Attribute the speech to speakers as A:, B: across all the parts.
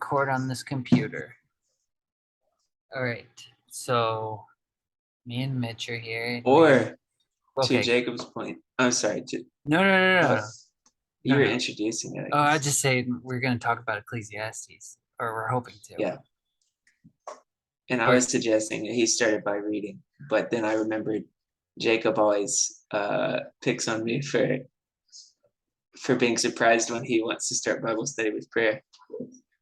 A: record on this computer. All right. So me and Mitch are here.
B: Or
A: Okay.
B: to Jacob's point, I'm sorry.
A: No.
B: You were
A: No.
B: introducing it.
A: Oh, I just say we're going to talk about Ecclesiastes, or we're hoping to.
B: Yeah. And I was suggesting he started by reading, but then I remembered Jacob always picks on me for being surprised when he wants to start Bible study with prayer,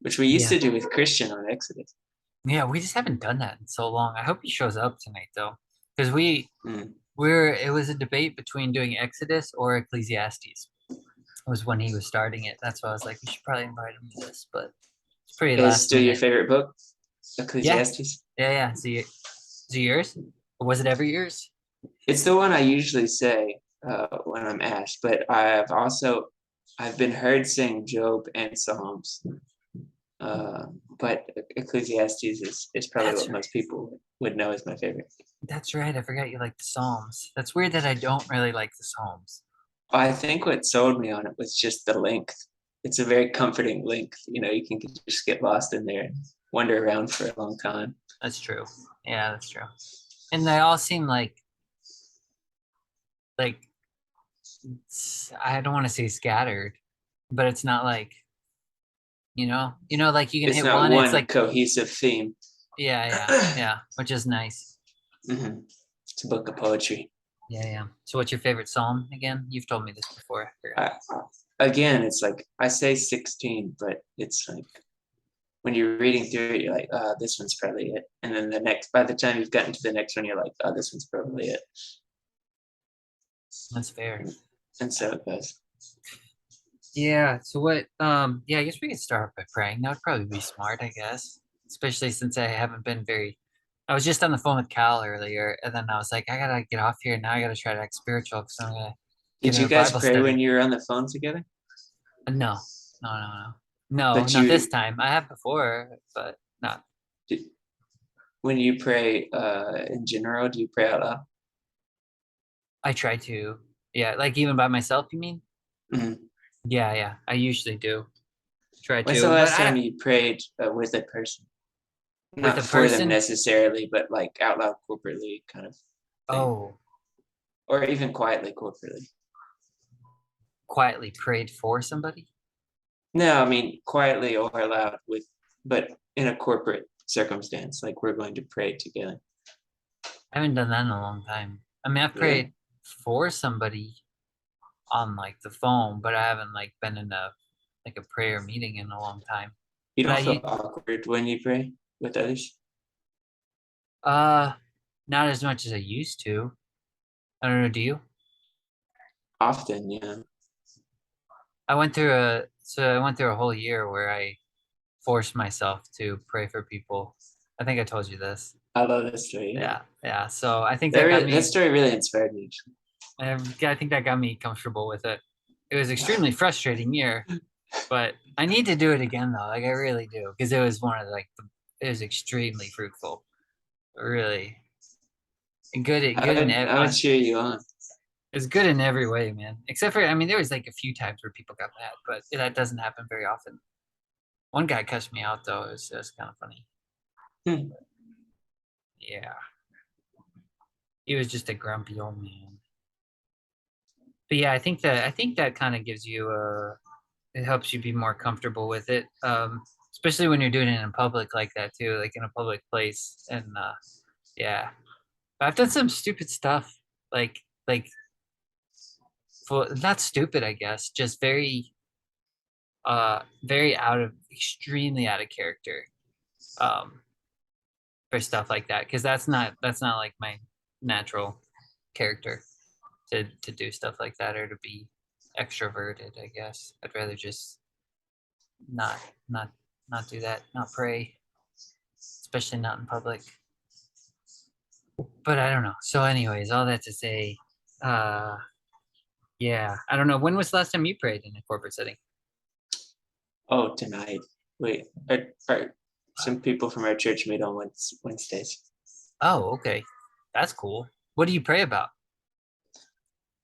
B: which we used to do with Christian on Exodus.
A: Yeah, we just haven't done that in so long. I hope he shows up tonight though, because it was a debate between doing Exodus or Ecclesiastes. It was when he was starting it. That's why I was like, we should probably invite him to this, but it's pretty last
B: It's still
A: minute.
B: your favorite book, Ecclesiastes?
A: Yeah. Is it yours? Or was it ever yours?
B: It's the one I usually say when I'm asked, but I've been heard saying Job and Psalms. But Ecclesiastes is probably what most people would know as my favorite.
A: That's right. I forgot you like the Psalms. That's weird that I don't really like the Psalms.
B: I think what sold me on it was just the length. It's a very comforting length. You know, you can just get lost in there and wander around for a long time.
A: That's true. Yeah, that's true. And they all seem like I don't want to say scattered, but it's not like like you can hit one. It's like
B: cohesive theme.
A: Yeah, which is nice.
B: Mm-hmm. It's a book of poetry.
A: Yeah. So what's your favorite psalm again? You've told me this before.
B: Again, it's like I say 16, but it's like when you're reading through it, you're like, oh, this one's probably it. And then by the time you've gotten to the next one, you're like, oh, this one's probably it.
A: That's fair.
B: And so it goes.
A: Yeah. So what? I guess we could start by praying. That would probably be smart, I guess. Especially since I haven't been I was just on the phone with Cal earlier, and then I was like, I gotta get off here now. I gotta try to act spiritual because I'm gonna.
B: Did you guys pray when you were on the phone together?
A: No. Not this time. I have before, but not.
B: When you pray in general, do you pray out loud?
A: I try to. Yeah, like even by myself, you mean?
B: Mm-hmm.
A: Yeah. I usually do.
B: When's the last time you prayed with a person? Not for them necessarily, but like out loud corporately kind of thing.
A: Oh.
B: Or even quietly corporately.
A: Quietly prayed for somebody?
B: No, I mean quietly or aloud but in a corporate circumstance, like we're going to pray together.
A: I haven't done that in a long time. I mean, I've prayed for somebody on like the phone, but I haven't like been in a prayer meeting in a long time.
B: You don't feel awkward when you pray with others?
A: Not as much as I used to. I don't know, do you?
B: Often, yeah.
A: I went through a whole year where I forced myself to pray for people. I think I told you this.
B: I love this story.
A: Yeah. So I think
B: that story really inspired me.
A: I think that got me comfortable with it. It was extremely frustrating year, but I need to do it again though. Like I really do, because it was one of it was extremely fruitful. Really good.
B: I would cheer you on.
A: It's good in every way, man. Except for, I mean, there was like a few times where people got mad, but that doesn't happen very often. One guy cussed me out though. It was kind of funny. Yeah. He was just a grumpy old man. But yeah, I think that kind of gives you it helps you be more comfortable with it. Especially when you're doing it in public like that too, like in a public place. And yeah. I've done some stupid stuff. Like not stupid, I guess, just very extremely out of character for stuff like that, because that's not like my natural character to do stuff like that, or to be extroverted. I guess I'd rather just not do that, not pray, especially not in public. But I don't know. So anyways, all that to say, yeah, I don't know. When was the last time you prayed in a corporate setting?
B: Oh, tonight. Wait, some people from our church meet on Wednesdays.
A: Oh, okay. That's cool. What do you pray about?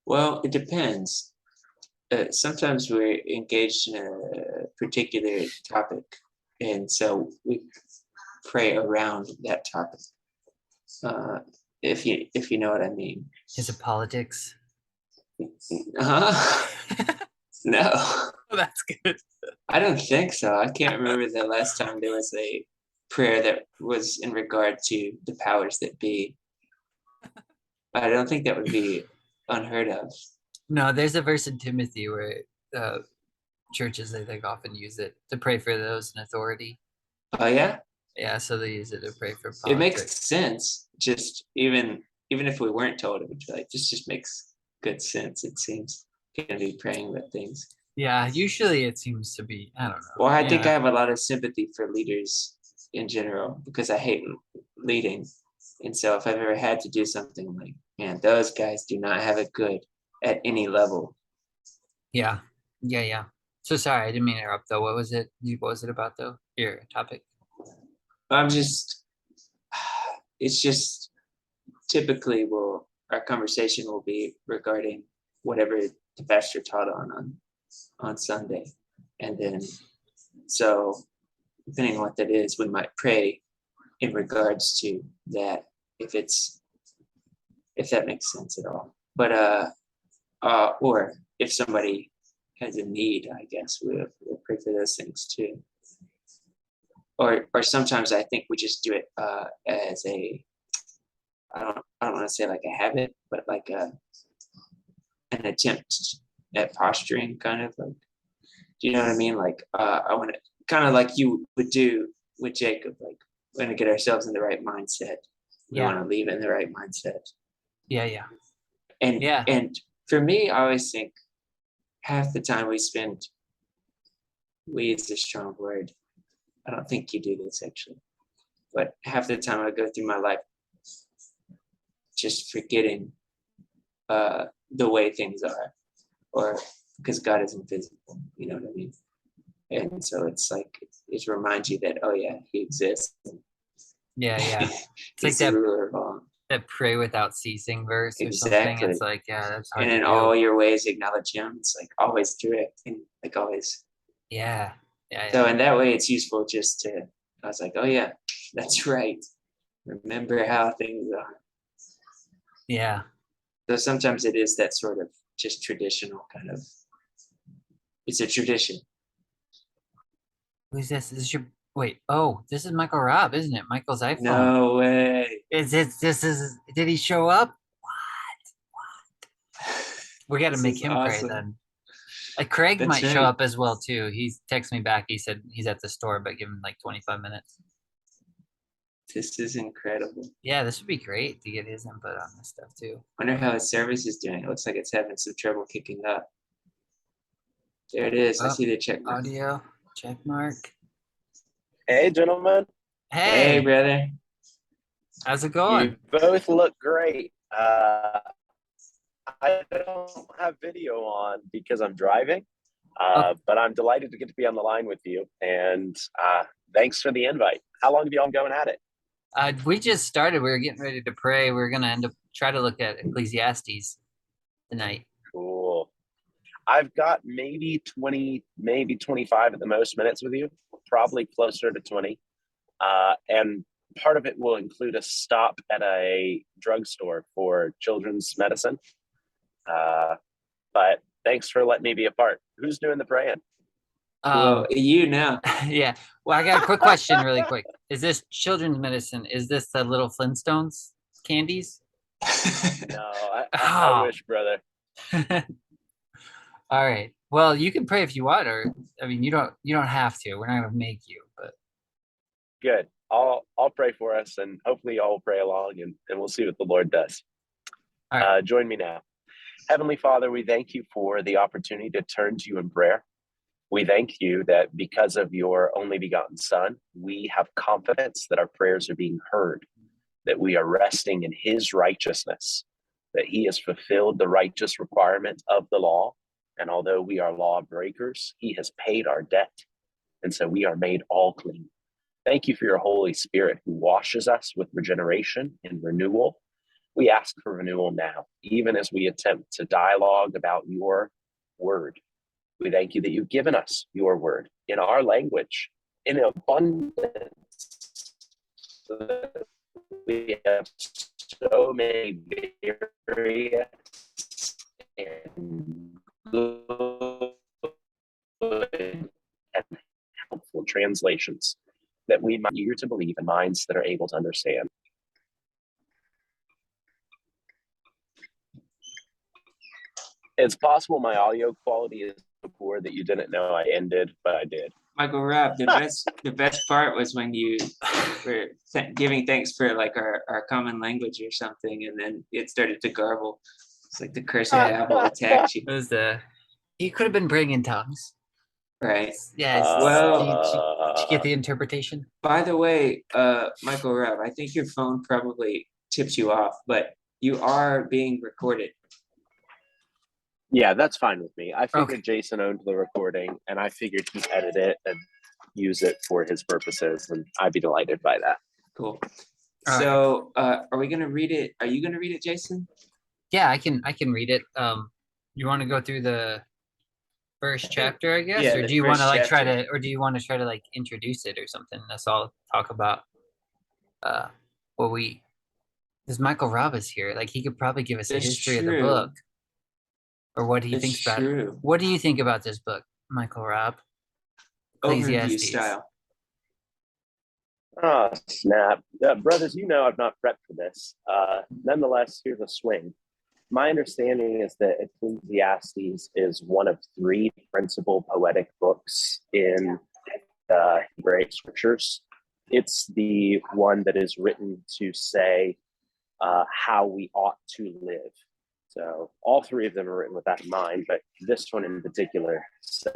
B: Well, it depends. Sometimes we're engaged in a particular topic. and so we pray around that topic. If you know what I mean.
A: Is it politics?
B: No,
A: Oh, that's good.
B: I don't think so. I can't remember the last time there was a prayer that was in regard to the powers that be. I don't think that would be unheard of.
A: No, there's a verse in Timothy where churches, I think, often use it to pray for those in authority.
B: Oh yeah,
A: Yeah, so they use it to pray for
B: it makes
A: politics.
B: sense. Just even if we weren't told, it would be like this just makes good sense. It seems to be praying about things.
A: Yeah, usually it seems to be, I don't know.
B: Well, I think I have a lot of sympathy for leaders in general because I hate leading. And so if I've ever had to do something, I'm like, man, those guys do not have it good at any level.
A: Yeah. So sorry, I didn't mean to interrupt though. What was it? What was it about though? Your topic?
B: It's just typically our conversation will be regarding whatever the pastor taught on Sunday. And then, so depending on what that is, we might pray in regards to that, if that makes sense at all. But or if somebody has a need, I guess we'll pray for those things too. Or sometimes I think we just do it as a, I don't want to say like a habit, but like an attempt at posturing, kind of like, do you know what I mean? Like I want to kind of like you would do with Jacob, like we're going to get ourselves in the right mindset. We want to leave in the right mindset.
A: Yeah.
B: And for me, I always think half the time we is a strong word. I don't think you do this actually, but half the time I go through my life just forgetting the way things are, or because God is invisible, you know what I mean? And so it's like, it reminds you that, oh yeah, he exists.
A: Yeah. It's like
B: the ruler of all.
A: That pray without ceasing verse or
B: Exactly.
A: something. It's like, yeah, that's hard
B: and in
A: to do.
B: all your ways acknowledge him. It's like always direct and like always.
A: Yeah.
B: So in that way, it's useful just to, I was like, oh yeah, that's right. Remember how things are.
A: Yeah.
B: So sometimes it is that sort of just traditional kind of, it's a tradition.
A: Who's this? Is this your, wait, oh, this is Michael Robb, isn't it? Michael's iPhone.
B: No way.
A: Did he show up? What? We got to make him awesome. Pray then. Like Craig That's might right. show up as well too. He texted me back. He said he's at the store, but give him like 25 minutes.
B: This is incredible.
A: Yeah, this would be great to get his input on this stuff too.
B: Wonder how his service is doing. It looks like it's having some trouble kicking up. There it is. I see the check mark.
A: Audio check mark.
C: Hey, gentlemen.
B: Hey, brother.
A: How's it going?
C: You both look great. I don't have video on because I'm driving, but I'm delighted to get to be on the line with you. And thanks for the invite. How long have you all been going at it?
A: We just started. We were getting ready to pray. We were going to try to look at Ecclesiastes tonight.
C: Cool. I've got maybe 20, maybe 25 at the most minutes with you, probably closer to 20. And part of it will include a stop at a drugstore for children's medicine. But thanks for letting me be a part. Who's doing the praying?
B: Well, you now.
A: Yeah. Well, I got a quick question really quick. Is this children's medicine? Is this the little Flintstones candies?
C: No, I wish, brother.
A: All right. Well, you can pray if you want, or I mean, you don't have to. We're not gonna make you, but
C: good. I'll pray for us, and hopefully y'all will pray along, and we'll see what the Lord does. All right. Join me now. Heavenly Father, we thank you for the opportunity to turn to you in prayer. We thank you that because of your only begotten Son, we have confidence that our prayers are being heard, that we are resting in his righteousness, that he has fulfilled the righteous requirement of the law. And although we are law breakers, he has paid our debt. And so we are made all clean. Thank you for your Holy Spirit who washes us with regeneration and renewal. We ask for renewal now, even as we attempt to dialogue about your word. We thank you that you've given us your word in our language in abundance. So that we have so many various and good and helpful translations that we might be eager to believe in minds that are able to understand. It's possible my audio quality is so poor that you didn't know I ended, but I did.
B: Michael Robb, the best part was when you were giving thanks for like our common language or something, and then it started to garble. It's like the curse of Babel attacked you.
A: It was you could have been praying in tongues.
B: Right.
A: Yeah. Did you get the interpretation?
B: By the way, Michael Robb, I think your phone probably tips you off, but you are being recorded.
C: Yeah, that's fine with me. I figured
A: Okay.
C: Jason owned the recording, and I figured he'd edit it and use it for his purposes, and I'd be delighted by that.
B: Cool.
A: All
B: So, are we gonna read it? Are you gonna read it, Jason?
A: Yeah, I can read it. You want to go through the first chapter, I guess,
B: Yeah,
A: or
B: the
A: do you want to
B: first
A: like try
B: chapter.
A: to, or do you want to try to like introduce it or something? That's all I'll talk about. What we, because Michael Robb is here, like he could probably give us a
B: That's
A: history of the
B: true.
A: book, or what he
B: It's
A: thinks about it.
B: true.
A: What do you think about this book, Michael Robb?
B: Overview
A: Ecclesiastes.
B: style.
C: Oh, snap. Brothers, you know I've not prepped for this. Nonetheless, here's a swing. My understanding is that Ecclesiastes is one of 3 principal poetic books in the Hebraic scriptures. It's the one that is written to say how we ought to live. So all 3 of them are written with that in mind, but this one in particular says,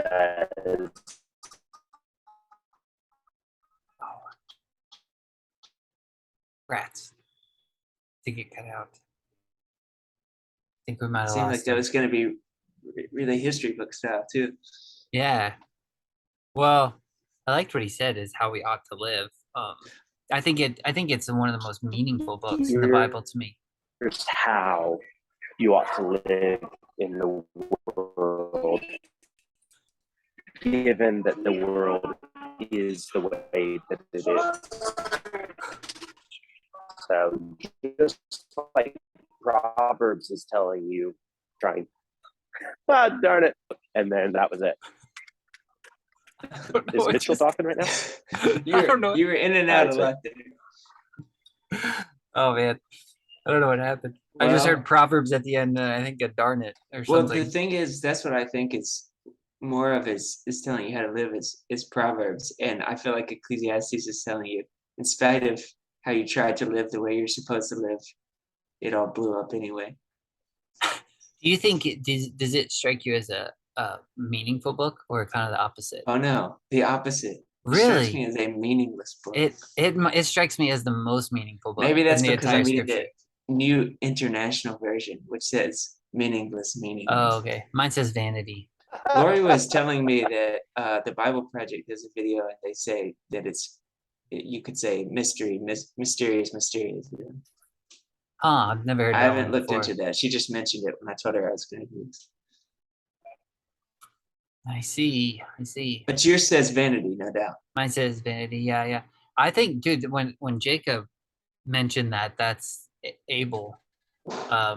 A: Rats. I think it cut out. I think we might have
B: Seemed
A: lost
B: like that
A: him.
B: was gonna be really history book style too.
A: Yeah. Well, I liked what he said is how we ought to live. I think it's one of the most meaningful books in the Bible to me.
C: here's how you ought to live in the world, given that the world is the way that it is. So just like Proverbs is telling you, darn it. And then that was it. Is Mitchell talking right now?
A: I don't know.
B: You were in and out a lot there.
A: Oh man, I don't know what happened. I just heard Proverbs at the end. I think a darn it or something.
B: Well, the thing is, that's what I think is more of is telling you how to live is Proverbs, and I feel like Ecclesiastes is telling you, in spite of how you tried to live the way you're supposed to live, it all blew up anyway.
A: Do you think does it strike you as a meaningful book or kind of the opposite?
B: Oh no, the opposite.
A: Really?
B: It strikes me as a meaningless book.
A: It strikes me as the most meaningful book.
B: Maybe that's
A: in the
B: because I'm
A: entire
B: reading
A: scripture.
B: the New International Version, which says meaningless.
A: Oh, okay. Mine says vanity.
B: Lori was telling me that the Bible Project does a video and they say that you could say mysterious.
A: Huh, I've never heard that
B: I haven't
A: one
B: looked
A: before.
B: into that. She just mentioned it when I told her I was going to do this.
A: I see.
B: But yours says vanity, no doubt.
A: Mine says vanity. Yeah. I think, dude, when Jacob mentioned that's Abel.
B: The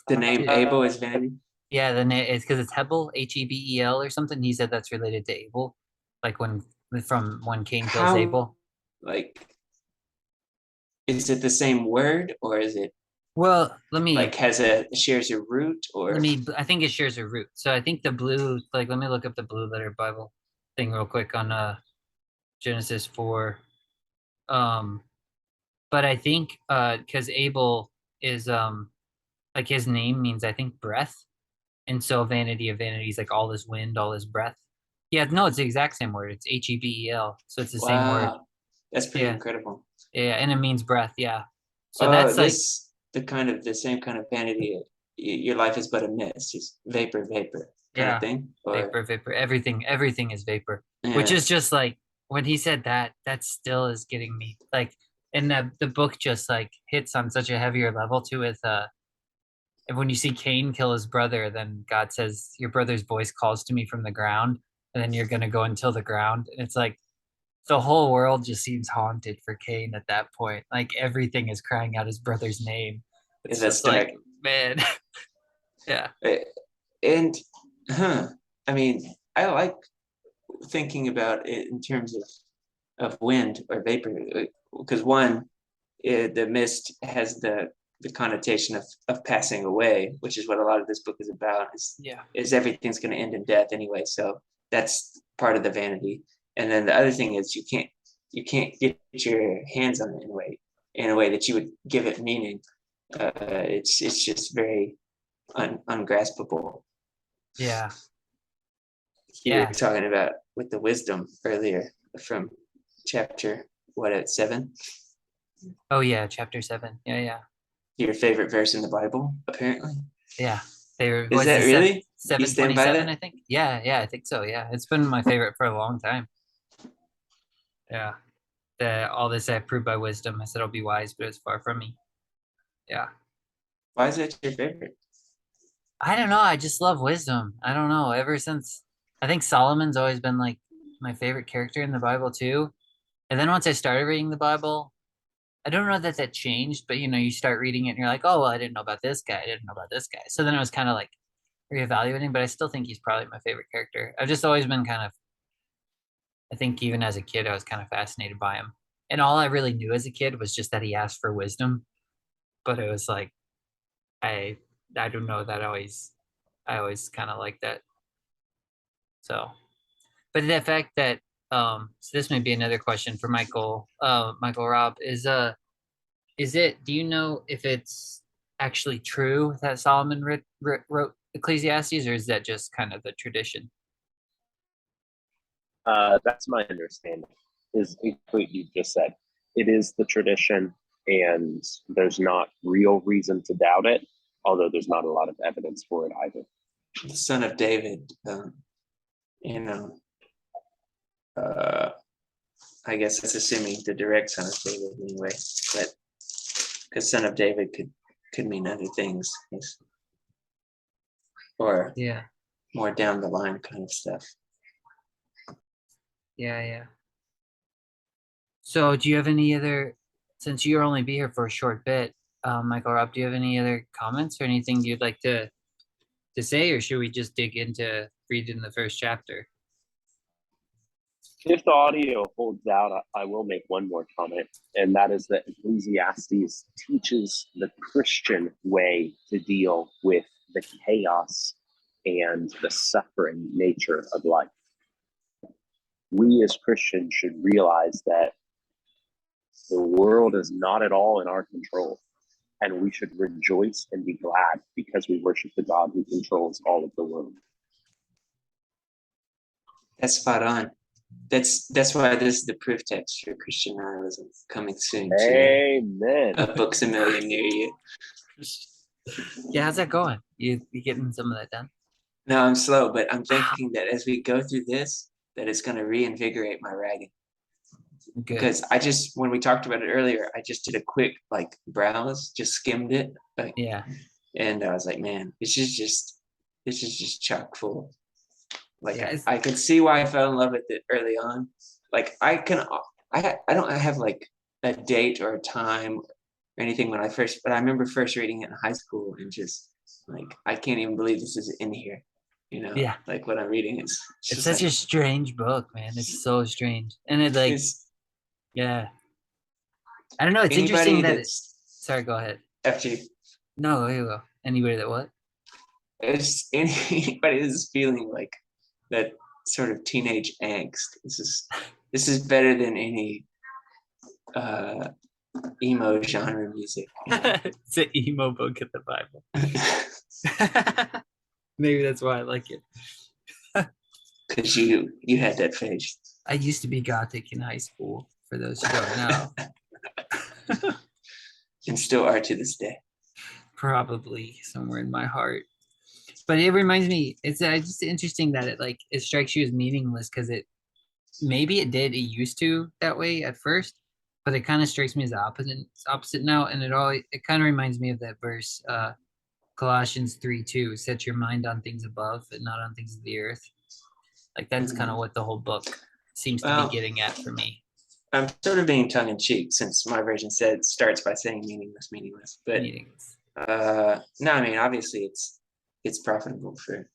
B: name Abel is vanity.
A: Yeah, the name it's because it's Hebel, Hebel or something. He said that's related to Abel, like when Cain kills Abel.
B: Like, is it the same word or is it?
A: Well, let me
B: like shares a root or
A: I think it shares a root. So I think the blue, like let me look up the blue letter Bible thing real quick on Genesis 4. But I think because Abel is like his name means I think breath. And so vanity of vanities, like all this wind, all this breath. Yeah, no, it's the exact same word. It's Hebel. So it's the same word.
B: That's pretty incredible.
A: Yeah, and it means breath, yeah. So that's like
B: the same kind of vanity. Your life is but a mist, just vapor kind of thing. Or,
A: vapor. Everything is vapor. Yeah. Which is just like when he said that still is getting me like, and the book just like hits on such a heavier level too with and when you see Cain kill his brother, then God says, your brother's voice calls to me from the ground, and then you're going to go and till the ground. And it's like, the whole world just seems haunted for Cain at that point. Like everything is crying out his brother's name. It's
B: That's
A: just like,
B: dark.
A: man. Yeah.
B: And I mean, I like thinking about it in terms of wind or vapor, because one, the mist has the connotation of passing away, which is what a lot of this book is about. Is everything's going to end in death anyway, so that's part of the vanity. And then the other thing is you can't get your hands on it in a way that you would give it meaning. It's just very ungraspable.
A: Yeah.
B: You were talking about with the wisdom earlier from chapter 7?
A: Oh yeah, chapter 7. Yeah.
B: Your favorite verse in the Bible, apparently.
A: Yeah. Favorite.
B: Is that really?
A: 7:27, I think. Yeah, I think so. Yeah. It's been my favorite for a long time. Yeah. All this I have proved by wisdom. I said I'll be wise, but it's far from me. Yeah.
B: Why is that your favorite?
A: I don't know. I just love wisdom. I don't know. Ever since I think Solomon's always been like my favorite character in the Bible too. And then once I started reading the Bible, I don't know that changed, but you start reading it and you're like, oh, well, I didn't know about this guy. I didn't know about this guy. So then I was kind of like reevaluating, but I still think he's probably my favorite character. I've just always been I think even as a kid, I was kind of fascinated by him. And all I really knew as a kid was just that he asked for wisdom. But it was like, I don't know that I always kind of like that. So, but the fact that, so this may be another question for Michael Robb is it, do you know if it's actually true that Solomon wrote Ecclesiastes, or is that just kind of the tradition?
C: That's my understanding, is what you just said. It is the tradition, and there's not real reason to doubt it, although there's not a lot of evidence for it either.
B: The son of David, I guess that's assuming the direct son of David anyway, but because son of David could mean other things, or more down the line kind of stuff.
A: Yeah. So do you have any other, since you'll only be here for a short bit, Michael Robb, do you have any other comments or anything you'd like to say, or should we just dig into reading the first chapter?
C: If the audio holds out, I will make one more comment, and that is that Ecclesiastes teaches the Christian way to deal with the chaos and the suffering nature of life. We as Christians should realize that the world is not at all in our control, and we should rejoice and be glad because we worship the God who controls all of the world.
B: That's spot on. That's why this is the proof text for Christian nihilism, coming soon to
C: Amen.
B: a Books A Million near you.
A: Yeah, how's that going? You getting some of that done?
B: No, I'm slow, but I'm thinking that as we go through this, that it's going to reinvigorate my writing. Good. Because when we talked about it earlier, I just did a quick browse, just skimmed it. And I was like, man, this is just chock full. I could see why I fell in love with it early on. I don't have a date or a time or anything but I remember first reading it in high school and just I can't even believe this is in here. What I'm reading is
A: it's such a strange book, man. It's so strange. And it I don't know. It's interesting that sorry, go ahead.
B: After you.
A: No, here we go. Anybody that what?
B: It's anybody that's feeling that sort of teenage angst. This is better than any emo genre music.
A: It's an emo book of the Bible. Maybe that's why I like it.
B: Because you had that phase.
A: I used to be gothic in high school, for those who don't know.
B: And still are to this day.
A: Probably somewhere in my heart. But it reminds me, it's just interesting that it strikes you as meaningless because it used to that way at first, but it kind of strikes me as the opposite now. And it kind of reminds me of that verse, Colossians 3:2, set your mind on things above and not on things of the earth. That's kind of what the whole book seems to
B: Well,
A: be getting at for me.
B: I'm sort of being tongue in cheek since my version said starts by saying meaningless. But
A: Meanings.
B: no, I mean obviously it's profitable for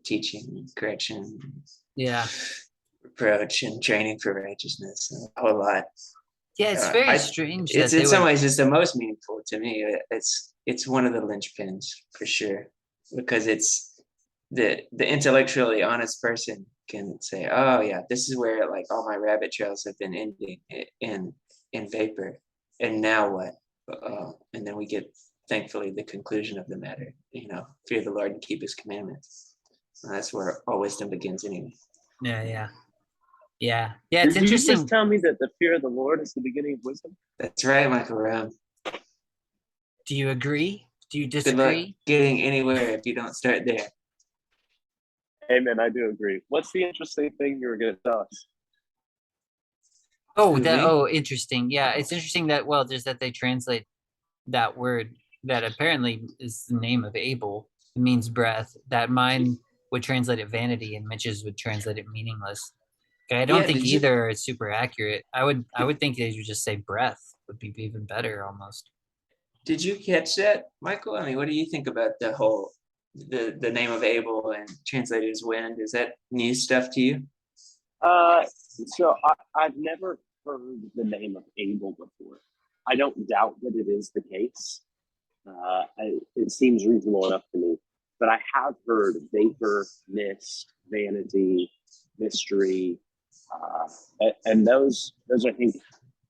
B: teaching, correction,
A: Yeah.
B: reproach, and training for righteousness. A whole lot.
A: Yeah, it's very strange
B: It's
A: that they
B: in some
A: would.
B: ways it's the most meaningful to me. It's one of the linchpins for sure because it's the intellectually honest person can say, oh yeah, this is where like all my rabbit trails have been ending in vapor, and now what? And then we get thankfully the conclusion of the matter. Fear the Lord and keep His commandments. And that's where all wisdom begins anyway.
A: Yeah. It's
C: Did you
A: interesting.
C: just tell me that the fear of the Lord is the beginning of wisdom?
B: That's right, Michael Robb.
A: Do you agree? Do you
B: Good luck
A: disagree?
B: getting anywhere if you don't start there.
C: Amen. I do agree. What's the interesting thing you were going to tell us?
A: Interesting. Yeah, it's interesting that just that they translate that word that apparently is the name of Abel. It means breath. That mine would translate it vanity, and Mitch's would translate it meaningless. Okay, I don't think either is super accurate. I would think they would just say breath would be even better almost.
B: Did you catch that, Michael? I mean, what do you think about the whole the name of Abel and translated as wind? Is that new stuff to you?
C: So I've never heard the name of Abel before. I don't doubt that it is the case. It seems reasonable enough to me. But I have heard vapor, mist, vanity, mystery, and those I think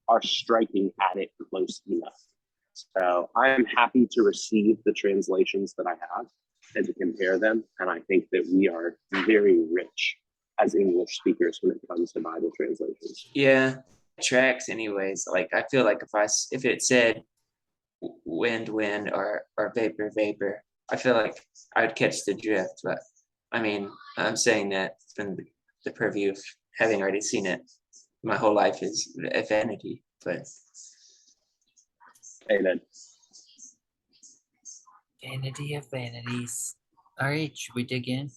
C: are striking at it close enough. So I am happy to receive the translations that I have and to compare them. And I think that we are very rich as English speakers when it comes to Bible translations.
B: Yeah, it tracks anyways. Like I feel like if it said wind or vapor, I feel like I would catch the drift. But I mean, I'm saying that from the purview of having already seen it. My whole life is a vanity, but
C: Amen.
A: Vanity of vanities. All right, should we dig in?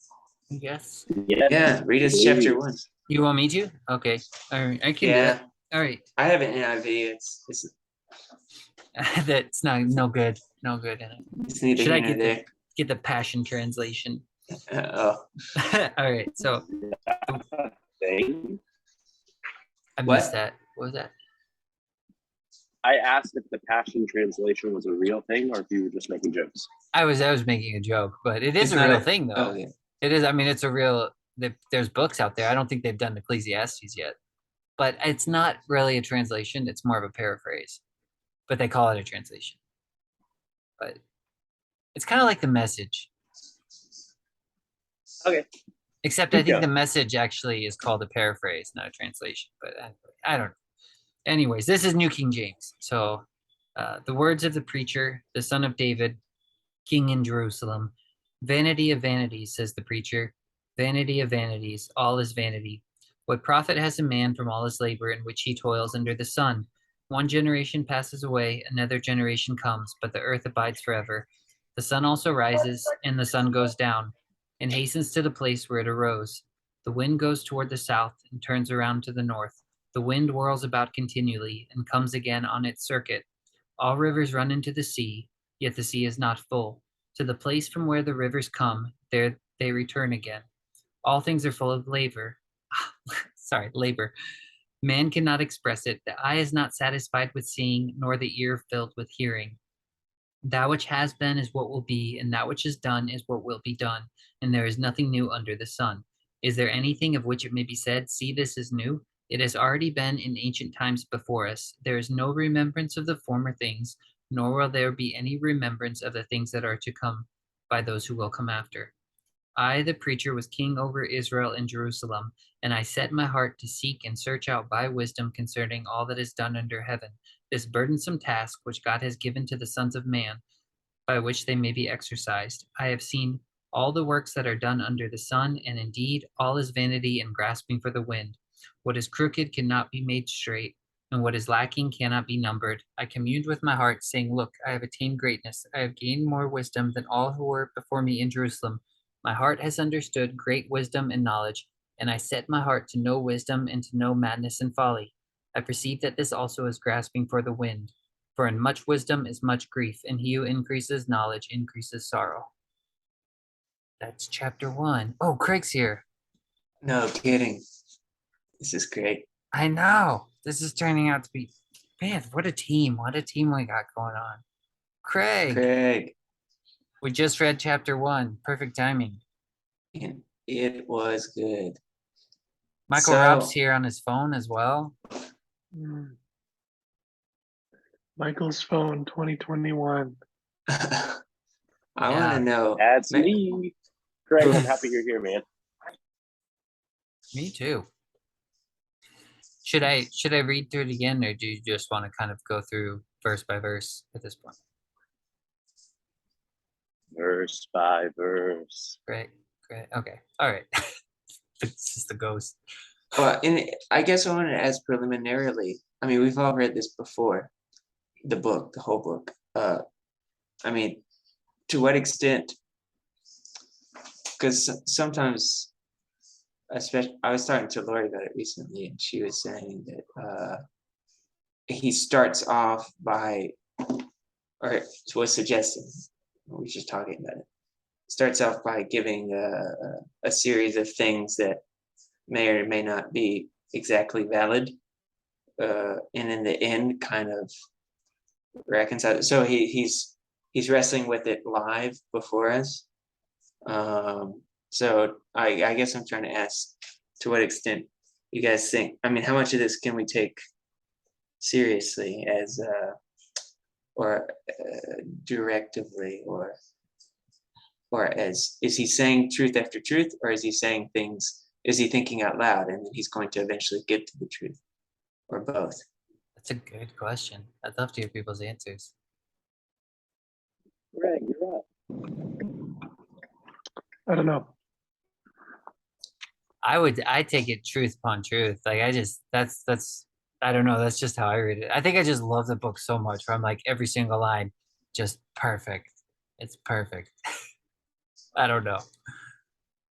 A: Yes.
B: Yeah, read us chapter 1.
A: You want me to? Okay. All right, I can do it. All right.
B: I have an NIV. It's
A: that's no good. No good in it.
B: It's neither
A: Should I
B: get
A: the Passion Translation?
B: Oh.
A: All right. So I missed that. What was that?
C: I asked if the Passion Translation was a real thing or if you were just making jokes.
A: I was making a joke, but it is a real thing, though.
B: Oh, yeah.
A: It is. I mean, it's a real. There's books out there. I don't think they've done Ecclesiastes yet, but it's not really a translation. It's more of a paraphrase, but they call it a translation. But it's kind of like the Message.
C: Okay.
A: Except I think the Message actually is called a paraphrase, not a translation. But I don't know. Anyways, this is New King James. So the words of the preacher, the son of David, king in Jerusalem. Vanity of vanities, says the preacher. Vanity of vanities, all is vanity. What profit has a man from all his labor in which he toils under the sun? One generation passes away, another generation comes, but the earth abides forever. The sun also rises, and the sun goes down, and hastens to the place where it arose. The wind goes toward the south and turns around to the north. The wind whirls about continually and comes again on its circuit. All rivers run into the sea, yet the sea is not full. To the place from where the rivers come, there they return again. All things are full of labor. Labor. Man cannot express it. The eye is not satisfied with seeing, nor the ear filled with hearing. That which has been is what will be, and that which is done is what will be done, and there is nothing new under the sun. Is there anything of which it may be said, see, this is new? It has already been in ancient times before us. There is no remembrance of the former things, nor will there be any remembrance of the things that are to come by those who will come after. I, the preacher, was king over Israel and Jerusalem, and I set my heart to seek and search out by wisdom concerning all that is done under heaven, this burdensome task which God has given to the sons of man, by which they may be exercised. I have seen all the works that are done under the sun, and indeed all is vanity and grasping for the wind. What is crooked cannot be made straight, and what is lacking cannot be numbered. I communed with my heart, saying, look, I have attained greatness. I have gained more wisdom than all who were before me in Jerusalem. My heart has understood great wisdom and knowledge. and I set my heart to know wisdom and to know madness and folly. I perceive that this also is grasping for the wind. For in much wisdom is much grief, and he who increases knowledge increases sorrow. That's chapter 1. Oh, Craig's here.
B: No kidding. This is great.
A: I know. This is turning out to be, man, what a team. What a team we got going on. Craig. We just read chapter 1. Perfect timing.
B: And it was good.
A: Michael Robb's here on his phone as well.
D: Michael's phone 2021.
B: I want to know.
C: That's me. Craig, I'm happy you're here, man.
A: Me too. Should I read through it again, or do you just want to kind of go through verse by verse at this point?
C: Verse by verse.
A: Great. Okay. All right. It's just the ghost.
B: Well, I guess I wanted to ask preliminarily. I mean, we've all read this before, the whole book. I mean, to what extent? Because sometimes, especially, I was talking to Lori about it recently, and she was saying that he starts off by, or was suggesting, we were just talking about it, starts off by giving a series of things that may or may not be exactly valid, and in the end kind of reconcile it. So he's wrestling with it live before us. So I guess I'm trying to ask, to what extent you guys think, I mean, how much of this can we take seriously as or directively, or as, is he saying truth after truth, or is he saying things, is he thinking out loud and then he's going to eventually get to the truth, or both?
A: That's a good question. I'd love to hear people's answers.
C: Greg, you're up.
D: I don't know.
A: I take it truth upon truth. Like that's I don't know. That's just how I read it. I think I just love the book so much where I'm like every single line, just perfect. It's perfect. I don't know.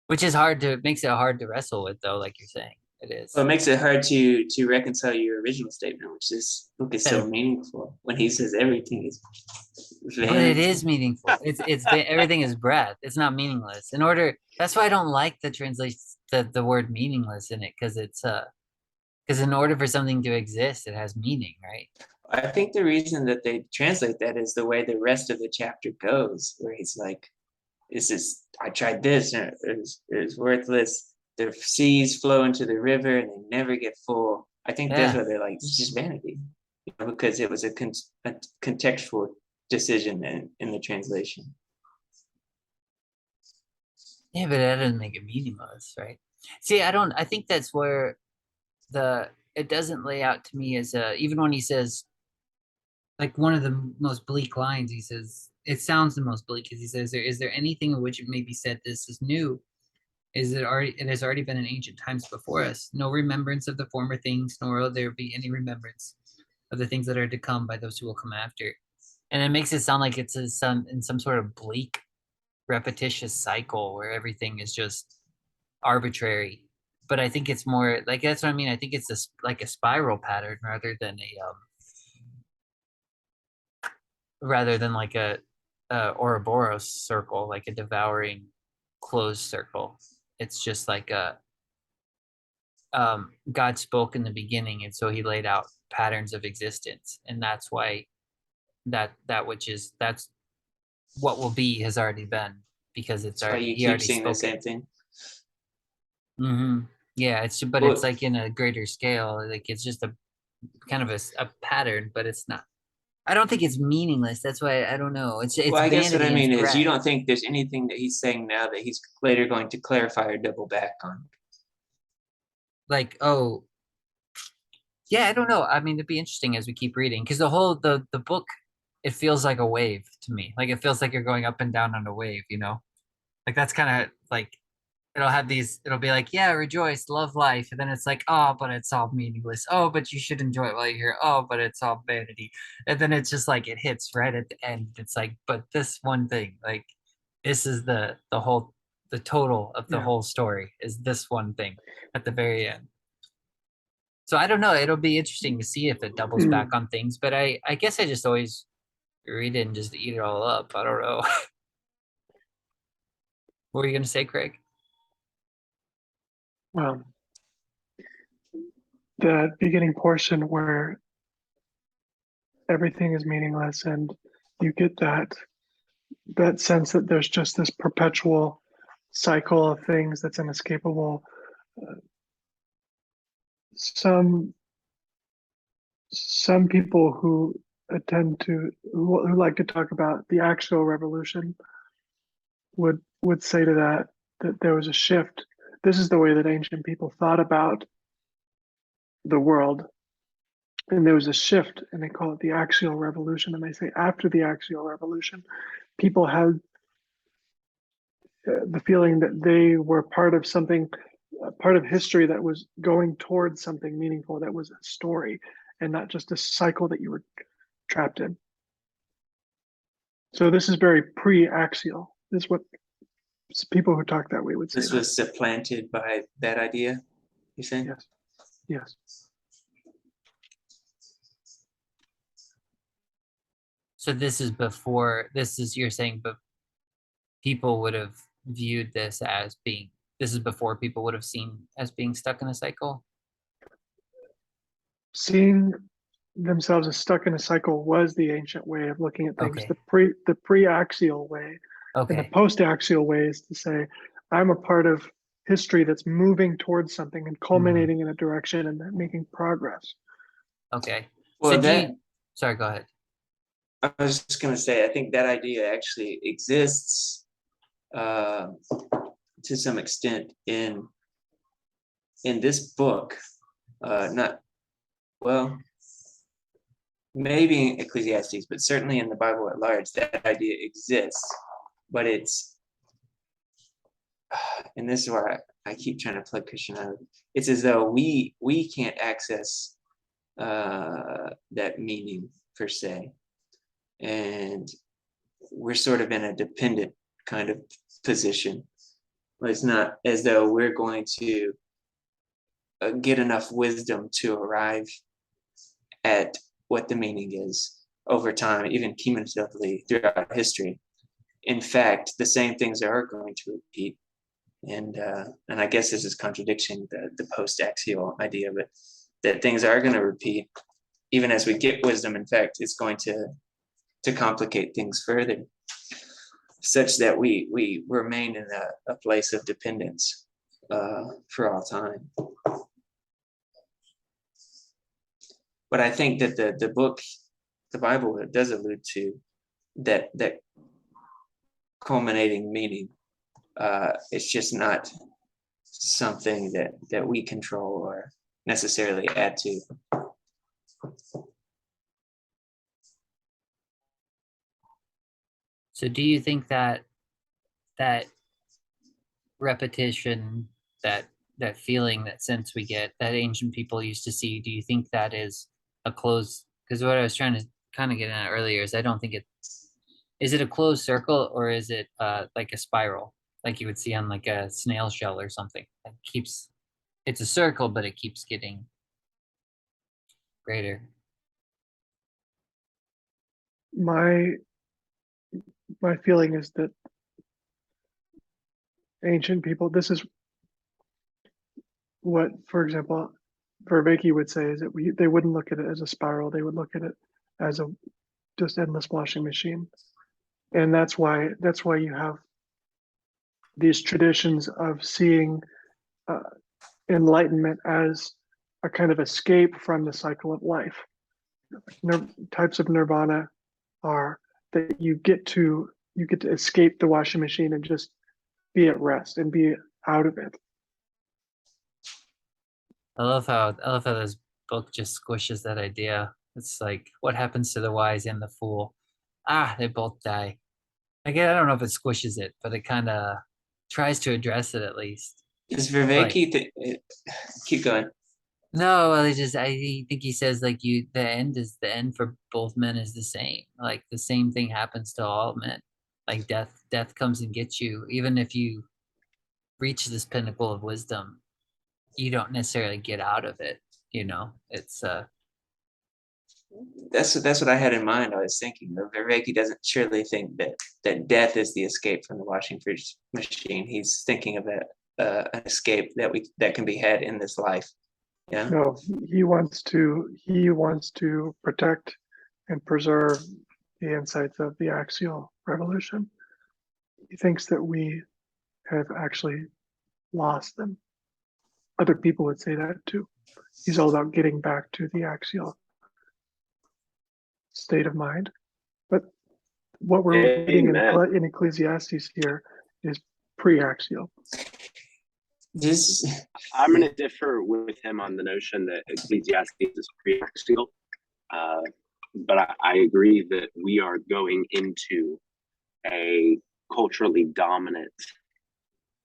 A: Which is makes it hard to wrestle with though, like you're saying. It is.
B: Well, it makes it hard to reconcile your original statement, which this book is so meaningful, when he says everything is vanity.
A: But it is meaningful. It's everything is breath. It's not meaningless. That's why I don't like the translation, the word meaningless in it, because in order for something to exist, it has meaning, right?
B: I think the reason that they translate that is the way the rest of the chapter goes, where he's like, I tried this and it was worthless. The seas flow into the river and they never get full. I think that's what they're like, it's just vanity, because it was a contextual decision in the translation.
A: Yeah, but that doesn't make it meaningless, right? See, I think that's where it doesn't lay out to me as even when he says, like, one of the most bleak lines, he says, it sounds the most bleak, because he says, is there anything in which it may be said this is new? It has already been in ancient times before us. No remembrance of the former things, nor will there be any remembrance of the things that are to come by those who will come after. And it makes it sound like it's in some sort of bleak, repetitious cycle where everything is just arbitrary. But I think it's more like, that's what I mean. I think it's like a spiral pattern rather than like a Ouroboros circle, like a devouring closed circle. It's just like God spoke in the beginning, and so he laid out patterns of existence, and that's why that's what will be has already been, because it's already,
B: you keep seeing the same thing.
A: Yeah, it's like in a greater scale. Like, it's just a kind of a pattern, but it's not. I don't think it's meaningless. That's why I don't know. It's
B: well, I guess what I mean is, you don't think there's anything that he's saying now that he's later going to clarify or double back on?
A: Like, oh, yeah, I don't know. I mean, it'd be interesting as we keep reading, because the book, it feels like a wave to me. Like, it feels like you're going up and down on a wave, Like, that's kind of like, it'll be like, yeah, rejoice, love life. And then it's like, oh, but it's all meaningless. Oh, but you should enjoy it while you're here. Oh, but it's all vanity. And then it's just like, it hits right at the end. It's like, but this one thing, like, this is the whole the total of the
D: Yeah.
A: whole story is this one thing at the very end. So I don't know. It'll be interesting to see if it doubles back on things, but I guess I just always read it and just eat it all up. I don't know. What were you gonna say, Craig?
D: Well, the beginning portion where everything is meaningless and you get that sense that there's just this perpetual cycle of things that's inescapable. Some people who who like to talk about the actual revolution would say to that there was a shift. This is the way that ancient people thought about the world, and there was a shift, and they call it the axial revolution. And they say after the axial revolution, people had the feeling that they were part of something, part of history that was going towards something meaningful, that was a story and not just a cycle that you were trapped in. So this is very pre-axial. This is what people who talk that way would say.
B: This was supplanted by that idea, you think?
D: Yes. Yes.
A: So this is before, you're saying, but people would have viewed this as being, this is before people would have seen as being stuck in a cycle?
D: Seeing themselves as stuck in a cycle was the ancient way of looking at things.
A: Okay.
D: The pre-axial way and the
A: Okay.
D: post-axial way is to say, I'm a part of history that's moving towards something and culminating in a direction and making progress.
A: Okay.
B: Well,
A: So sorry, go ahead.
B: I was just going to say, I think that idea actually exists to some extent in this book. Maybe in Ecclesiastes, but certainly in the Bible at large, that idea exists. But it's, and this is why I keep trying to plug Christian out. It's as though we can't access that meaning per se. And we're sort of in a dependent kind of position. It's not as though we're going to get enough wisdom to arrive at what the meaning is over time, even cumulatively throughout history. In fact, the same things are going to repeat. And I guess this is contradicting the post-axial idea, but that things are going to repeat even as we get wisdom. In fact, it's going to complicate things further, such that we remain in a place of dependence for all time. But I think that the book, the Bible, does allude to that culminating meaning. It's just not something that we control or necessarily add to.
A: So do you think that repetition, that feeling, that sense we get, that ancient people used to see, do you think that is a closed, because what I was trying to kind of get at earlier is I don't think is it a closed circle, or is it like a spiral, like you would see on like a snail shell or something? It's a circle, but it keeps getting greater.
D: My feeling is that ancient people, this is what, for example, Vervaeke would say, is that they wouldn't look at it as a spiral. They would look at it as a just endless washing machine. And that's why you have these traditions of seeing enlightenment as a kind of escape from the cycle of life. Types of nirvana are that you get to escape the washing machine and just be at rest and be out of it.
A: I love how this book just squishes that idea. It's like, what happens to the wise and the fool? They both die. Again, I don't know if it squishes it, but it kind of tries to address it at least.
B: Is Vervaeke keep going?
A: No, I think he says like the end for both men is the same. Like the same thing happens to all men. Like death comes and gets you, even if you reach this pinnacle of wisdom, you don't necessarily get out of it. It's
B: That's what I had in mind. I was thinking Reiki doesn't surely think that death is the escape from the washing machine. He's thinking of an escape that can be had in this life. Yeah.
D: No, he wants to protect and preserve the insights of the axial revolution. He thinks that we have actually lost them. Other people would say that too. He's all about getting back to the axial state of mind. But what we're reading in Ecclesiastes here is pre-axial.
C: I'm going to differ with him on the notion that Ecclesiastes is pre-axial, but I agree that we are going into a culturally dominant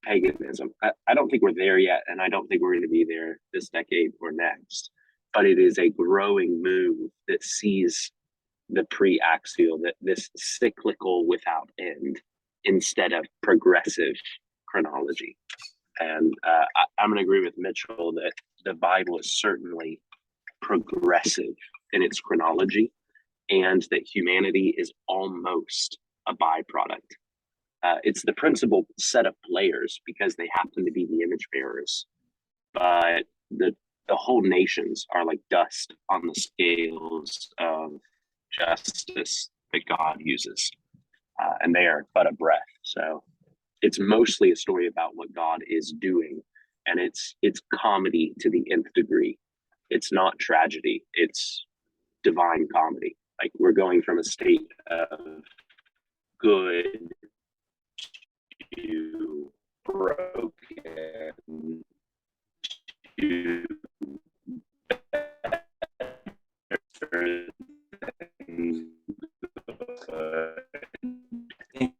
C: paganism. I don't think we're there yet, and I don't think we're going to be there this decade or next, but it is a growing move that sees the pre-axial, that this cyclical without end instead of progressive chronology. And I'm going to agree with Mitchell that the Bible is certainly progressive in its chronology, and that humanity is almost a byproduct. It's the principal set of players because they happen to be the image bearers, but the whole nations are like dust on the scales of justice that God uses, and they are but a breath. So it's mostly a story about what God is doing, and it's comedy to the nth degree. It's not tragedy, it's divine comedy. Like, we're going from a state of good to broken to better than good.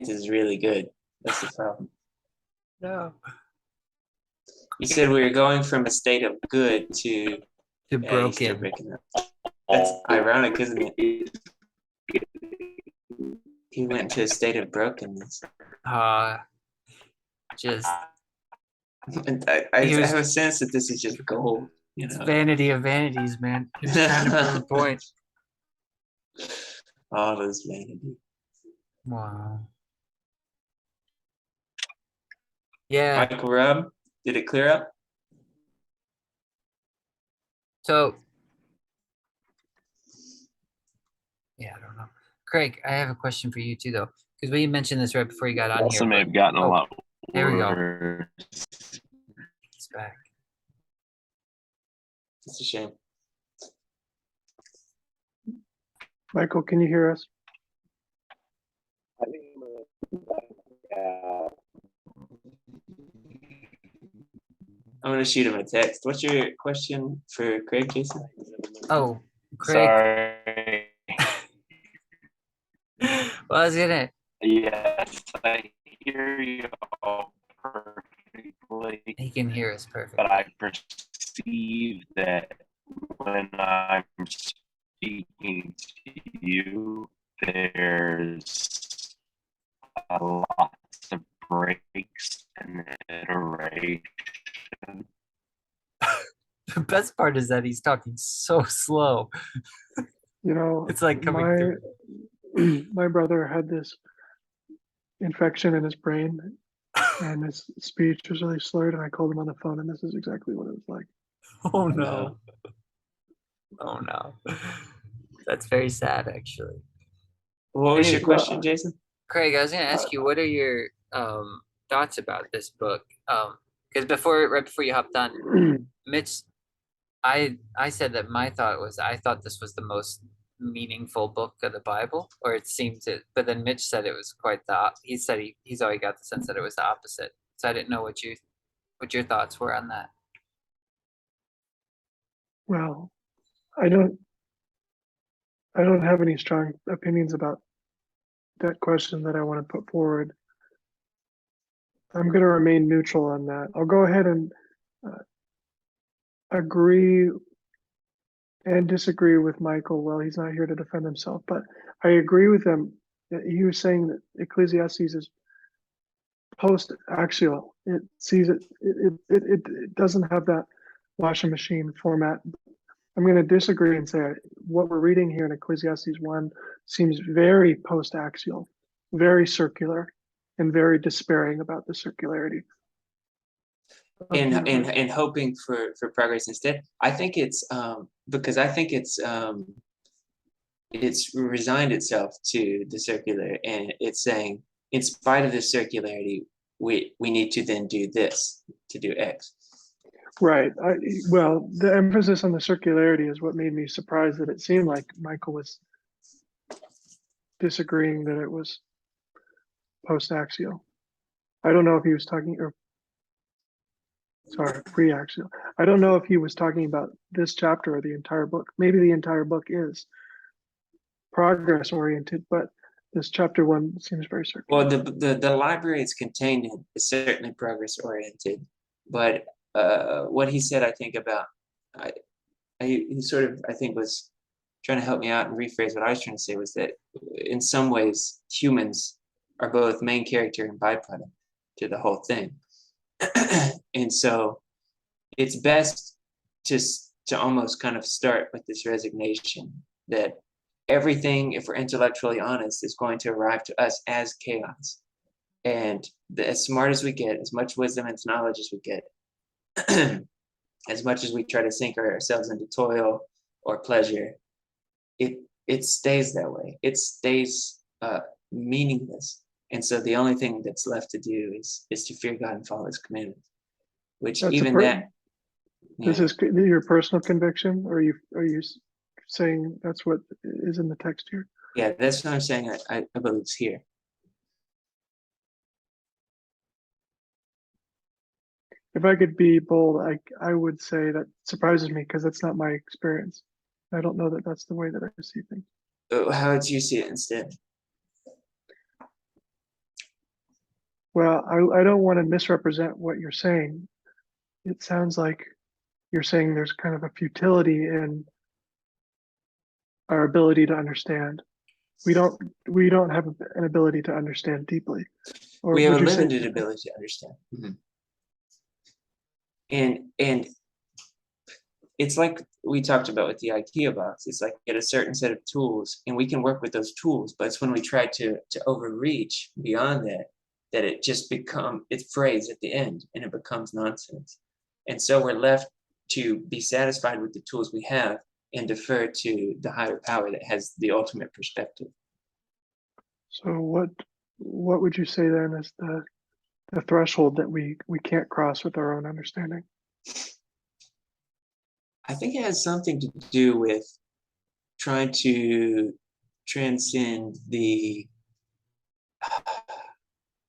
B: This is really good. That's the problem.
A: no
B: You said we were going from a state of good to
A: broken.
B: That's ironic, isn't it? He went to a state of brokenness.
A: Just
B: And I have a sense that this is just gold.
A: It's vanity of vanities, man. He was trying to prove a point.
B: All those vanity.
A: Wow. Yeah.
B: Michael Robb, did it clear up?
A: So, yeah, I don't know. Craig, I have a question for you too, though, because we mentioned this right before you got on
C: Also
A: here.
C: may have gotten a lot.
A: There we go. It's back.
B: It's a shame.
D: Michael, can you hear us?
B: I'm going to shoot him a text. What's your question for Craig, Jason?
A: Oh, Craig.
C: Sorry.
A: Well, I was gonna.
C: Yes, I hear you all perfectly.
A: He can hear us perfectly.
C: But I perceive that when I'm speaking to you, there's a lot of breaks and iteration.
A: The best part is that he's talking so slow. It's like coming through.
D: My brother had this infection in his brain, and his speech was really slurred, and I called him on the phone, and this is exactly what it was like.
A: Oh no. Oh no. That's very sad, actually.
B: What was your question, Jason?
A: Craig, I was going to ask you, what are your thoughts about this book? Because right before you hopped on, Mitch, I said that my thought was, I thought this was the most meaningful book of the Bible, or it seemed to, but then Mitch said it was quite he said he's always got the sense that it was the opposite. So I didn't know what your thoughts were on that.
D: Well, I don't have any strong opinions about that question that I want to put forward. I'm going to remain neutral on that. I'll go ahead and agree and disagree with Michael. Well, he's not here to defend himself, but I agree with him. He was saying that Ecclesiastes is post-axial. It sees it doesn't have that washing machine format. I'm going to disagree and say what we're reading here in Ecclesiastes 1 seems very post-axial, very circular, and very despairing about the circularity.
B: And hoping for progress instead. I think it's because I think it's resigned itself to the circular, and it's saying, in spite of this circularity, we need to then do this to do X.
D: Right. Well, the emphasis on the circularity is what made me surprised that it seemed like Michael was disagreeing that it was post-axial. I don't know if he was talking, or sorry, pre-axial. I don't know if he was talking about this chapter or the entire book. Maybe the entire book is progress oriented, but this chapter 1 seems very circular.
B: Well, the library it's contained in is certainly progress oriented, but what he said, I think about, he sort of, I think, was trying to help me out and rephrase what I was trying to say, was that in some ways humans are both main character and byproduct to the whole thing. And so it's best to almost kind of start with this resignation that everything, if we're intellectually honest, is going to arrive to us as chaos. And as smart as we get, as much wisdom and knowledge as we get, as much as we try to sink ourselves into toil or pleasure, it stays that way. It stays meaningless. And so the only thing that's left to do is to fear God and follow His commandments. Which
D: That's
B: even that.
D: This is your personal conviction, or are you saying that's what is in the text here?
B: Yeah, that's what I'm saying. I believe it's here.
D: If I could be bold, I would say that surprises me because that's not my experience. I don't know that that's the way that I see things.
B: How would you see it instead?
D: Well, I don't want to misrepresent what you're saying. It sounds like you're saying there's kind of a futility in our ability to understand. We don't have an ability to understand deeply. Or
B: we have a
D: would you say-
B: limited ability to understand. Mm-hmm. And it's like we talked about with the IKEA box. It's like get a certain set of tools, and we can work with those tools. But it's when we try to overreach beyond that it just it's phrase at the end, and it becomes nonsense. And so we're left to be satisfied with the tools we have and defer to the higher power that has the ultimate perspective.
D: So what would you say then is the threshold that we can't cross with our own understanding?
B: I think it has something to do with trying to transcend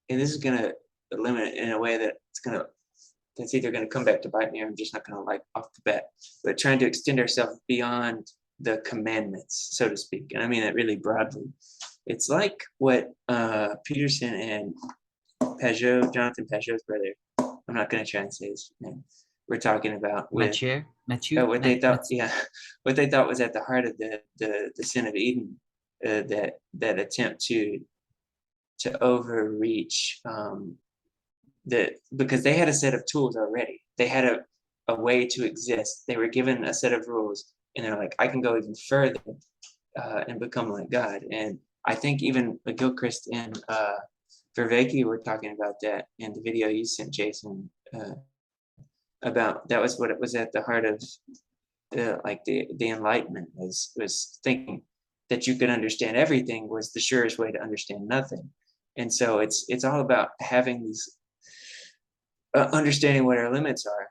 B: and this is going to limit it in a way that's either going to come back to bite me or I'm just not going to like off the bat, but trying to extend ourselves beyond the commandments, so to speak. And I mean that really broadly. It's like what Peterson and Jonathan Peugeot's brother, I'm not going to try and say his name, we're talking about with what they thought was at the heart of the sin of Eden, that attempt to overreach, because they had a set of tools already. They had a way to exist. They were given a set of rules, and they're like, I can go even further and become like God. And I think even Gilchrist and Vervaeke were talking about that in the video you sent, Jason, about that was what it was at the heart of the Enlightenment was thinking that you could understand everything was the surest way to understand nothing. And so it's all about having these understanding what our limits are,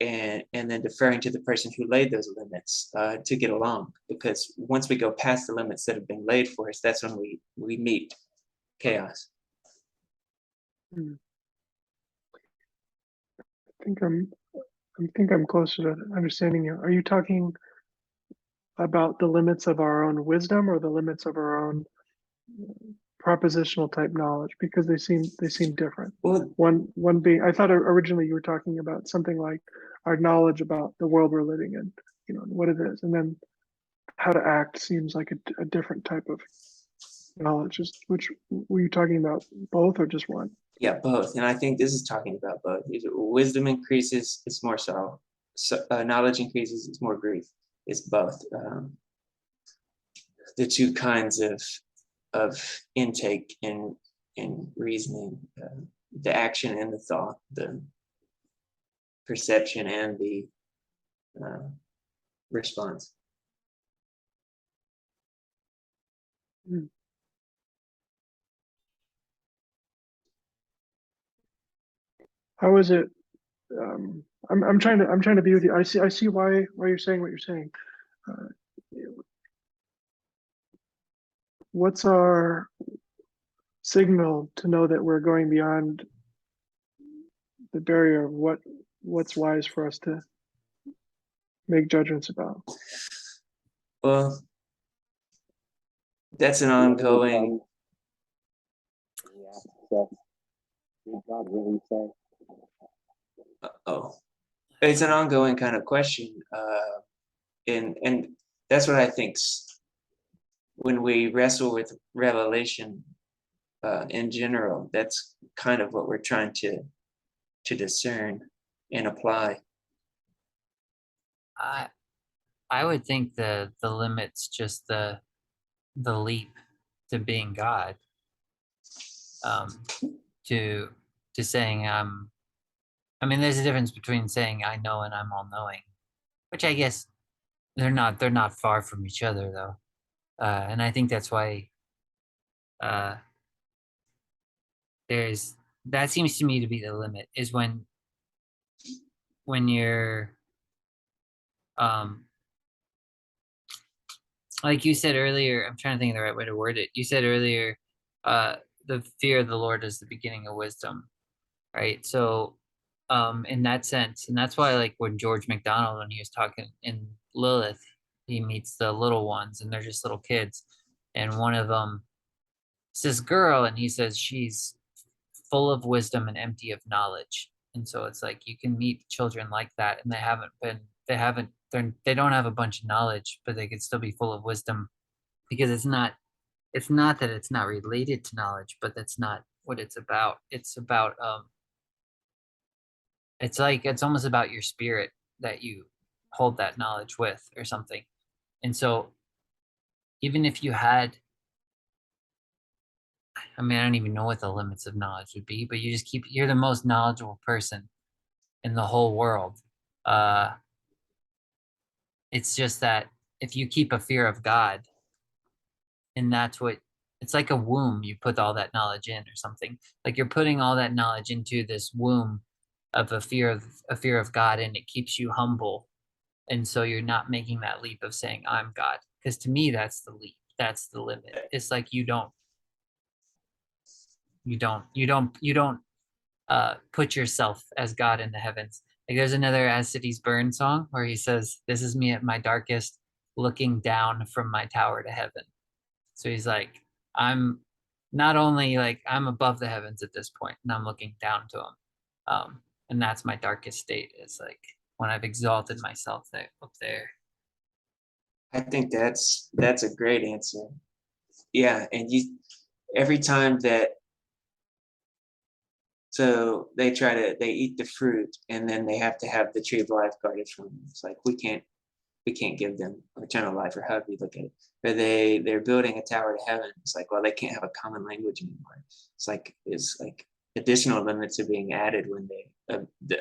B: and then deferring to the person who laid those limits to get along. Because once we go past the limits that have been laid for us, that's when we meet chaos.
D: I think I'm closer to understanding you. Are you talking about the limits of our own wisdom or the limits of our own propositional type knowledge? Because they seem different.
B: Well,
D: one being, I thought originally you were talking about something like our knowledge about the world we're living in, what it is, and then how to act seems like a different type of knowledge. Which were you talking about, both or just one?
B: Yeah, both. And I think this is talking about both. Wisdom increases, it's more sorrow. Knowledge increases, it's more grief. It's both. The two kinds of intake in reasoning, the action and the thought, the perception and the response.
D: How is it? I'm trying to be with you. I see why you're saying what you're saying. What's our signal to know that we're going beyond the barrier of what's wise for us to make judgments about?
B: Well, that's an ongoing. Oh, it's an ongoing kind of question, and that's what I think. When we wrestle with revelation in general, that's kind of what we're trying to discern and apply.
A: I would think the limit's just the leap to being God. To saying I mean, there's a difference between saying I know and I'm all knowing, which I guess they're not far from each other though. And I think that's why that seems to me to be the limit, is when you're like you said earlier, I'm trying to think of the right way to word it. You said earlier, the fear of the Lord is the beginning of wisdom, right? So in that sense, and that's why, like, when George MacDonald, when he was talking in Lilith, he meets the little ones and they're just little kids, and one of them is this girl, and he says she's full of wisdom and empty of knowledge. And so it's like you can meet children like that, and they don't have a bunch of knowledge, but they could still be full of wisdom, because it's not that it's not related to knowledge, but that's not what it's about. It's about it's almost about your spirit that you hold that knowledge with or something. And so even if you had, I mean, I don't even know what the limits of knowledge would be, but you're the most knowledgeable person in the whole world. It's just that if you keep a fear of God, and that's what it's like, a womb, you put all that knowledge in or something. Like you're putting all that knowledge into this womb of a fear of God, and it keeps you humble. And so you're not making that leap of saying I'm God. Because to me, that's the leap. That's the limit. It's like you don't put yourself as God in the heavens. Like there's another As Cities Burn song where he says, "This is me at my darkest, looking down from my tower to heaven." So he's like, I'm not only like I'm above the heavens at this point, and I'm looking down to them. And that's my darkest state, is like when I've exalted myself up there.
B: I think that's a great answer. Yeah, and every time that, so they eat the fruit, and then they have to have the tree of life guarded from them. It's like we can't give them eternal life, or however you look at it. Or they're building a tower to heaven. It's like, well, they can't have a common language anymore. It's like additional limits are being added when they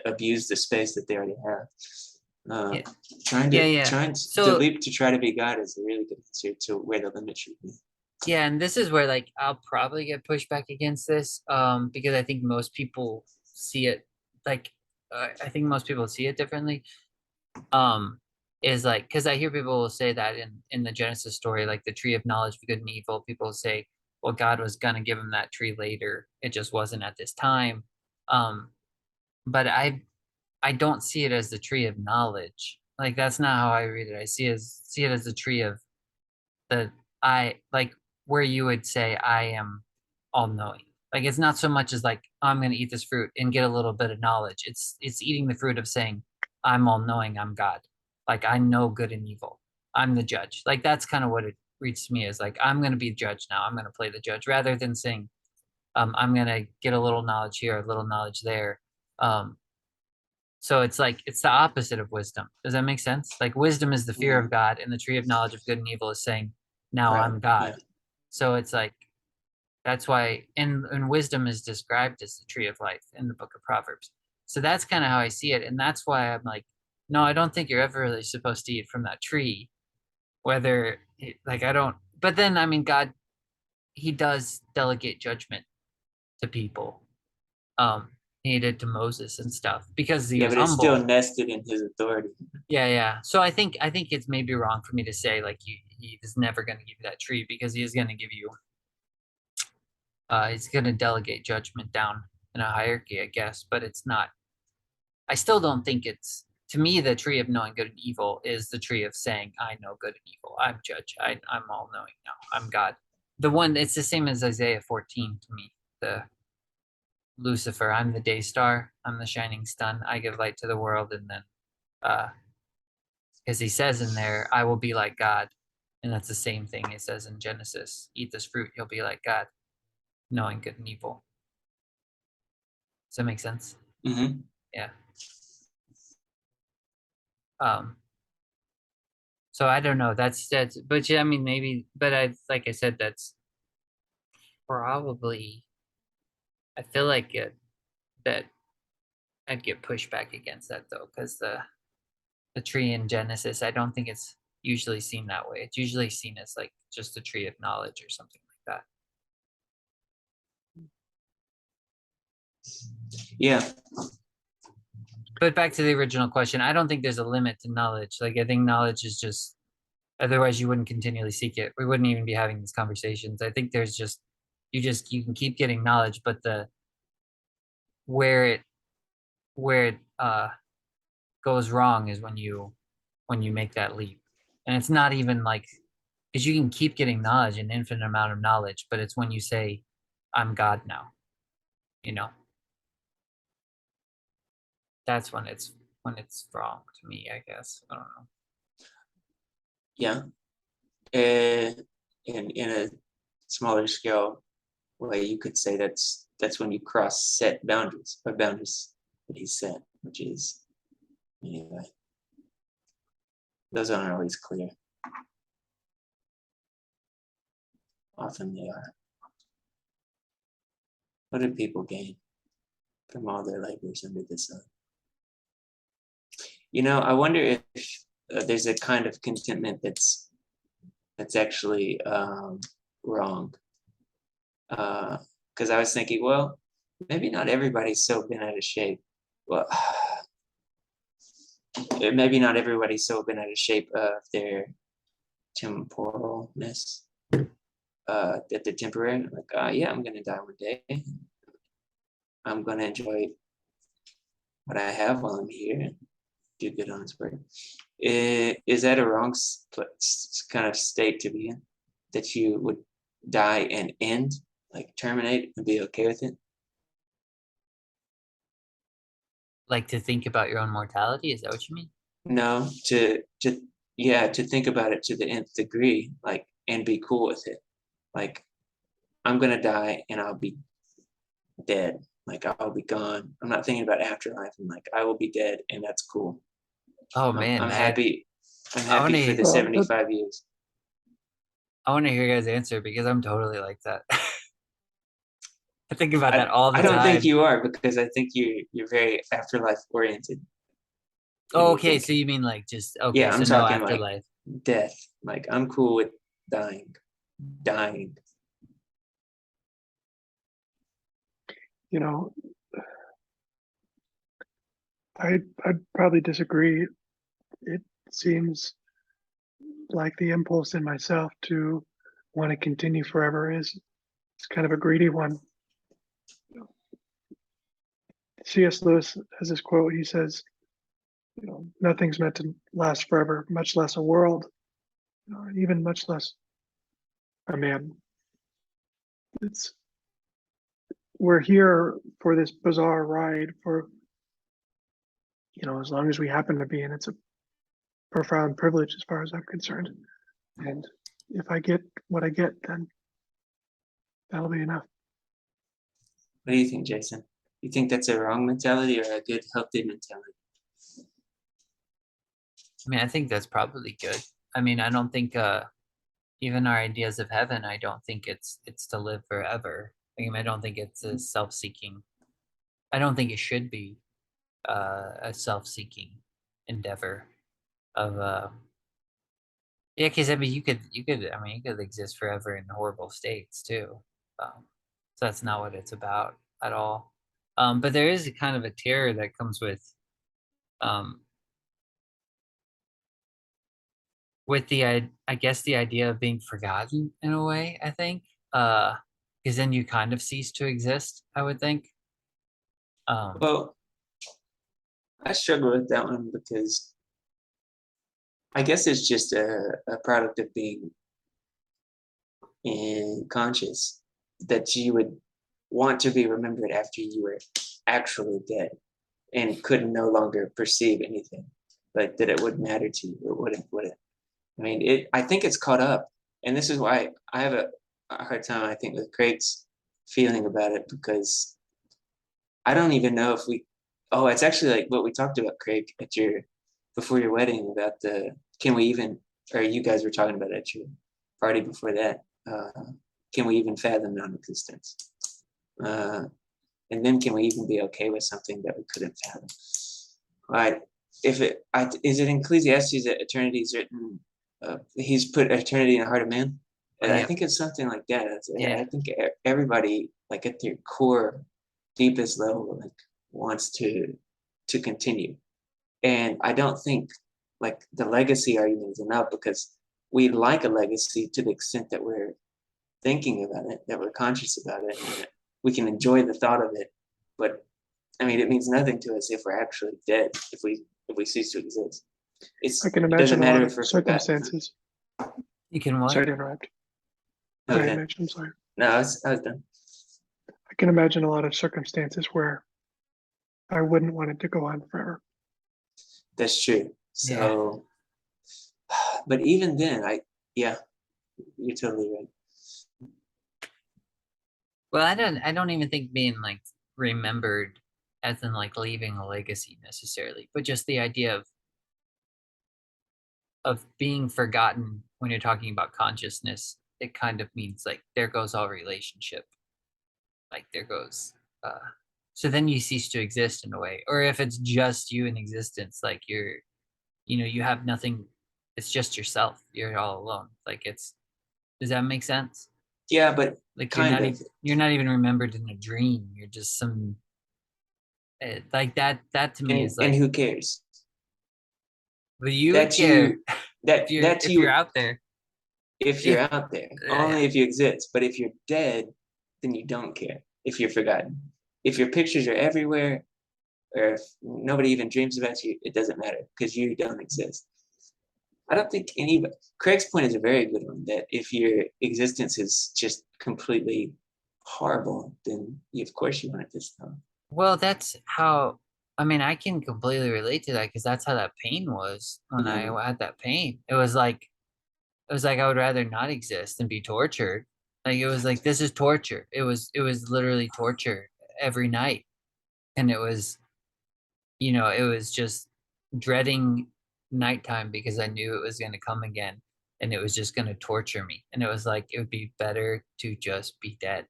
B: abuse the space that they already have. Trying to leap to try to be God is a really good answer to where the limit should be.
A: Yeah, and this is where, like, I'll probably get pushback against this, because I think most people see it like I think most people see it differently. Is like, because I hear people will say that in the Genesis story, like the tree of knowledge of good and evil, people will say, well, God was gonna give him that tree later. It just wasn't at this time. But I don't see it as the tree of knowledge. Like that's not how I read it. I see it as the tree of like where you would say I am all knowing. Like it's not so much as like I'm gonna eat this fruit and get a little bit of knowledge. It's eating the fruit of saying I'm all knowing, I'm God. Like I know good and evil. I'm the judge. Like that's kind of what it reads to me as, like I'm gonna be judge now. I'm gonna play the judge, rather than saying I'm gonna get a little knowledge here, a little knowledge there. So it's like it's the opposite of wisdom. Does that make sense? Like wisdom is the fear of God, and the tree of knowledge of good and evil is saying, now
B: Right,
A: I'm God.
B: yeah.
A: So it's like that's why and wisdom is described as the tree of life in the book of Proverbs. So that's kind of how I see it. And that's why I'm like, no, I don't think you're ever really supposed to eat from that tree. Whether like I don't, but then I mean God, he does delegate judgment to people. He did to Moses and stuff because he
B: Yeah,
A: was
B: but it's still
A: humble.
B: nested in his authority.
A: Yeah. So I think it's maybe wrong for me to say like he is never going to give you that tree because he is going to give you he's going to delegate judgment down in a hierarchy, I guess, but it's not. I still don't think it's to me the tree of knowing good and evil is the tree of saying I know good and evil. I'm judge. I'm all knowing now. I'm God. The one it's the same as Isaiah 14 to me. The Lucifer, I'm the day star, I'm the shining sun, I give light to the world, and then because he says in there, I will be like God. And that's the same thing it says in Genesis. Eat this fruit, you'll be like God, knowing good and evil. Does that make sense?
B: Mm-hmm.
A: Yeah. So I don't know. That's but yeah, I mean maybe but I like I said, that's probably I feel like that I'd get pushback against that though, because the tree in Genesis, I don't think it's usually seen that way. It's usually seen as like just a tree of knowledge or something like that.
B: Yeah.
A: But back to the original question, I don't think there's a limit to knowledge. Like I think knowledge is just otherwise you wouldn't continually seek it. We wouldn't even be having these conversations. I think there's just you can keep getting knowledge, but the where it goes wrong is when you make that leap. And it's not even like because you can keep getting knowledge, an infinite amount of knowledge, but it's when you say, I'm God now, you know. That's when it's wrong to me, I guess. I don't know.
B: Yeah. In a smaller scale way, you could say that's when you cross set boundaries or boundaries that he set, which is anyway. Those aren't always clear. Often they are. What do people gain from all their labors under the sun? You know, I wonder if there's a kind of contentment that's actually wrong. Because I was thinking, well, maybe not everybody's so bent out of shape. Well, maybe not everybody's so bent out of shape of their temporalness that they're temporary. Like, yeah, I'm gonna die one day. I'm gonna enjoy what I have while I'm here and do good on His word. Is that a wrong kind of state to be in? That you would die and end, like terminate, and be okay with it?
A: Like to think about your own mortality? Is that what you mean?
B: No, to think about it to the nth degree, like, and be cool with it. Like, I'm gonna die and I'll be dead. Like, I'll be gone. I'm not thinking about afterlife. I'm like, I will be dead, and that's cool.
A: Oh man,
B: I'm happy. I'm
A: I
B: happy for the 75 years.
A: I want to hear your guys' answer because I'm totally like that. I think about that all the
B: I
A: time.
B: don't think you are, because I think you're very afterlife oriented.
A: Oh, okay. So you mean like just okay?
B: Yeah, I'm
A: so no
B: talking like
A: afterlife.
B: death. Like, I'm cool with dying.
D: You know, I'd probably disagree. It seems like the impulse in myself to want to continue forever is kind of a greedy one. C.S. Lewis has this quote. He says, "You know, nothing's meant to last forever, much less a world, even much less a man." We're here for this bizarre ride for, as long as we happen to be, and it's a profound privilege as far as I'm concerned. And if I get what I get, then that'll be enough.
B: What do you think, Jason? You think that's a wrong mentality or a good, healthy mentality?
A: I mean, I think that's probably good. I mean, I don't think even our ideas of heaven, I don't think it's to live forever. I mean, I don't think it's a self-seeking. I don't think it should be a self-seeking endeavor of yeah, because I mean you could I mean you could exist forever in horrible states too. So that's not what it's about at all. But there is a kind of a terror that comes um with the I guess the idea of being forgotten in a way, I think. Because then you kind of cease to exist, I would think.
B: Well, I struggle with that one because I guess it's just a product of being conscious that you would want to be remembered after you were actually dead and could no longer perceive anything, like that it would matter to you. It wouldn't. I mean, I think it's caught up, and this is why I have a hard time, I think, with Craig's feeling about it, because I don't even know if we. Oh, it's actually like what we talked about, Craig, at your before your wedding about the can we even, or you guys were talking about at your party before that. Can we even fathom non-existence? And then can we even be okay with something that we couldn't fathom? Like, is it in Ecclesiastes that eternity is written? He's put eternity in the heart of man. And I think it's something like that. I think everybody, like at their core, deepest level, like wants to continue. And I don't think like the legacy argument is enough, because we like a legacy to the extent that we're thinking about it, that we're conscious about it, and that we can enjoy the thought of it. But I mean, it means nothing to us if we're actually dead, if we cease to exist.
D: I can
B: It doesn't
D: imagine a
B: matter
D: lot
B: if
D: of
B: we're forgotten.
D: circumstances.
A: You can what?
D: Sorry to interrupt. Go
B: Okay.
D: ahead, Mitch. I'm sorry.
B: No, I was done.
D: I can imagine a lot of circumstances where I wouldn't want it to go on forever.
B: That's true. So, but even then, yeah, you're totally right.
A: Well, I don't even think being like remembered as in like leaving a legacy necessarily, but just the idea of being forgotten when you're talking about consciousness, it kind of means like there goes all relationship. Like there goes so then you cease to exist in a way. Or if it's just you in existence, like you have nothing, it's just yourself. You're all alone. Like does that make sense?
B: Yeah, but
A: like you're not even remembered in a dream. You're just some like that to me is like,
B: and who cares?
A: But you would care
B: if
A: you're out there.
B: If you're out there, only if you exist. But if you're dead, then you don't care if you're forgotten. If your pictures are everywhere, or if nobody even dreams about you, it doesn't matter because you don't exist. I don't think anybody. Craig's point is a very good one, that if your existence is just completely horrible, then of course you want it to stop.
A: Well, that's how. I mean, I can completely relate to that because that's how that pain was when I had that pain. It was like I would rather not exist than be tortured. Like it was like this is torture. It was literally torture every night, and it was just dreading nighttime because I knew it was going to come again, and it was just going to torture me. And it was like it would be better to just be dead.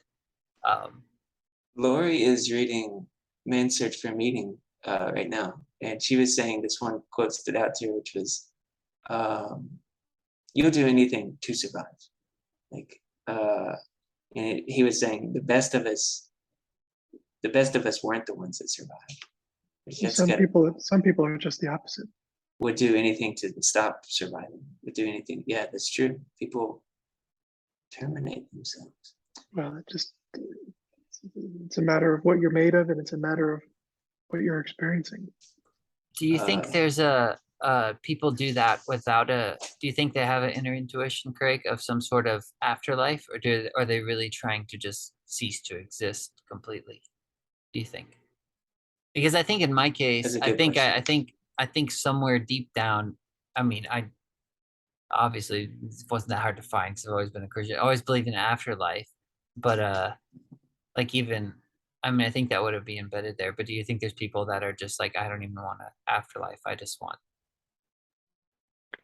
B: Lori is reading Man's Search for Meaning right now, and she was saying this one quote stood out to her, which was, "You'll do anything to survive." Like, and he was saying the best of us weren't the ones that survived.
D: Some people are just the opposite.
B: Would do anything to stop surviving. Would do anything. Yeah, that's true. People terminate themselves.
D: Well, it's a matter of what you're made of, and it's a matter of what you're experiencing.
A: Do you think there's people do that without do you think they have an inner intuition, Craig, of some sort of afterlife, or are they really trying to just cease to exist completely? Do you think? Because I think in my case, I think somewhere deep down, I mean, I obviously it wasn't that hard to find because I've always been a Christian. I always believed in an afterlife, but like even I mean, I think that would be embedded there, but do you think there's people that are just like, I don't even want an afterlife, I just want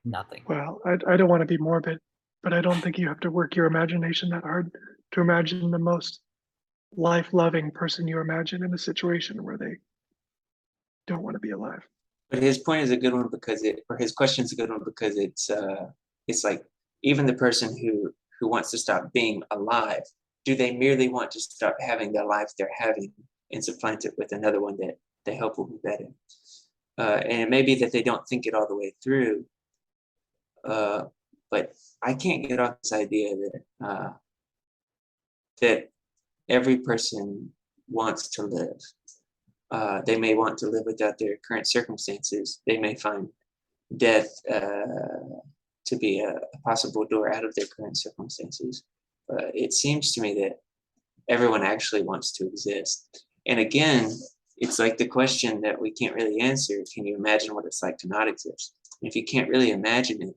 A: nothing?
D: Well, I don't want to be morbid, but I don't think you have to work your imagination that hard to imagine the most life-loving person you imagine in a situation where they don't want to be alive.
B: But his point is a good one because his question is a good one because it's like even the person who wants to stop being alive, do they merely want to stop having the life they're having and supplant it with another one that they hope will be better? And it may be that they don't think it all the way through, but I can't get off this idea that that every person wants to live. They may want to live without their current circumstances. They may find death to be a possible door out of their current circumstances. It seems to me that everyone actually wants to exist. And again, it's like the question that we can't really answer. Can you imagine what it's like to not exist? And if you can't really imagine it,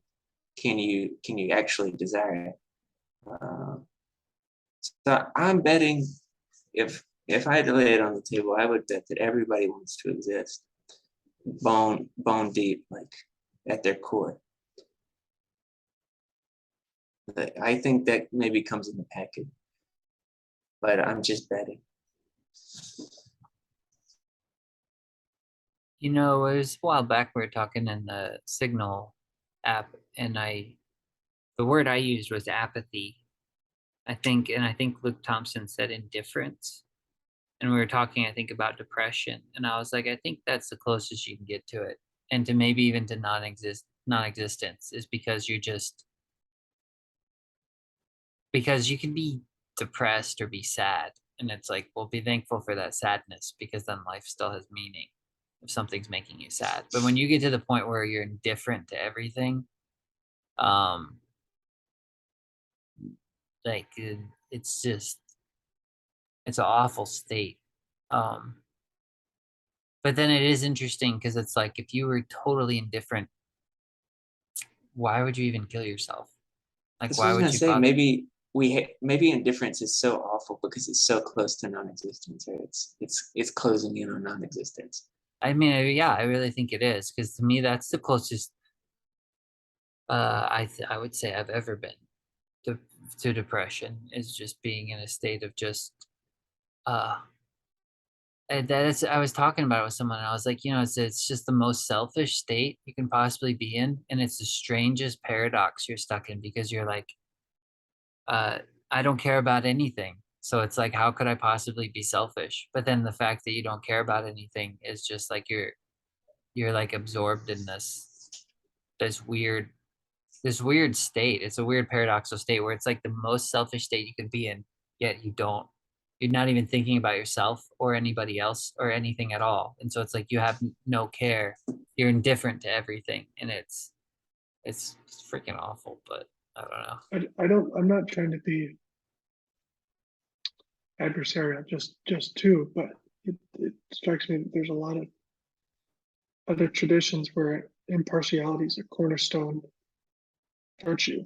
B: can you actually desire it? So I'm betting if I had to lay it on the table, I would bet that everybody wants to exist, bone deep, like at their core. But I think that maybe comes in the package, but I'm just betting.
A: You know, it was a while back we were talking in the Signal app, and the word I used was apathy. I think Luke Thompson said indifference. And we were talking, I think, about depression. And I was like, I think that's the closest you can get to it. And to maybe even to non-existence is because because you can be depressed or be sad. And it's like, well, be thankful for that sadness because then life still has meaning if something's making you sad. But when you get to the point where you're indifferent to everything, like it's an awful state. But then it is interesting because it's like if you were totally indifferent, why would you even kill yourself? Like,
B: That's
A: why
B: what I was
A: would
B: gonna
A: you
B: say.
A: bother?
B: Maybe indifference is so awful because it's so close to non-existence, or it's closing in on non-existence.
A: I mean, yeah, I really think it is because to me that's the closest I would say I've ever been to depression is just being in a state of just and that is, I was talking about it with someone and I was like, you know, it's just the most selfish state you can possibly be in, and it's the strangest paradox you're stuck in because you're like, I don't care about anything. So it's like, how could I possibly be selfish? But then the fact that you don't care about anything is just like you're like absorbed in this weird state. It's a weird paradoxical state where it's like the most selfish state you could be in, yet you're not even thinking about yourself or anybody else or anything at all. And so it's like you have no care. You're indifferent to everything, and it's freaking awful. But I don't know.
D: I'm not trying to be adversarial, just too, but it strikes me that there's a lot of other traditions where impartiality is a cornerstone virtue.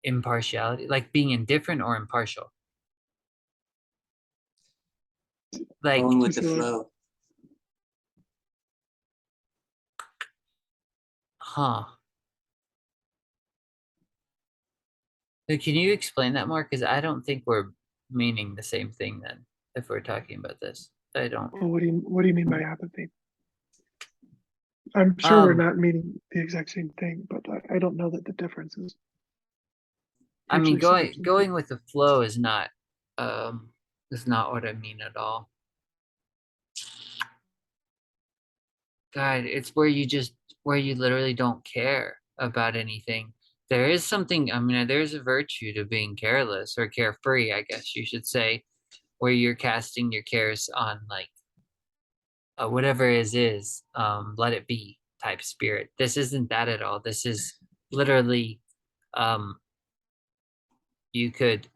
A: Impartiality, like being indifferent or impartial. Like,
B: Going with the flow.
A: huh. So can you explain that more? Because I don't think we're meaning the same thing then, if we're talking about this. I don't.
D: Well, what do you mean by apathy? I'm sure we're not meaning the exact same thing, but I don't know that the difference is.
A: I mean,
D: actually
A: going with the flow is not what I mean at all. God, it's where you literally don't care about anything. There is something, I mean, there's a virtue to being careless or carefree, I guess you should say, where you're casting your cares on like whatever is, let it be type spirit. This isn't that at all. This is literally, you could,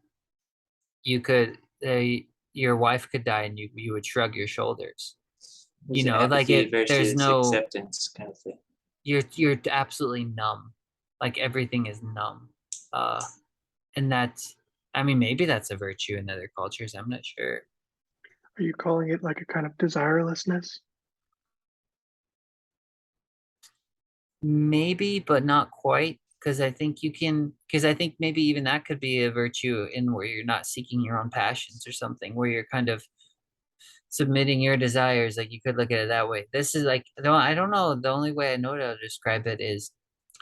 A: your wife could die and you would shrug your shoulders. You know, like there's no
B: acceptance kind of thing.
A: You're absolutely numb. Like everything is numb. And that's I mean, maybe that's a virtue in other cultures. I'm not sure.
D: Are you calling it like a kind of desirelessness?
A: Maybe, but not quite. Because I think maybe even that could be a virtue in where you're not seeking your own passions or something, where you're kind of submitting your desires. Like you could look at it that way. This is like, no, I don't know. The only way I know how to describe it is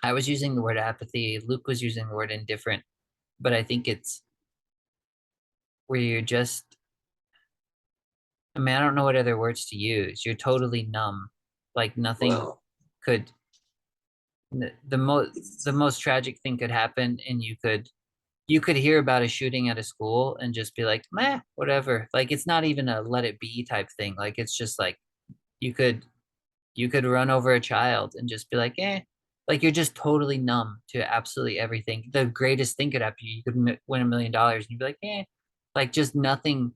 A: I was using the word apathy. Luke was using the word indifferent, but I think it's where you're just, I mean, I don't know what other words to use. You're totally numb. Like nothing
B: Well,
A: could, the most tragic thing could happen and you could hear about a shooting at a school and just be like, meh, whatever. Like it's not even a let it be type thing. Like it's just like you could run over a child and just be like, eh. Like you're just totally numb to absolutely everything. The greatest thing could happen. You could win $1 million and you'd be like, eh. Like just nothing.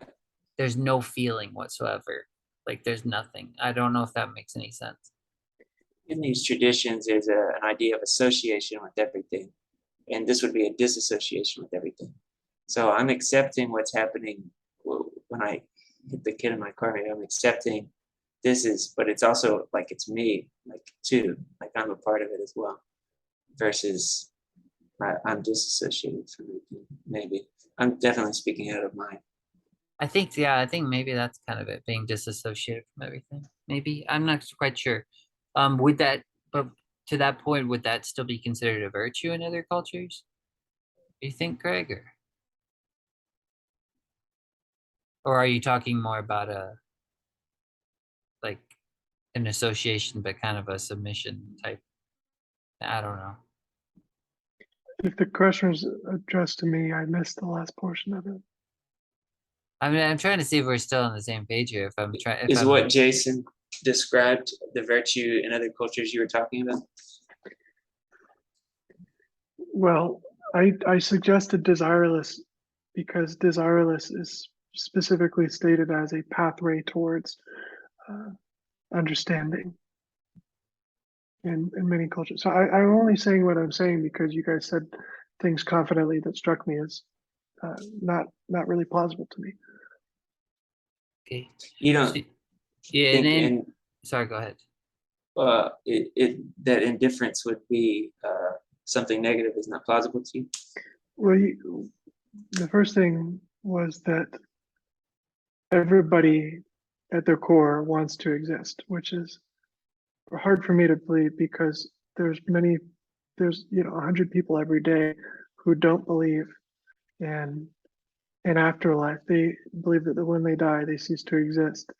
A: There's no feeling whatsoever. Like there's nothing. I don't know if that makes any sense.
B: in these traditions, there's an idea of association with everything, and this would be a disassociation with everything. So I'm accepting what's happening when I hit the kid in my car. I'm accepting this is, but it's also like it's me, like too, like I'm a part of it as well. Versus I'm disassociated from it. Maybe I'm definitely speaking out of mine.
A: I think, yeah, I think maybe that's kind of it, being disassociated from everything. Maybe I'm not quite sure. Would that, but to that point, would that still be considered a virtue in other cultures? Do you think, Greg, or are you talking more about like an association, but kind of a submission type? I don't know.
D: If the question was addressed to me, I missed the last portion of it.
A: I mean, I'm trying to see if we're still on the same page here. If I'm trying,
B: Is what Jason described the virtue in other cultures you were talking about?
D: Well, I suggested desireless because desireless is specifically stated as a pathway towards understanding in many cultures. So I'm only saying what I'm saying because you guys said things confidently that struck me as not really plausible to me.
A: Okay.
B: You don't
A: So, yeah,
B: think
A: and then sorry, go ahead.
B: that indifference would be something negative is not plausible to you?
D: Well, the first thing was that everybody at their core wants to exist, which is hard for me to believe because there's 100 people every day who don't believe in an afterlife. They believe that when they die, they cease to exist.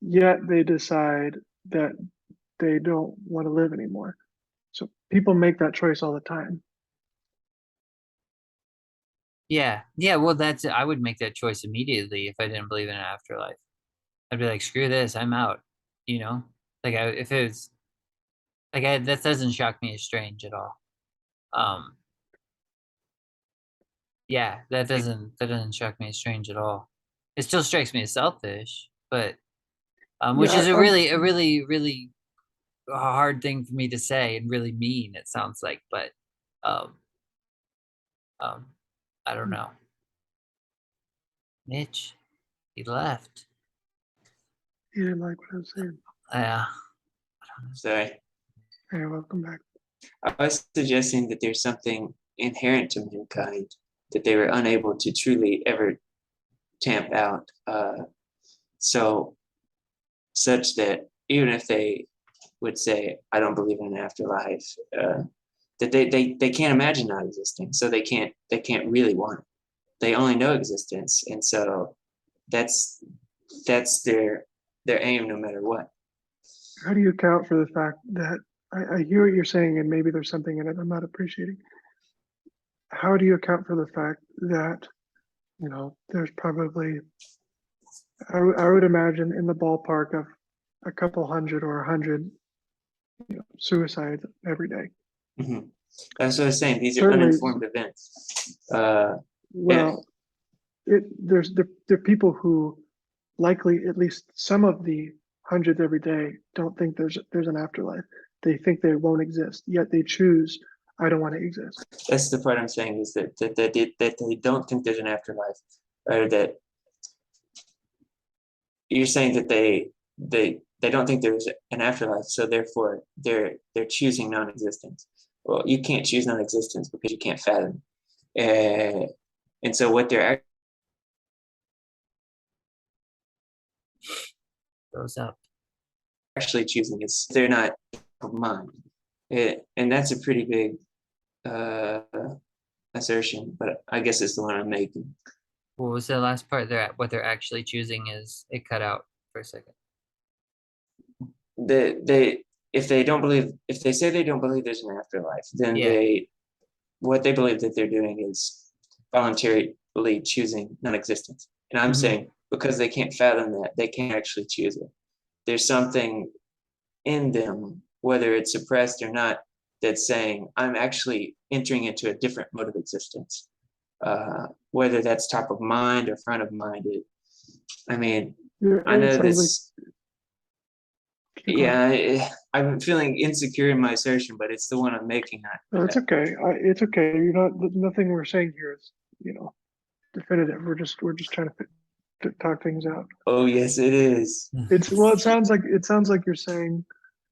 D: Yet they decide that they don't want to live anymore. So people make that choice all the time.
A: Yeah, yeah. Well, I would make that choice immediately if I didn't believe in an afterlife. I'd be like, screw this, I'm out. You know, like if it was that doesn't shock me as strange at all. Um, yeah, that doesn't shock me as strange at all. It still strikes me as selfish, but which
D: Yeah,
A: is a really hard thing for me to say and really mean. It sounds like, but um, um, I don't know. Mitch, he left.
D: he didn't like what I was saying.
A: Yeah.
B: Sorry.
D: Hey, welcome back.
B: I was suggesting that there's something inherent to mankind that they were unable to truly ever tamp out. So such that even if they would say, I don't believe in an afterlife, that they can't imagine not existing. So they can't really want it. They only know existence. And so that's their aim no matter what.
D: How do you account for the fact that I hear what you're saying and maybe there's something in it I'm not appreciating? How do you account for the fact that, there's probably, I would imagine in the ballpark of a couple hundred or 100 suicides every day?
B: Mm-hmm. That's what I was saying. These
D: Certainly,
B: are uninformed events.
D: Well, there are people who likely at least some of the hundreds every day don't think there's an afterlife. They think they won't exist, yet they choose I don't want to exist.
B: That's the part I'm saying, is that they don't think there's an afterlife, or that you're saying that they don't think there's an afterlife, so therefore they're choosing non-existence. Well, you can't choose non-existence because you can't fathom. And so what they're
A: Goes up.
B: actually choosing is they're not of mind. And that's a pretty big assertion, but I guess it's the one I'm making.
A: What was the last part? What they're actually choosing is it cut out for a second.
B: If they say they don't believe there's an afterlife, then
A: Yeah.
B: what they believe that they're doing is voluntarily choosing non-existence. And I'm saying, because they can't fathom that, they can't actually choose it. There's something in them, whether it's suppressed or not, that's saying, I'm actually entering into a different mode of existence. Whether that's top of mind or front of mind. I mean, I know this. Yeah, I'm feeling insecure in my assertion, but it's the one I'm making.
D: No, it's okay. It's okay. You're not. Nothing we're saying here is, definitive. We're just trying to talk things out.
B: Oh yes, it is.
D: It sounds like you're saying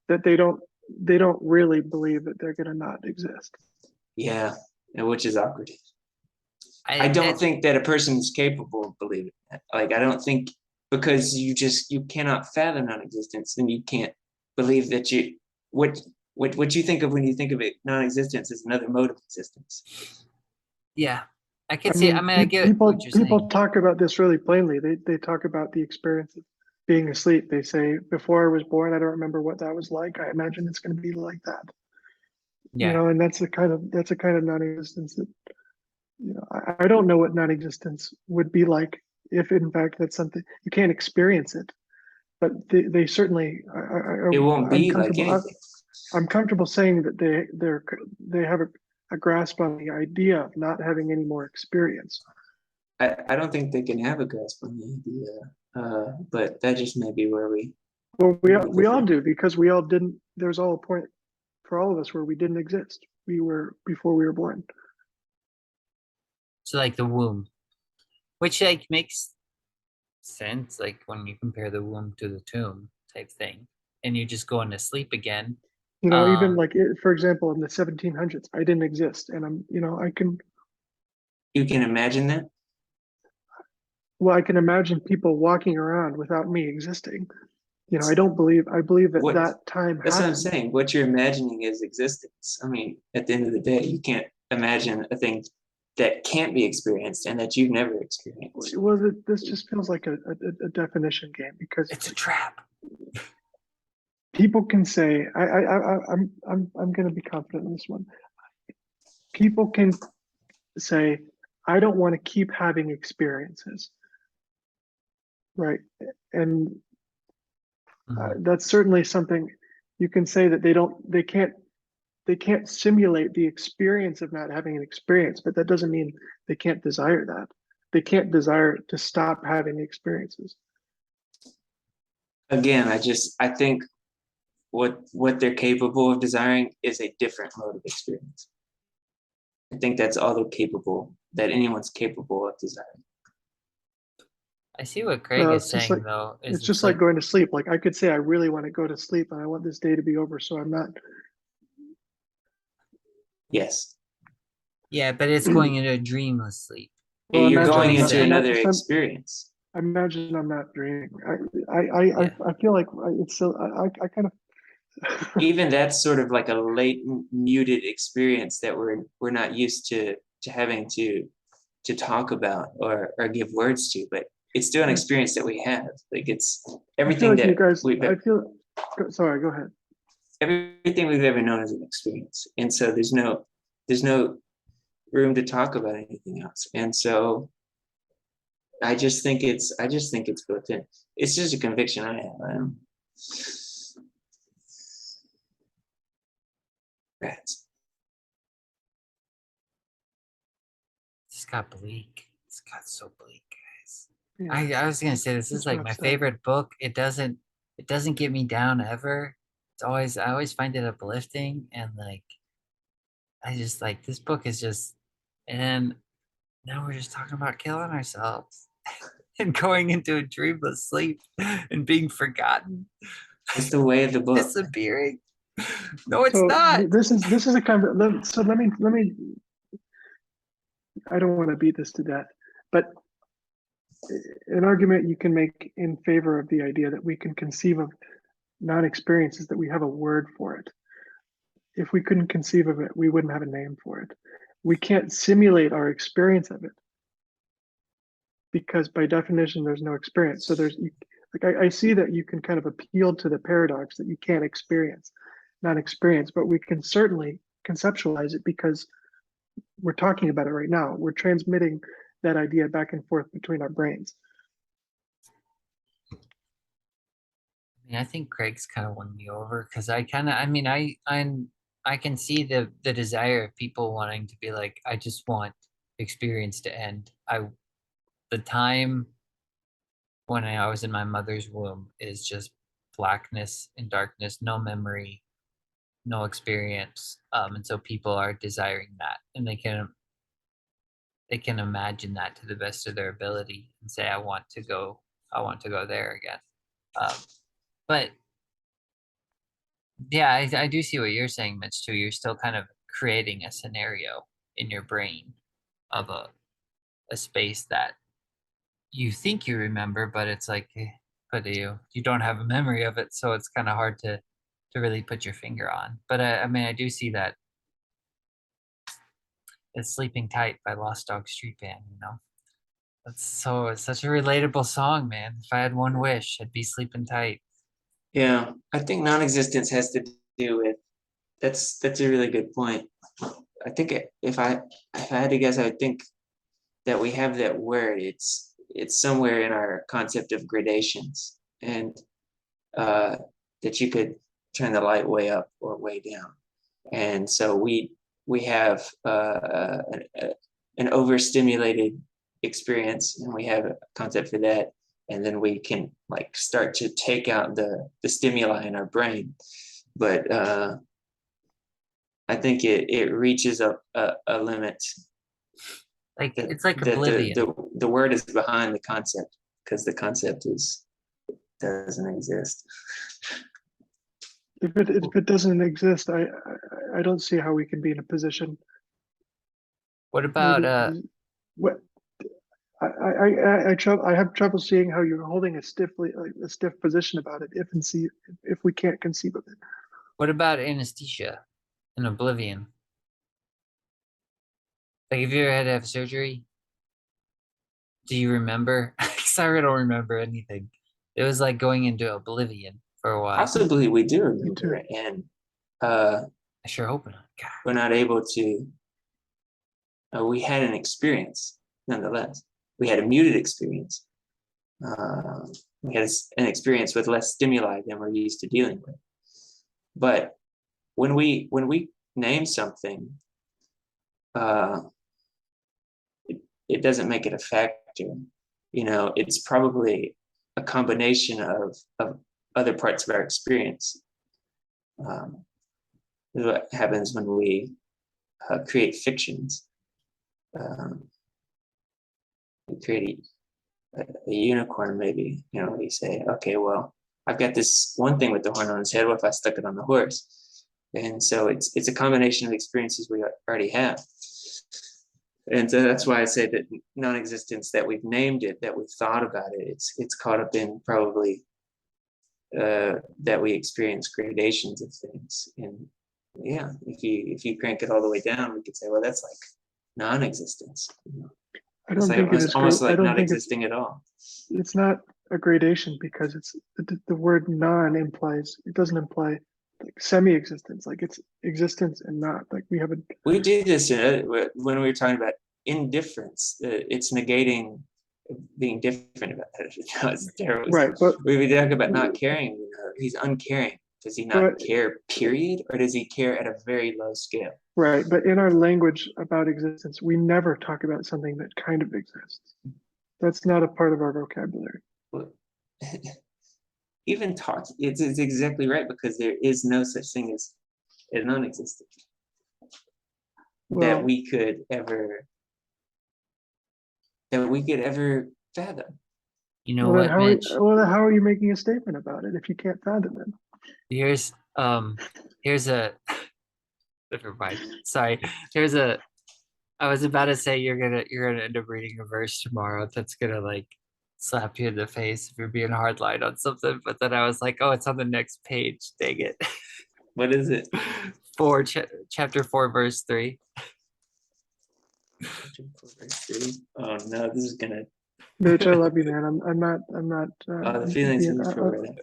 D: that they don't really believe that they're gonna not exist.
B: Yeah, and which is awkward. I don't think that a person is capable of believing that. Like, I don't think, because you cannot fathom non-existence, and you can't believe that what you think of when you think of it, non-existence, is another mode of existence.
A: Yeah, I can see. I get
D: people
A: what you're saying.
D: talk about this really plainly. They talk about the experience of being asleep. They say, before I was born, I don't remember what that was like. I imagine it's going to be like that.
A: Yeah.
D: And that's a kind of non-existence that, I don't know what non-existence would be like, if in fact that's something you can't experience it, but they certainly.
B: It won't be like anything.
D: I'm comfortable saying that they have a grasp on the idea of not having any more experience.
B: I don't think they can have a grasp on the idea, but that just may be where we.
D: Well, we all do, because we all didn't. There's all a point for all of us where we didn't exist. We were before we were born.
A: So like the womb, which like makes sense, like when you compare the womb to the tomb type thing, and you just go into sleep again.
D: Even like, for example, in the 1700s, I didn't exist, and I can.
B: You can imagine that?
D: Well, I can imagine people walking around without me existing. I believe that time.
B: That's what I'm saying. What you're imagining is existence. I mean, at the end of the day, you can't imagine a thing that can't be experienced and that you've never experienced.
D: Well, this just feels like a definition game, because
A: it's a trap.
D: People can say, I'm going to be confident in this one. People can say, I don't want to keep having experiences, right? And that's certainly something you can say, that they can't simulate the experience of not having an experience, but that doesn't mean they can't desire that. They can't desire to stop having experiences.
B: Again, I think what they're capable of desiring is a different mode of experience. I think that's all that anyone's capable of desiring.
A: I see what Craig is saying, though.
D: It's just like going to sleep. Like, I could say, I really want to go to sleep and I want this day to be over, so I'm not.
B: Yes.
A: Yeah, but it's going into a dreamless sleep.
B: Well, you're going into another experience.
D: I imagine I'm not dreaming. I feel like it's so. I kind of.
B: Even that's sort of like a latent, muted experience that we're not used to having to talk about or give words to, but it's still an experience that we have. Like, it's everything that
D: you guys. Sorry, go ahead.
B: Everything we've ever known is an experience, and so there's no room to talk about anything else. And so I just think it's built in. It's just a conviction I have. Rats.
A: It's got bleak. It's got so bleak, guys.
D: Yeah.
A: I was gonna say, this is like my favorite book. It doesn't get me down ever. I always find it uplifting, and like I just like this book is just, and now we're just talking about killing ourselves and going into a dreamless sleep and being forgotten,
B: It's the way of the book.
A: disappearing. No, it's
D: So
A: not.
D: this is a kind of, so let me, I don't want to beat this to death, but an argument you can make in favor of the idea that we can conceive of non-experience is that we have a word for it. If we couldn't conceive of it, we wouldn't have a name for it. We can't simulate our experience of it because by definition, there's no experience. So there's, like, I see that you can kind of appeal to the paradox that you can't experience, non-experience, but we can certainly conceptualize it because we're talking about it right now. We're transmitting that idea back and forth between our brains.
A: I mean, I think Craig's kind of won me over because I kind of, I mean, I can see the desire of people wanting to be like, I just want experience to end. The time when I was in my mother's womb is just blackness and darkness, no memory, no experience. And so people are desiring that, and they can imagine that to the best of their ability and say, I want to go there again. But yeah, I do see what you're saying, Mitch, too. You're still kind of creating a scenario in your brain of a space that you think you remember, but it's like, but you don't have a memory of it, so it's kind of hard to really put your finger on. But I mean, I do see that it's "Sleeping Tight" by Lost Dog Street Band. It's such a relatable song, man. If I had one wish, I'd be sleeping tight.
B: Yeah, I think non-existence has to do with that's a really good point. I think if I had to guess, I would think that we have that word. It's somewhere in our concept of gradations, and that you could turn the light way up or way down. And so we have an overstimulated experience, and we have a concept for that, and then we can like start to take out the stimuli in our brain. But I think it reaches a limit.
A: Like it's like oblivion.
B: The word is behind the concept because the concept doesn't exist.
D: If it doesn't exist, I don't see how we can be in a position.
A: What about
D: what I have trouble seeing how you're holding a stiff position about it if we can't conceive of it.
A: what about anesthesia and oblivion? Like, if you ever had to have surgery, do you remember? Because I don't remember anything. It was like going into oblivion for a while.
B: Possibly we do remember it, and
A: I sure hope not. God.
B: we're not able to. We had an experience, nonetheless. We had a muted experience. We had an experience with less stimuli than we're used to dealing with. But when we name something, it doesn't make it a factor. It's probably a combination of other parts of our experience. This is what happens when we create fictions. We create a unicorn, maybe. We say, okay, well, I've got this one thing with the horn on his head. What if I stuck it on the horse? And so it's a combination of experiences we already have. And so that's why I say that non-existence, that we've named it, that we've thought about it, it's caught up in probably that we experience gradations of things. And yeah, if you crank it all the way down, we could say, well, that's like non-existence.
D: I don't think
B: it's almost like not existing at all.
D: It's not a gradation because it's the word non doesn't imply like semi-existence, like it's existence and not like we
B: do this when we were talking about indifference. It's negating being different about it. It's terrible.
D: Right, but
B: we talk about not caring. He's uncaring. Does he not care, period, or does he care at a very low scale?
D: Right, but in our language about existence, we never talk about something that kind of exists. That's not a part of our vocabulary.
B: Well, even talk, it's exactly right, because there is no such thing as non-existent. that
D: Well,
B: we could ever fathom.
A: You know
D: well, then
A: what, Mitch?
D: how are you making a statement about it if you can't fathom it?
A: Here's a never mind. Sorry. Here's a I was about to say you're gonna end up reading a verse tomorrow that's gonna like slap you in the face if you're being hardline on something, but then I was like, oh, it's on the next page. Dang it.
B: What is it?
A: Chapter 4, verse 3.
B: Oh no, this is gonna.
D: Mitch, I love you, man. I'm not.
B: The feelings
D: being,
B: mutual, brother.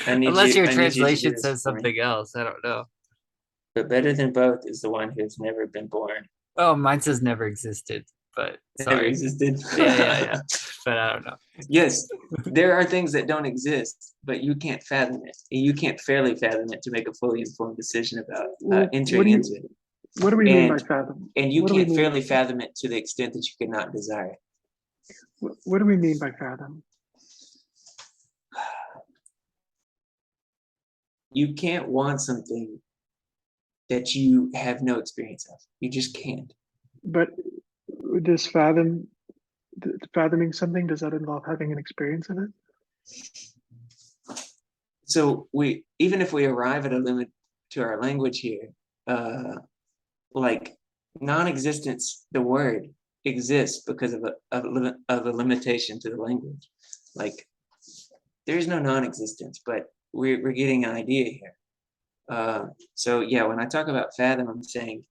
B: I need
A: Unless
B: you.
A: your
B: I need you to do
A: translation
B: this
A: says
B: for me.
A: something else. I don't know.
B: But better than both is the one who has never been born.
A: Oh, mine says never existed, but
B: Never
A: sorry.
B: existed.
A: Yeah. But I don't know.
B: Yes, there are things that don't exist, but you can't fathom it. You can't fairly fathom it to make a fully informed decision about entering into it.
D: what do we mean by
B: And
D: fathom?
B: and you
D: What do we
B: can't
D: mean?
B: fairly fathom it to the extent that you could not desire it.
D: What do we mean by fathom?
B: You can't want something that you have no experience of. You just can't.
D: But does fathoming something, does that involve having an experience of it?
B: So even if we arrive at a limit to our language here, like non-existence, the word exists because of a limitation to the language. Like there's no non-existence, but we're getting an idea here. So yeah, when I talk about fathom, I'm saying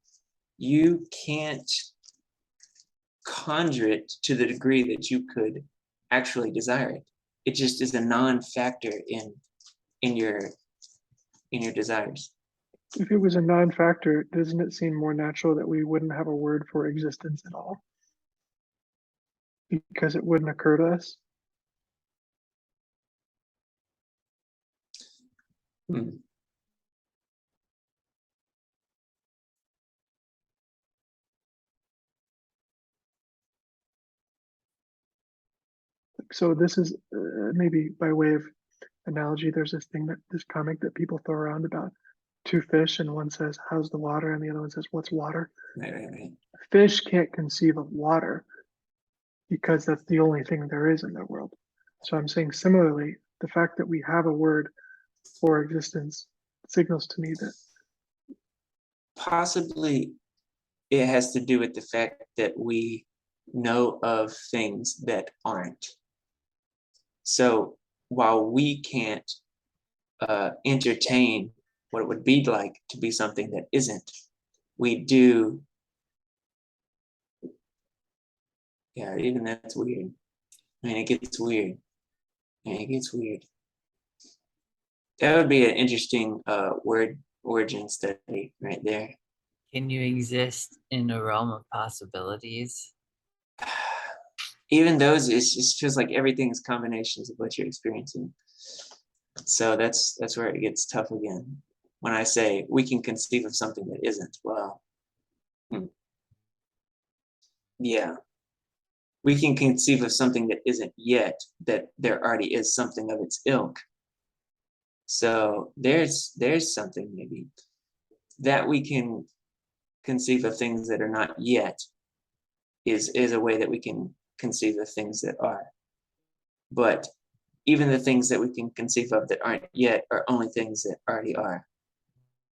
B: you can't conjure it to the degree that you could actually desire it. It just is a non-factor in your desires.
D: If it was a non-factor, doesn't it seem more natural that we wouldn't have a word for existence at all? Because it wouldn't occur to us?
B: Hmm.
D: So this is maybe by way of analogy, there's this comic that people throw around about two fish, and one says, how's the water? And the other one says, what's water?
B: Right.
D: Fish can't conceive of water because that's the only thing there is in the world. So I'm saying similarly, the fact that we have a word for existence signals to me that
B: Possibly it has to do with the fact that we know of things that aren't. So while we can't entertain what it would be like to be something that isn't, we do. Yeah, even that's weird. I mean, it gets weird. That would be an interesting word origin study right there.
A: Can you exist in a realm of possibilities?
B: Even those, it just feels like everything is combinations of what you're experiencing. So that's where it gets tough again. When I say we can conceive of something that isn't, well, yeah, we can conceive of something that isn't yet, that there already is something of its ilk. So there's something maybe that we can conceive of things that are not yet is a way that we can conceive of things that are. But even the things that we can conceive of that aren't yet are only things that already are,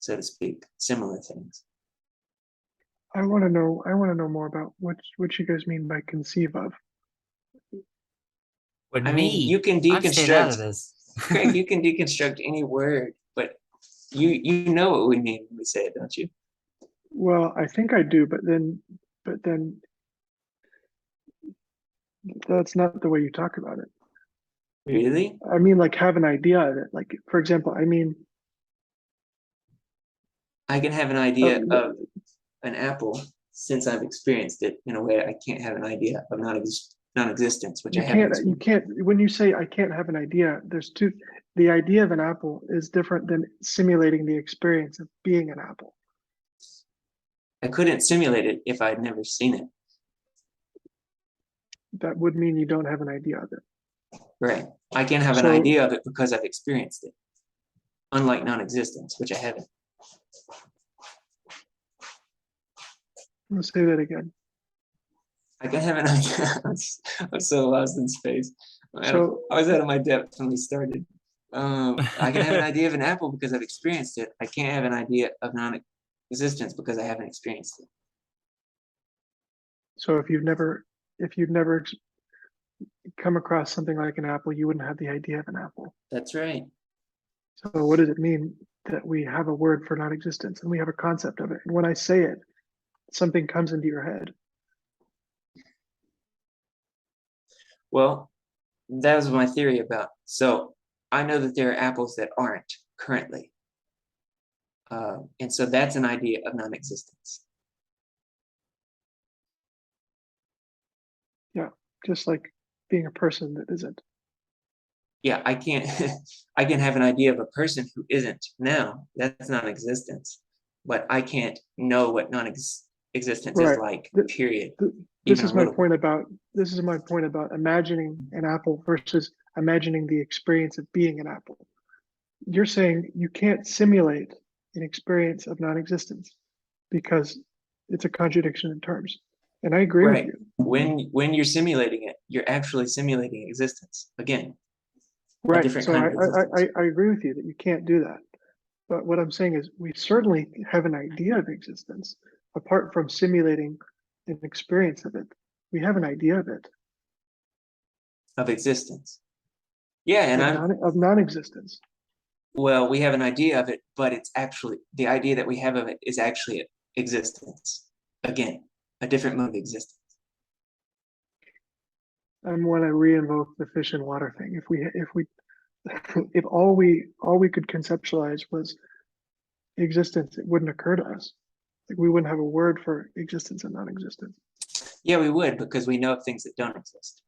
B: so to speak, similar things.
D: I want to know more about what you guys mean by conceive of.
A: With
B: I
A: me,
B: mean, you can
A: I'm staying out of
B: deconstruct,
A: this.
B: Craig, you can deconstruct any word, but you know what we mean when we say it, don't you?
D: Well, I think I do, but then that's not the way you talk about it.
B: Really?
D: I mean, like have an idea of it. Like, for example, I mean,
B: I can have an idea of an apple since I've experienced it in a way I can't have an idea of non-existence, which I haven't experienced.
D: You can't, when you say I can't have an idea, the idea of an apple is different than simulating the experience of being an apple.
B: I couldn't simulate it if I'd never seen it.
D: That would mean you don't have an idea of it.
B: Right. I can have an idea of it because I've experienced it, unlike non-existence, which I haven't.
D: Let's say that again.
B: I can have an idea. I'm so lost in space.
D: So
B: I was out of my depth when we started. I can have an idea of an apple because I've experienced it. I can't have an idea of non-existence because I haven't experienced it.
D: so if you've never come across something like an apple, you wouldn't have the idea of an apple.
B: That's right.
D: So what does it mean that we have a word for non-existence and we have a concept of it? And when I say it, something comes into your head.
B: Well, that was my theory about. So I know that there are apples that aren't currently. And so that's an idea of non-existence.
D: Yeah, just like being a person that isn't.
B: Yeah, I can't, I can have an idea of a person who isn't now. That's non-existence. But I can't know what non-existence is
D: Right.
B: like, period.
D: This
B: Even
D: is
B: a
D: my
B: little
D: point about imagining an apple versus imagining the experience of being an apple. You're saying you can't simulate an experience of non-existence because it's a contradiction in terms. And I agree with
B: Right.
D: you.
B: When you're simulating it, you're actually simulating existence. Again, a
D: Right.
B: different
D: So
B: kind of existence.
D: I agree with you that you can't do that. But what I'm saying is we certainly have an idea of existence apart from simulating an experience of it. We have an idea of it,
B: Of existence. Yeah, and
D: of non-existence.
B: well, we have an idea of it, but it's actually, the idea that we have of it is actually existence. Again, a different mode of existence.
D: I want to re-invoke the fish and water thing. If all we could conceptualize was existence, it wouldn't occur to us. Like we wouldn't have a word for existence and non-existence.
B: Yeah, we would, because we know of things that don't exist.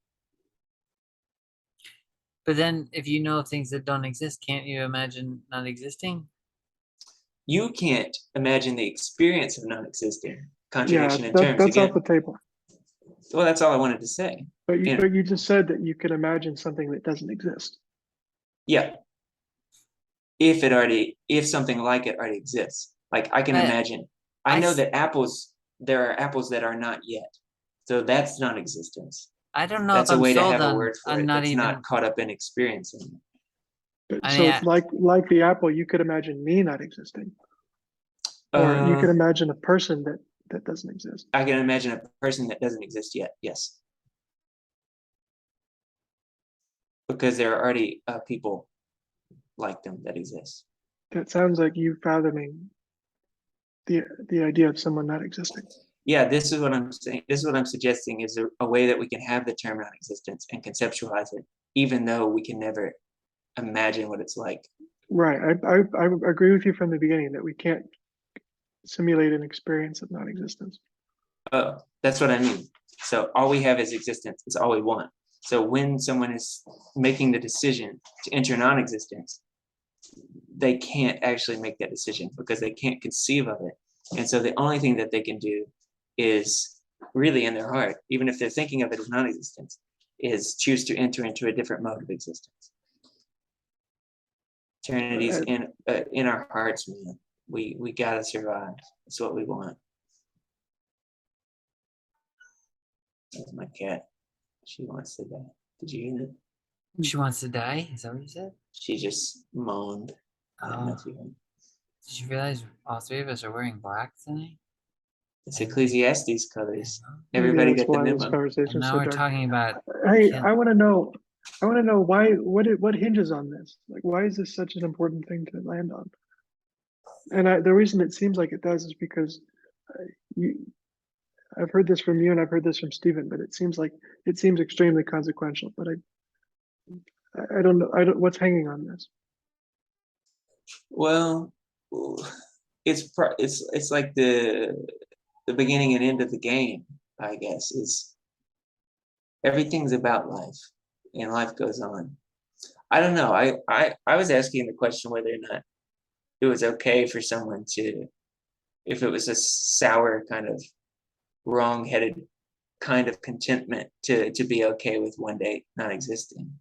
A: But then if you know things that don't exist, can't you imagine not existing?
B: You can't imagine the experience of non-existing. Contradiction
D: Yeah,
B: in terms
D: that's
B: again.
D: off the table.
B: Well, that's all I wanted to say.
D: But you just said that you could imagine something that doesn't exist.
B: Yeah. If something like it already exists. Like I can imagine. I know that there are apples that are not yet. So that's non-existence.
A: I don't know
B: That's
A: if
B: a
A: I'm
B: way to
A: sold
B: have a
A: on.
B: word for
A: I'm
B: it.
A: not
B: That's
A: even.
B: not caught up in experiencing.
D: So
A: mean,
D: like the apple, you could imagine me not existing, or you could imagine a person that doesn't exist.
B: I can imagine a person that doesn't exist yet. Yes. Because there are already people like them that exist.
D: That sounds like you fathoming the idea of someone not existing.
B: Yeah, this is what I'm saying. This is what I'm suggesting is a way that we can have the term non-existence and conceptualize it, even though we can never imagine what it's like.
D: Right. I agree with you from the beginning that we can't simulate an experience of non-existence.
B: Oh, that's what I mean. So all we have is existence. It's all we want. So when someone is making the decision to enter non-existence, they can't actually make that decision because they can't conceive of it. And so the only thing that they can do is really in their heart, even if they're thinking of it as non-existence, is choose to enter into a different mode of existence. Eternity's in our hearts, man. We gotta survive. That's what we want. That's my cat. She wants to die. Did you hear that?
A: She wants to die? Is that what you said?
B: She just moaned.
A: Oh. Did you realize all three of us are wearing black tonight?
B: It's Ecclesiastes colors. Everybody got the memo.
A: And now we're talking about.
D: Hey, I want to know why. What hinges on this? Like, why is this such an important thing to land on? And the reason it seems like it does is because I've heard this from you and I've heard this from Stephen, but it seems extremely consequential. But I don't know. What's hanging on this?
B: Well, it's like the beginning and end of the game, I guess. Is everything's about life, and life goes on. I don't know. I was asking the question whether or not it was okay for someone to, if it was a sour kind of wrong-headed kind of contentment to be okay with one day not existing.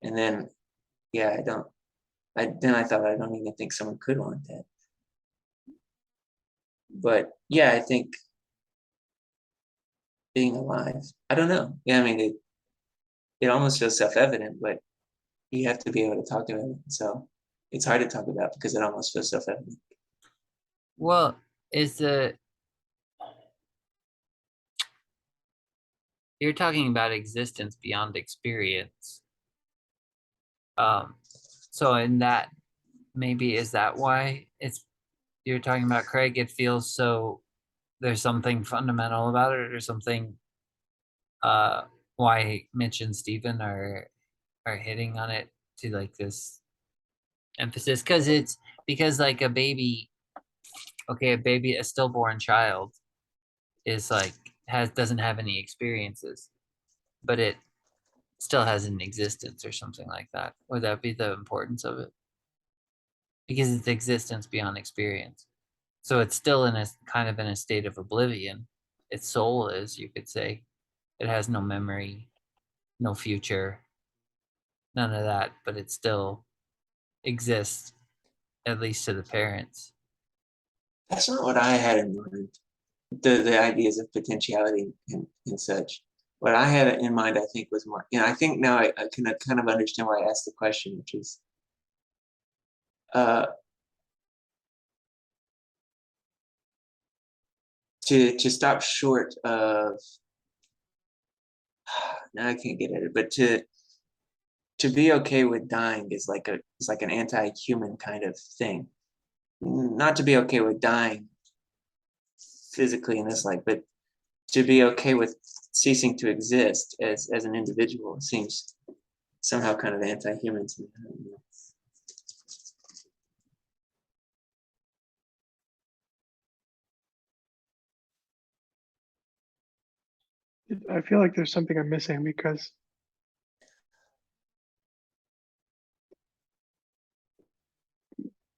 B: And then, yeah, I thought I don't even think someone could want that. But yeah, I think being alive. I don't know. Yeah, I mean, it almost feels self-evident, but you have to be able to talk about it. So it's hard to talk about because it almost feels self-evident.
A: Well, you're talking about existence beyond experience. So in that, maybe is that why you're talking about, Craig? It feels so there's something fundamental about it, or something. Why Mitch and Stephen are hitting on it to like this emphasis, because like a baby, okay, a stillborn child is like doesn't have any experiences, but it still has an existence or something like that. Would that be the importance of it? Because it's existence beyond experience. So it's still in a kind of in a state of oblivion. Its soul is, you could say. It has no memory, no future, none of that, but it still exists, at least to the parents.
B: That's not what I had in mind. The ideas of potentiality and such. What I had in mind, I think, was more, I think now I can kind of understand why I asked the question, which is, to stop short of, now I can't get at it, but to be okay with dying is like an anti-human kind of thing. Not to be okay with dying physically in this life, but to be okay with ceasing to exist as an individual seems somehow kind of anti-human to me. I don't know.
D: I feel like there's something I'm missing because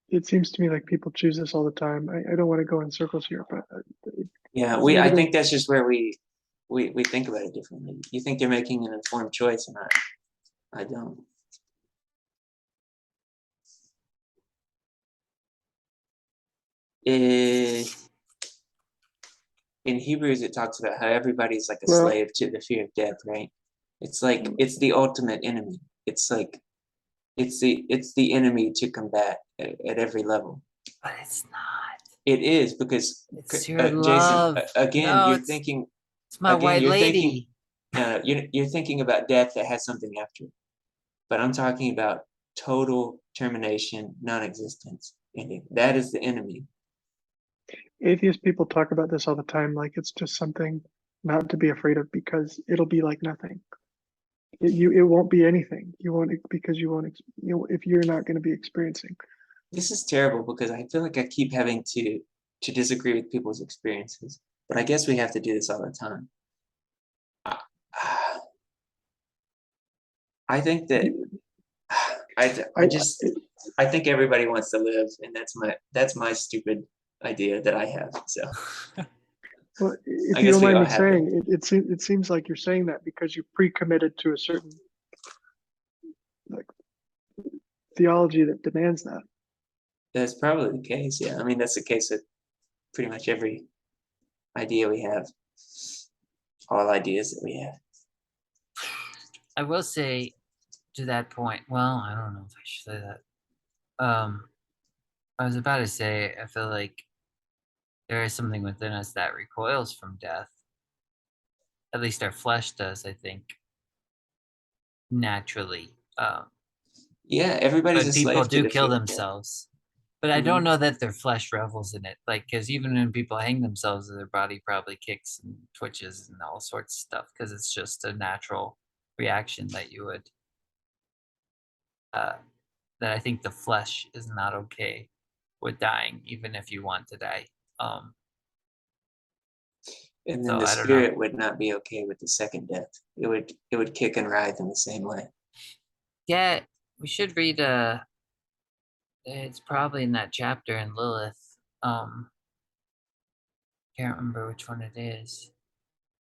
D: it seems to me like people choose this all the time. I don't want to go in circles here, but
B: Yeah, I think that's just where we think about it differently. You think you're making an informed choice, and I don't. In Hebrews, it talks about how everybody's like a slave to the fear of death, right? It's like it's the ultimate enemy. It's like it's the enemy to combat at every level.
A: But it's not.
B: It is, because
A: It's your
B: Jason,
A: love.
B: again,
A: No,
B: you're
A: it's
B: thinking.
A: my
B: Again,
A: white
B: you're
A: lady.
B: thinking. You're thinking about death that has something after it. But I'm talking about total termination, non-existence ending. That is the enemy.
D: Atheist people talk about this all the time, like it's just something not to be afraid of because it'll be like nothing. It won't be anything. You won't, because you won't, if you're not going to be experiencing.
B: This is terrible because I feel like I keep having to disagree with people's experiences, but I guess we have to do this all the time. I think that I think everybody wants to live, and that's my stupid idea that I have. So,
D: well, if you don't mind me saying, it seems like you're saying that because you pre-committed to a certain like theology that demands that.
B: That's probably the case. Yeah, I mean that's the case with pretty much every idea we have, all ideas that we have.
A: I will say to that point, well, I don't know if I should say that. I was about to say, I feel like there is something within us that recoils from death. At least our flesh does, I think, naturally.
B: Yeah, everybody's
A: But
B: a
A: people
B: slave to
A: do
B: the
A: kill
B: fear.
A: themselves. But I don't know that their flesh revels in it. Like, because even when people hang themselves, their body probably kicks and twitches and all sorts of stuff, because it's just a natural reaction that you would. That I think the flesh is not okay with dying, even if you want to die.
B: And then the spirit would not be okay with the second death. It would kick and writhe in the same way.
A: Yeah, we should read it's probably in that chapter in Lilith. Can't remember which one it is.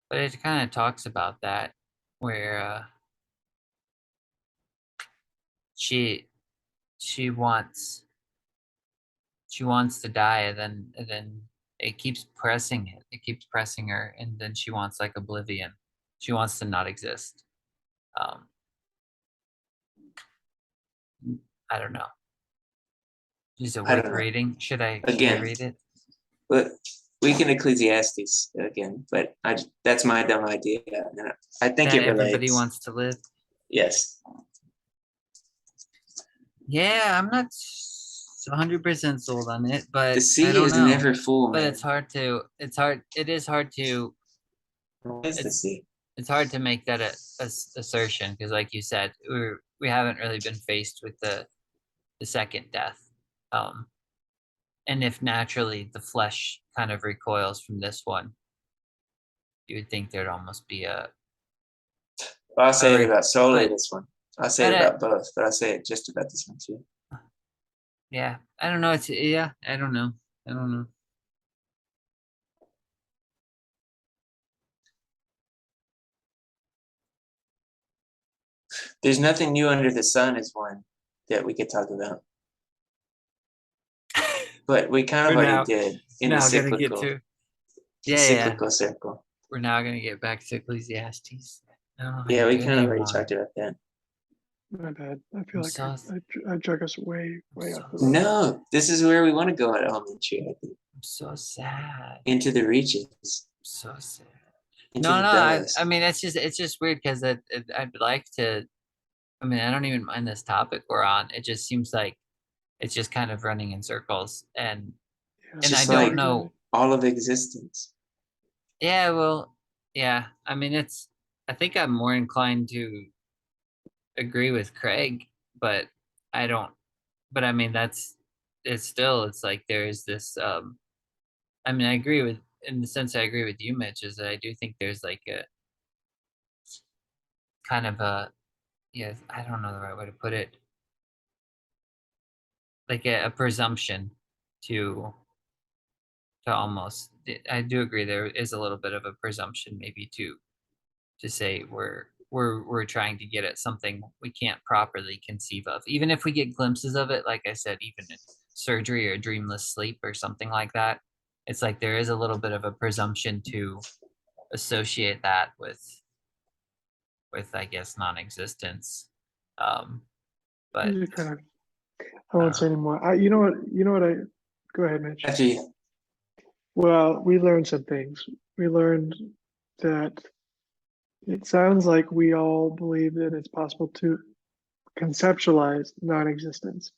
A: But it kind of talks about that, where she wants to die, and then it keeps pressing it. It keeps pressing her, and then she wants like oblivion. She wants to not exist. I don't know. Is it
B: I
A: worth
B: don't know.
A: reading? Should I
B: Again,
A: read it?
B: but we can Ecclesiastes again, but that's my dumb idea. And I think
A: That
B: it
A: everybody
B: relates.
A: wants to live.
B: Yes.
A: Yeah, I'm not 100% sold on it, but
B: The sea
A: I don't
B: is
A: know.
B: never full,
A: But
B: man.
A: it's hard to. It's hard. It is hard to.
B: What is the sea?
A: It's hard to make that a assertion because, like you said, we haven't really been faced with the second death. And if naturally the flesh kind of recoils from this one, you would think there'd almost be a.
B: Well, I'll say it
A: Alright,
B: about solely
A: but-
B: this one. I'll say it
A: but,
B: about both, but I'll say it just about this one too.
A: Yeah, I don't know. I don't know. I don't know.
B: There's nothing new under the sun is one that we could talk about. But we kind of
A: We're
B: already
A: now-
B: did in
A: now
B: the
A: gonna get
B: cyclical,
A: to. Yeah,
B: cyclical circle.
A: We're now gonna get back to Ecclesiastes. I don't know how
B: Yeah,
A: you
B: we
A: do it
B: kind of already
A: anymore.
B: talked about that.
D: My bad. I feel
A: I'm
D: like
A: so-
D: I drug us way
A: I'm
D: off the
A: so-
D: road.
B: No, this is where we want to go at elementary, I think.
A: I'm so sad.
B: Into the reaches.
A: I'm so sad.
B: Into
A: No,
B: the
A: no.
B: bellows.
A: I mean, it's just weird because I'd like to. I mean, I don't even mind this topic we're on. It just seems like it's just kind of running in circles, and
D: Yeah,
A: and
B: just
A: I don't
B: like-
A: know.
B: all of existence.
A: Yeah, well, yeah. I mean, I think I'm more inclined to agree with Craig, but I don't. But I mean, it's like there is this. I mean, I agree with in the sense I agree with you, Mitch, is that I do think there's like a kind of a yeah. I don't know the right way to put it. Like a presumption to almost. I do agree there is a little bit of a presumption maybe to say we're trying to get at something we can't properly conceive of, even if we get glimpses of it, like I said, even in surgery or dreamless sleep or something like that. It's like there is a little bit of a presumption to associate that with I guess non-existence. But
D: you kind of. I won't say anymore. You know what? You know what? Go ahead, Mitch.
B: After you,
D: Well, we learned some things. We learned that it sounds like we all believe that it's possible to conceptualize non-existence,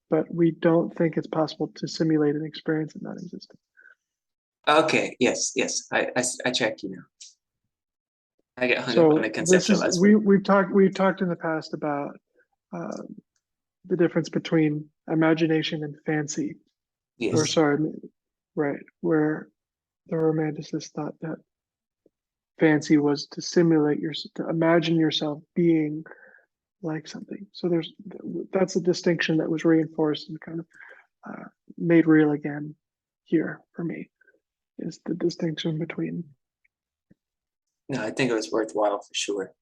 D: but we don't think it's possible to simulate an experience of non-existence.
B: okay, yes. I track you now. I get hung up on the
D: this is
B: conceptualized word.
D: we've talked in the past about the difference between imagination and fancy. Or
B: Yes.
D: sorry, right, where the romanticists thought that fancy was to simulate to imagine yourself being like something. So that's a distinction that was reinforced and kind of made real again here for me, is the distinction between.
B: No, I think it was worthwhile for sure.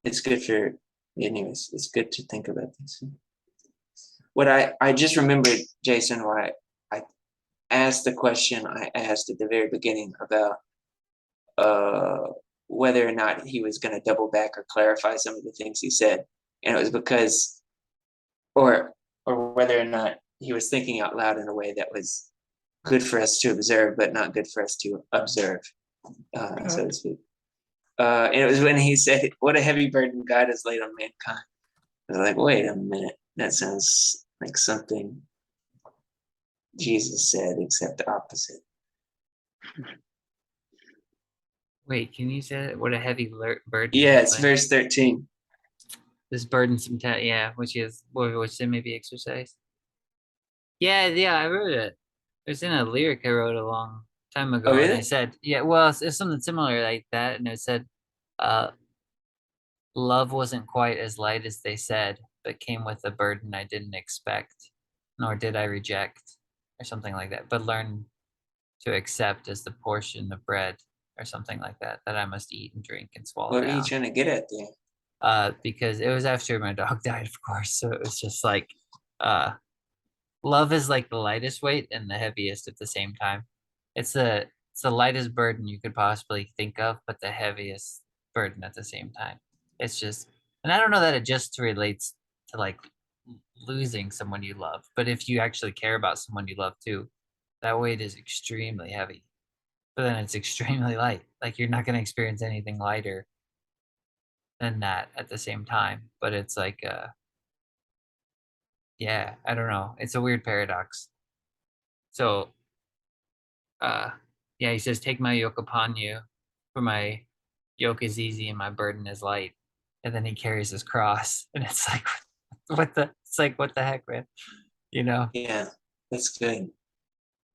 B: It's good for, anyways, it's good to think about this. What I just remembered, Jason, why I asked the question I asked at the very beginning about whether or not he was going to double back or clarify some of the things he said. And it was because, or whether or not he was thinking out loud in a way that was good for us to observe, but not good for us to observe, so to speak. And it was when he said, "What a heavy burden God has laid on mankind." I was like, wait a minute, that sounds like something Jesus said, except the opposite.
A: wait, can you say that? What a heavy burden?
B: Yeah, it's
A: like,
B: verse 13.
A: this burdensome yeah, which they maybe exercise. Yeah, I wrote it. There's in a lyric I wrote a long time ago,
B: Oh,
A: and I
B: really?
A: said, yeah, well, it's something similar like that, and it said, love wasn't quite as light as they said, but came with a burden I didn't expect, nor did I reject, or something like that. But learn to accept as the portion of bread, or something like that I must eat and drink and swallow
B: What are
A: down.
B: you trying to get at there?
A: Because it was after my dog died, of course. So it was just like, love is like the lightest weight and the heaviest at the same time. It's the lightest burden you could possibly think of, but the heaviest burden at the same time. It's just, and I don't know that it just relates to like losing someone you love, but if you actually care about someone you love too, that weight is extremely heavy. But then it's extremely light. Like you're not going to experience anything lighter than that at the same time. But it's like, yeah, I don't know. It's a weird paradox. So, yeah, he says, "Take my yoke upon you, for my yoke is easy and my burden is light." And then he carries his cross, and it's like, what the? It's like, what the heck, man? You know?
B: Yeah, that's good.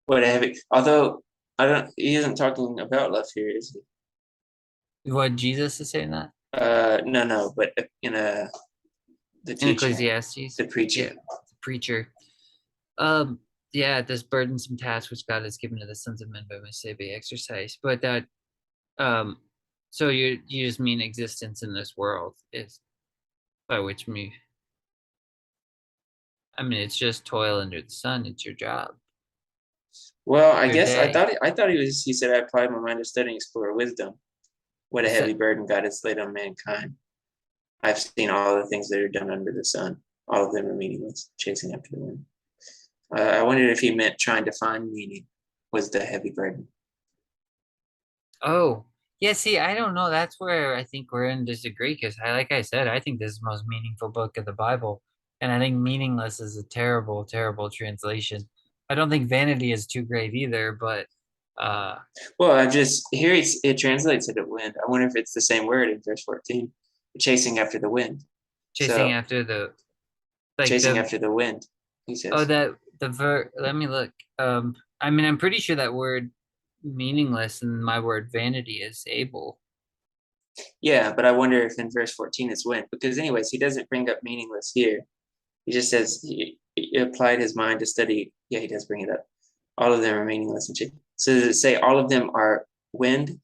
B: What a heavy. Although I don't, he isn't talking about love here, is he?
A: What Jesus is saying that
B: No, but in the
A: in
B: teacher,
A: Ecclesiastes,
B: the preacher.
A: yeah, the preacher. Yeah, this burdensome task which God has given to the sons of men by must say be exercised. But that, so you just mean existence in this world is by which me. I mean, it's just toil under the sun. It's your job.
B: Well, I
A: Your
B: guess
A: day.
B: I thought he said I applied my mind to studying, explore wisdom. What a heavy burden God has laid on mankind. I've seen all the things that are done under the sun. All of them are meaningless, chasing after the wind. I wondered if he meant trying to find meaning was the heavy burden.
A: Oh, yeah. See, I don't know. That's where I think we're in disagree because, like I said, I think this is the most meaningful book of the Bible, and I think meaningless is a terrible, terrible translation. I don't think vanity is too great either, but
B: well, I just here it translates it at wind. I wonder if it's the same word in verse 14, chasing after the wind.
A: chasing
B: So
A: after the like
B: chasing
A: the
B: after the wind, he says.
A: oh that the let me look. I mean, I'm pretty sure that word meaningless and my word vanity is able.
B: Yeah, but I wonder if in verse 14 it's wind, because anyways, he doesn't bring up meaningless here. He just says he applied his mind to study. Yeah, he does bring it up. All of them are meaningless and so does it say all of them are wind,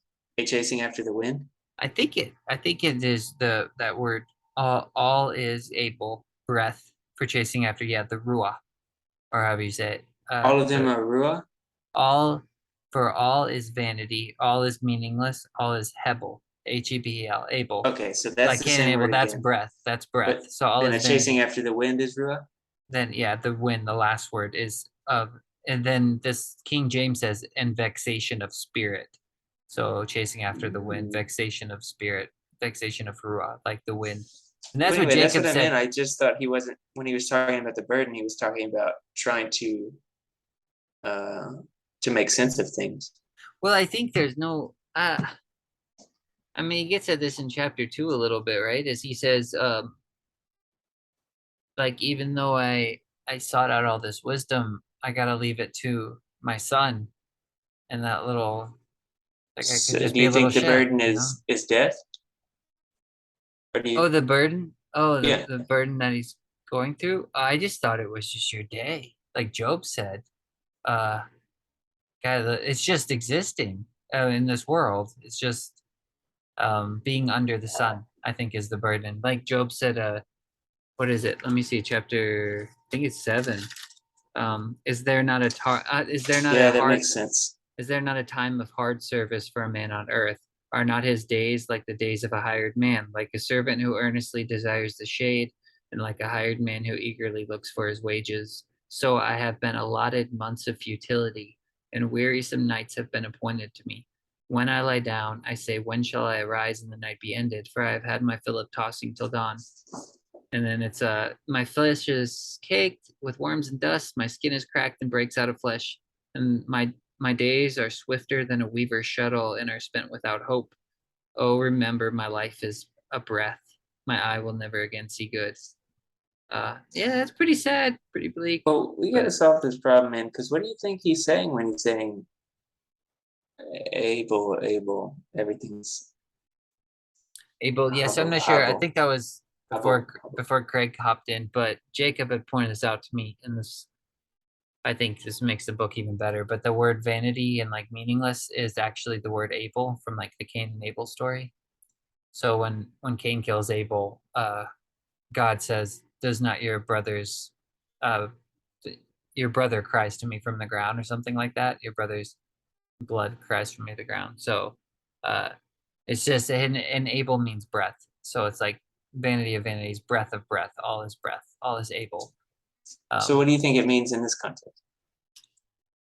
B: chasing after the wind?
A: I think it is that word all is able breath for chasing after the ruah or however you say it.
B: All of them are ruah?
A: All for all is vanity, all is meaningless, all is hebel, Hebel, able.
B: Okay, so that's
A: Like
B: the
A: Cain and
B: same
A: Abel,
B: word
A: that's
B: again.
A: breath. That's breath.
B: But
A: So all
B: then
A: is
B: the chasing
A: vanity.
B: after the wind is ruah?
A: Then the wind, the last word is and then this King James says and vexation of spirit. So chasing after the wind, vexation of spirit, vexation of ruah, like the wind. And that's
B: Well,
A: what
B: anyway, that's
A: Jacob
B: what I
A: said.
B: meant. I just thought he wasn't, when he was talking about the burden, he was talking about trying to make sense of things.
A: Well, I think there's no I mean, he gets at this in chapter 2 a little bit, right? As he says, like, even though I sought out all this wisdom, I gotta leave it to my son and that little, like, I could
B: So
A: just
B: do
A: be a
B: you
A: little
B: think the
A: shit,
B: burden
A: you know?
B: is death? Or do
A: Oh,
B: you,
A: the burden? Oh,
B: yeah.
A: the burden that he's going through? I just thought it was just your day. Like Job said, uh, God, it's just existing in this world. It's just being under the sun, I think, is the burden. Like Job said, what is it? Let me see, chapter, I think it's 7. Is there not is there not
B: Yeah,
A: a
B: that
A: hard
B: makes sense.
A: is there not a time of hard service for a man on earth? Are not his days like the days of a hired man, like a servant who earnestly desires the shade, and like a hired man who eagerly looks for his wages? So I have been allotted months of futility, and wearisome nights have been appointed to me. When I lie down, I say, when shall I arise and the night be ended? For I have had my fill of tossing till dawn. And then it's my flesh is caked with worms and dust, my skin is cracked and breaks out of flesh, and my days are swifter than a weaver's shuttle and are spent without hope. Oh, remember my life is a breath. My eye will never again see good. Yeah, that's pretty sad, pretty bleak.
B: Well, we got to solve this problem, man, because what do you think he's saying when he's saying able, everything's
A: Abel, yes, I'm not sure. I think that was
B: Hubble.
A: before Craig hopped in, but Jacob had pointed this out to me in this. I think this makes the book even better. But the word vanity and like meaningless is actually the word Abel from like the Cain and Abel story. So when Cain kills Abel, God says, "Does not your brother's, uh, your brother cries to me from the ground, or something like that. Your brother's blood cries from me to the ground. So it's just, and Abel means breath. So it's like vanity of vanities, breath of breath, all is breath, all is Abel.
B: So what do you think it means in this context?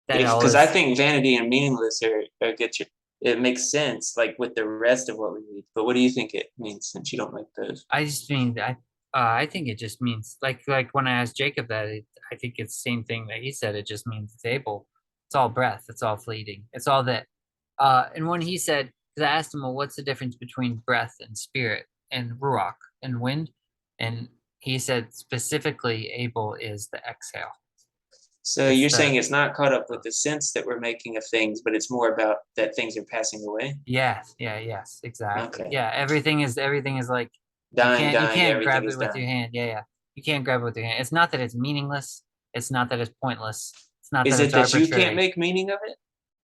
A: Because
B: I think vanity and meaningless are good. It makes sense, like with the rest of what we read. But what do you think it means, since you don't like those?
A: I just mean, I think it just means, like when I asked Jacob that, I think it's the same thing that he said. It just means it's Abel. It's all breath. It's all fleeting. It's all that. And when he said, because I asked him, well, what's the difference between breath and spirit and ruach and wind? And he said specifically, Abel is the exhale.
B: So you're saying it's not caught up with the sense that we're making of things, but it's more about that things are passing away?
A: Yes. Yeah. Yes. Exactly.
B: Okay.
A: Yeah. Everything is like
B: Dying,
A: you can't grab
B: everything
A: it
B: is
A: with
B: dying.
A: your hand. Yeah. Yeah. You can't grab it with your hand. It's not that it's meaningless. It's not that it's pointless. It's not
B: Is
A: that
B: it
A: it's
B: that you
A: arbitrary.
B: can't make meaning of it?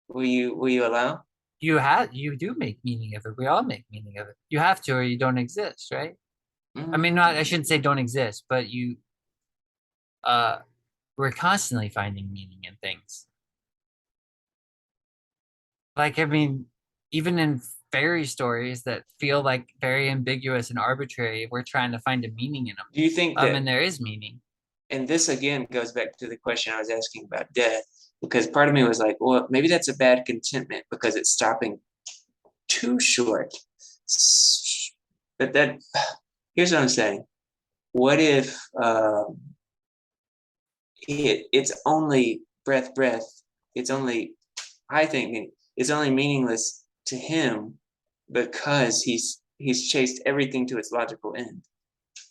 B: Will you allow?
A: You do make meaning of it. We all make meaning of it. You have to, or you don't exist, right? I mean, I shouldn't say don't exist, but we're constantly finding meaning in things. Like, I mean, even in fairy stories that feel like very ambiguous and arbitrary, we're trying to find a meaning in them.
B: Do you think that?
A: And there is meaning.
B: And this again goes back to the question I was asking about death, because part of me was like, well, maybe that's a bad contentment because it's stopping too short. But that, here's what I'm saying. What if it's only breath? It's only, I think it's only meaningless to him because he's chased everything to its logical end,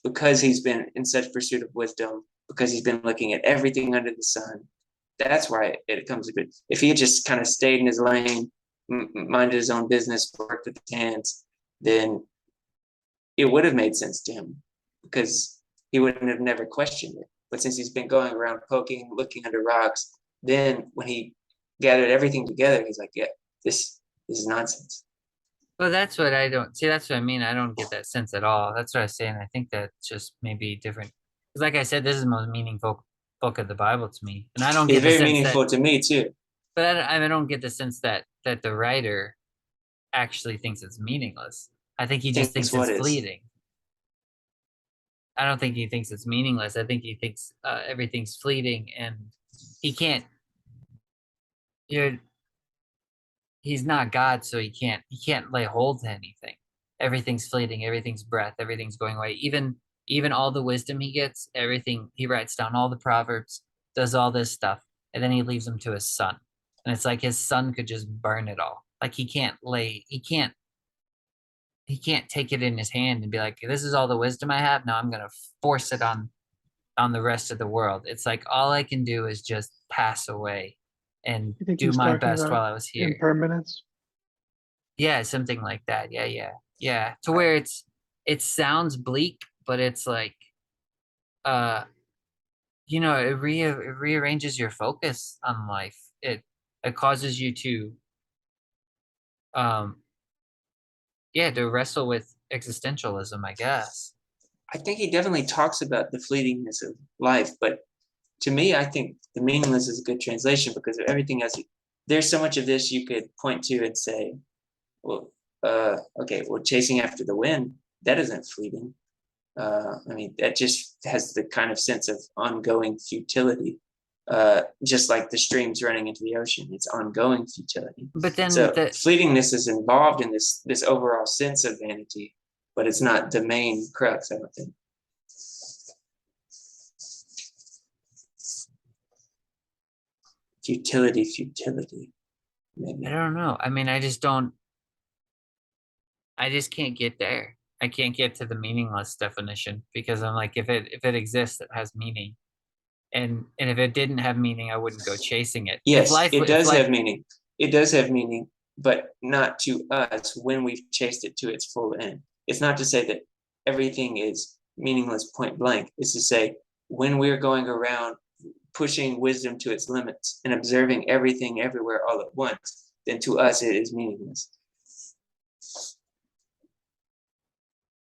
B: because he's been in such pursuit of wisdom, because he's been looking at everything under the sun. That's why it comes to it. If he had just kind of stayed in his lane, minded his own business, worked with his hands, then it would have made sense to him, because he wouldn't have never questioned it. But since he's been going around poking, looking under rocks, then when he gathered everything together, he's like, yeah, this is nonsense.
A: Well, that's what I don't see. That's what I mean. I don't get that sense at all. That's what I was saying. I think that's just maybe different. Because, like I said, this is the most meaningful book of the Bible to me, and I don't get
B: It's
A: the
B: very
A: sense
B: meaningful to me too.
A: But I don't get the sense that the writer actually thinks it's meaningless. I think he just thinks it's fleeting. I don't think he thinks it's meaningless. I think he thinks everything's fleeting, and he can't. He's not God, so he can't lay hold to anything. Everything's fleeting. Everything's breath. Everything's going away. Even all the wisdom he gets, everything he writes down, all the proverbs, does all this stuff, and then he leaves them to his son. And it's like his son could just burn it all. Like he can't take it in his hand and be like, this is all the wisdom I have. Now I'm gonna force it on the rest of the world. It's like all I can do is just pass away and do my best while I was here.
D: Impermanence.
A: Yeah, something like that. Yeah. To where it sounds bleak, but it's like it rearranges your focus on life. It causes you to to wrestle with existentialism, I guess.
B: I think he definitely talks about the fleetingness of life, but to me, I think the meaningless is a good translation, because of everything else. There's so much of this you could point to and say, well, chasing after the wind, that isn't fleeting. I mean, that just has the kind of sense of ongoing futility, just like the streams running into the ocean. It's ongoing futility.
A: But then
B: fleetingness is involved in this overall sense of vanity, but it's not the main crux, I don't think. Futility. Maybe.
A: I don't know. I mean, I just can't get there. I can't get to the meaningless definition, because I'm like, if it exists, it has meaning. And if it didn't have meaning, I wouldn't go chasing it.
B: Yes, it does have meaning. It does have meaning, but not to us when we've chased it to its full end. It's not to say that everything is meaningless point blank. It's to say when we're going around pushing wisdom to its limits and observing everything everywhere all at once, then to us it is meaningless.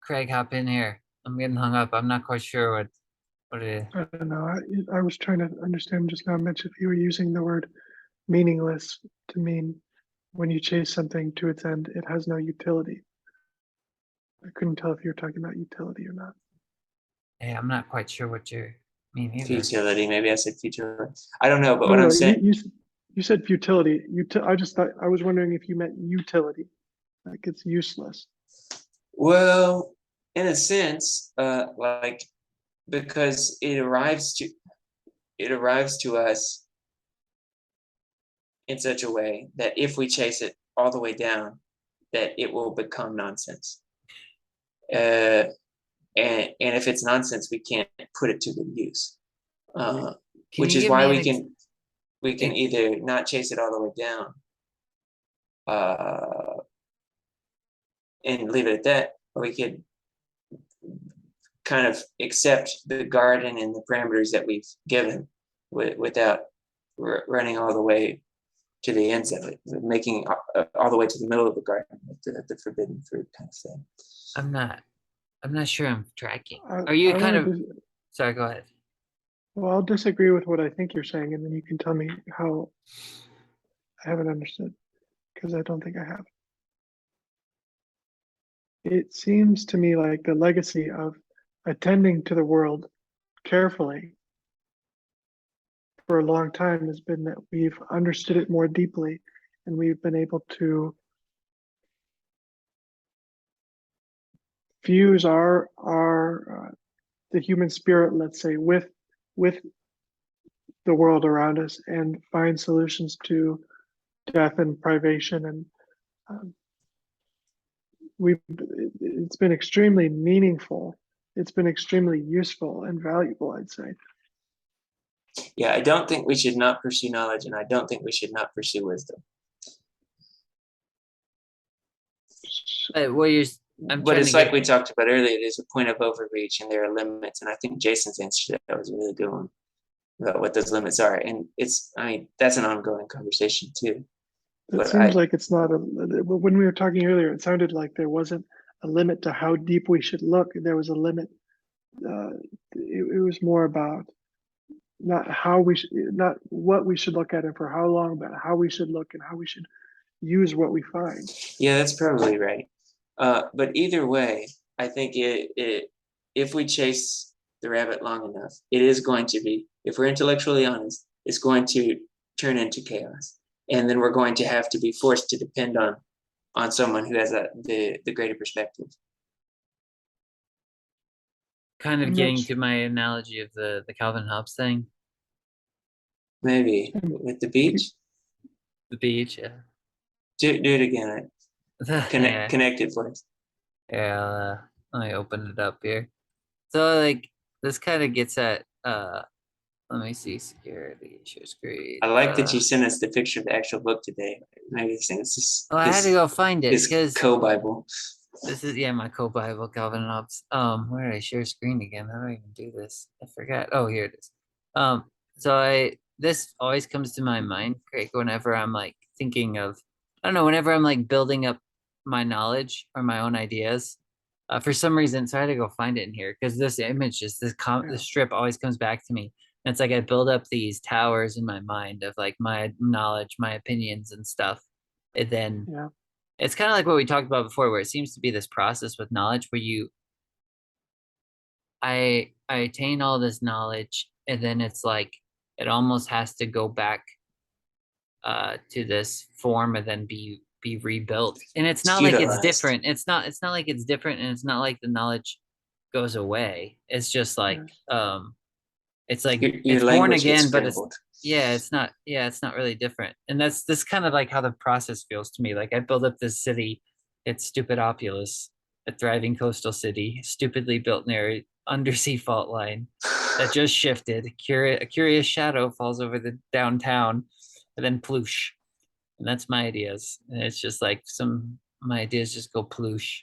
A: Craig, hop in here. I'm getting hung up. I'm not quite sure What is,
D: I don't know. I was trying to understand just now, Mitch, if you were using the word meaningless to mean when you chase something to its end, it has no utility. I couldn't tell if you were talking about utility or not.
A: hey, I'm not quite sure what you mean either.
B: Futility. Maybe I said futility. I don't know, but
D: No,
B: what
D: no,
B: I'm saying.
D: you said futility. I just thought I was wondering if you meant utility, like it's useless.
B: Well, in a sense, like because it arrives to us in such a way that if we chase it all the way down, that it will become nonsense. And if it's nonsense, we can't put it to good use. Which is why we can either not chase it all the way down, and leave it at that, or we could kind of accept the garden and the parameters that we've given without running all the way to the ends of it, making all the way to the middle of the garden with the forbidden fruit kind of thing.
A: I'm not sure I'm tracking.
D: I-
A: Are you
D: I
A: kind of,
D: wanted to-
A: sorry, go ahead.
D: Well, I'll disagree with what I think you're saying, and then you can tell me how I haven't understood, because I don't think I have. It seems to me like the legacy of attending to the world carefully for a long time has been that we've understood it more deeply, and we've been able to fuse our the human spirit, let's say, with the world around us and find solutions to death and privation. And it's been extremely meaningful. It's been extremely useful and valuable, I'd say.
B: Yeah, I don't think we should not pursue knowledge, and I don't think we should not pursue wisdom.
A: What you're, I'm
B: But
A: trying
B: it's
A: to
B: like
A: get,
B: we talked about earlier, there's a point of overreach and there are limits. And I think Jason's answer to that was a really good one about what those limits are. And that's an ongoing conversation too.
D: It seems like it's not when we were talking earlier, it sounded like there wasn't a limit to how deep we should look. There was a limit. It was more about not not what we should look at and for how long, but how we should look and how we should use what we find.
B: Yeah, that's probably right. But either way, I think if we chase the rabbit long enough, it is going to be, if we're intellectually honest, it's going to turn into chaos. And then we're going to have to be forced to depend on someone who has the greater perspective.
A: kind of getting to my analogy of the Calvin Hobbes thing.
B: Maybe with the beach.
A: The beach, yeah.
B: Do it again.
A: Yeah.
B: Connect it for us.
A: Yeah, let me open it up here. So like this kind of gets at let me see, security, share screen.
B: I like that you sent us the picture of the actual book today. Maybe it's this.
A: Oh, I had to go find it because
B: co-Bible.
A: this is my co-Bible, Calvin Hobbes. Where did I share screen again? How do I even do this? I forgot. Oh, here it is. So this always comes to my mind, Craig, whenever I'm like thinking of, I don't know, whenever I'm like building up my knowledge or my own ideas. For some reason, so I had to go find it in here because this image, just this strip always comes back to me. And it's like I build up these towers in my mind of like my knowledge, my opinions and stuff. And then it's kind of like what we talked about before, where it seems to be this process with knowledge where I attain all this knowledge, and then it's like it almost has to go back to this form and then be rebuilt. And it's not like it's different. It's not like it's different, and it's not like the knowledge goes away. It's just like it's like it's born again, but it's not really different. And that's kind of like how the process feels to me. Like I build up this city, it's stupid Opulus, a thriving coastal city, stupidly built near an undersea fault line that just shifted. A curious shadow falls over the downtown, and then ploosh. And that's my ideas. And it's just like my ideas just go ploosh.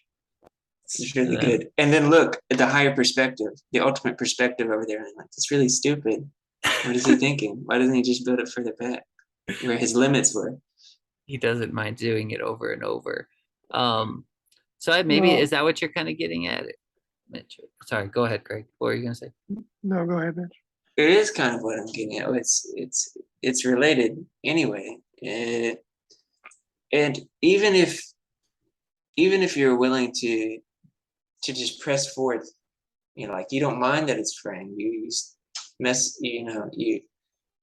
B: It's really good. And then look at the higher perspective, the ultimate perspective over there. And I'm like, that's really stupid. What is he thinking? Why doesn't he just build it further back where his limits were?
A: He doesn't mind doing it over and over. So maybe is that what you're kind of getting at? Mitch. Sorry, go ahead, Greg. What were you gonna say?
D: No, go ahead, Mitch.
B: It is kind of what I'm getting at. It's related anyway. And even if you're willing to just press forth, like you don't mind that it's fraying. You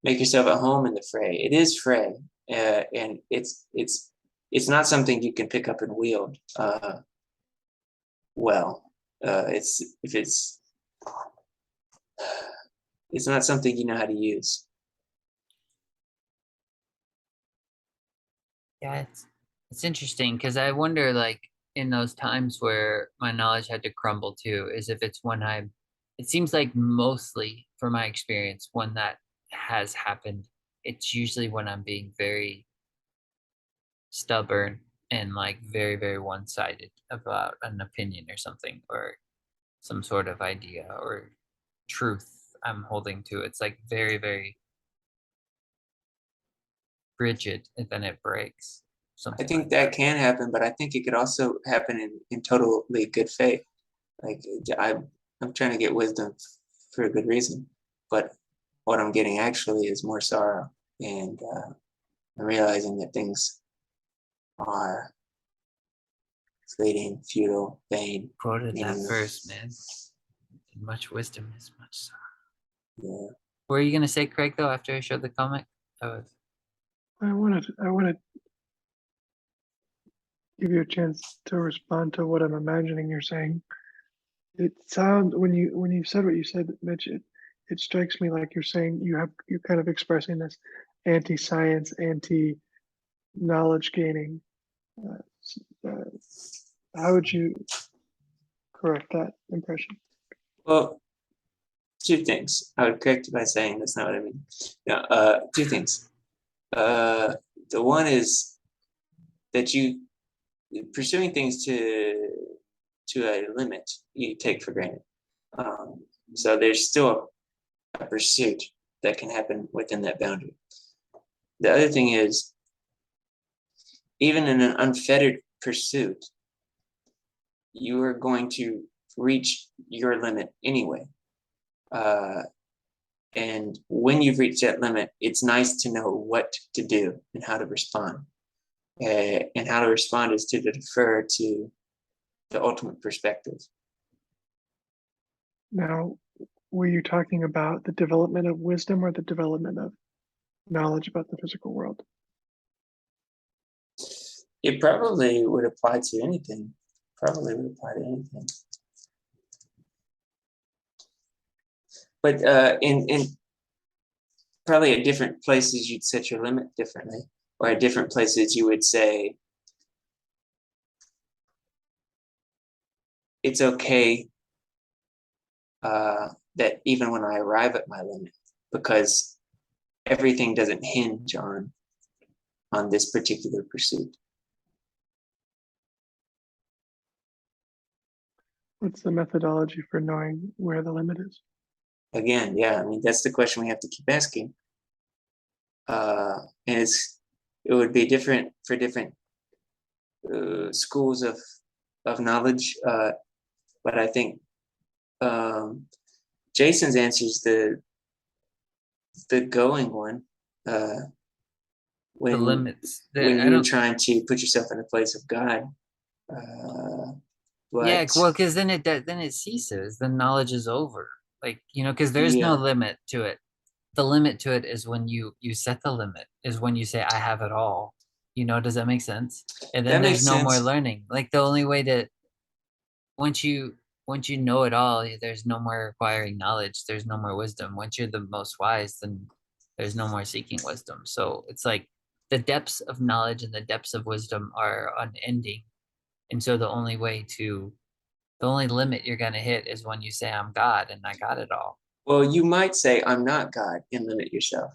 B: make yourself at home in the fray. It is fray, and it's not something you can pick up and wield. It's not something you know how to use.
A: Yeah, it's interesting because I wonder, like, in those times where my knowledge had to crumble too, is if it's when it seems like mostly from my experience, when that has happened, it's usually when I'm being very stubborn and like very, very one-sided about an opinion or something, or some sort of idea or truth I'm holding to. It's like very, very rigid, and then it breaks.
B: I think that can happen, but I think it could also happen in totally good faith. Like I'm trying to get wisdom for a good reason, but what I'm getting actually is more sorrow, and I'm realizing that things are fleeting, futile, vain.
A: Quoted that verse, man. Much wisdom is much sorrow.
B: Yeah.
A: What were you gonna say, Craig? Though after I showed the comic,
D: I want to give you a chance to respond to what I'm imagining you're saying. It sounds when you said what you said, Mitch, it strikes me like you're saying you're kind of expressing this anti-science, anti-knowledge gaining. How would you correct that impression?
B: Well, two things. I would correct you by saying that's not what I mean. Two things. The one is that you pursuing things to a limit you take for granted. So there's still a pursuit that can happen within that boundary. The other thing is, even in an unfettered pursuit, you are going to reach your limit anyway. And when you've reached that limit, it's nice to know what to do and how to respond. And how to respond is to defer to the ultimate perspective.
D: Now, were you talking about the development of wisdom or the development of knowledge about the physical world?
B: It probably would apply to anything. But in probably at different places you'd set your limit differently, or at different places you would say it's okay that even when I arrive at my limit, because everything doesn't hinge on this particular pursuit.
D: What's the methodology for knowing where the limit is?
B: Again, yeah, I mean, that's the question we have to keep asking. And it would be different for different schools of knowledge, but I think Jason's answer is the going one. When
A: the limits.
B: when you're trying to put yourself in the place of God.
A: Yeah, well, because then it ceases. The knowledge is over. Like, because there's no limit to it. The limit to it is when you set the limit, is when you say, I have it all. Does that make sense? And then there's no more learning. Like, the only way to, once you know it all, there's no more acquiring knowledge. There's no more wisdom. Once you're the most wise, then there's no more seeking wisdom. So it's like the depths of knowledge and the depths of wisdom are unending. And so the only limit you're going to hit is when you say, I'm God and I got it all.
B: Well, you might say, I'm not God, and limit yourself.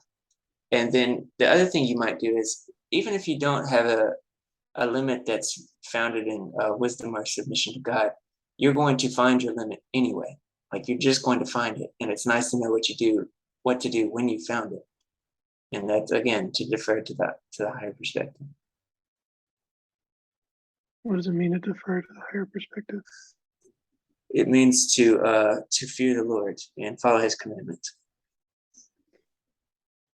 B: And then the other thing you might do is, even if you don't have a limit that's founded in wisdom or submission to God, you're going to find your limit anyway. Like, you're just going to find it. And it's nice to know what to do when you found it. And that's, again, to defer to the higher perspective.
D: What does it mean to defer to the higher perspective?
B: It means to fear the Lord and follow His commandments.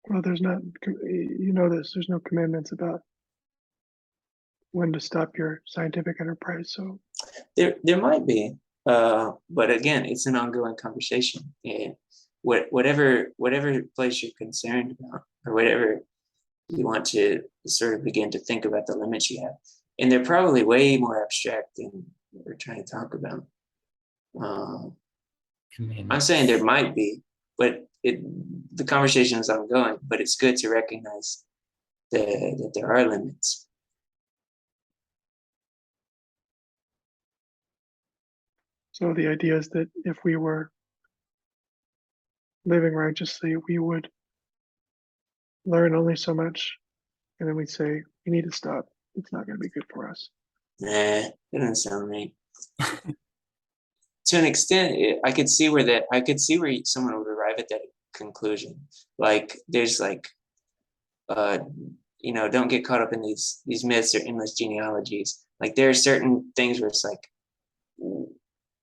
D: Well, there's not, you know this, there's no commandments about when to stop your scientific enterprise. So
B: there might be, but again, it's an ongoing conversation, and whatever place you're concerned about, or whatever you want to sort of begin to think about the limits you have, and they're probably way more abstract than we're trying to talk about. I'm saying there might be, but the conversation is ongoing. But it's good to recognize that there are limits.
D: So the idea is that if we were living righteously, we would learn only so much, and then we'd say, we need to stop. It's not going to be good for us.
B: Nah, that doesn't sound right. To an extent, I could see where someone would arrive at that conclusion. Like, there's like, don't get caught up in these myths or endless genealogies. Like, there are certain things where it's like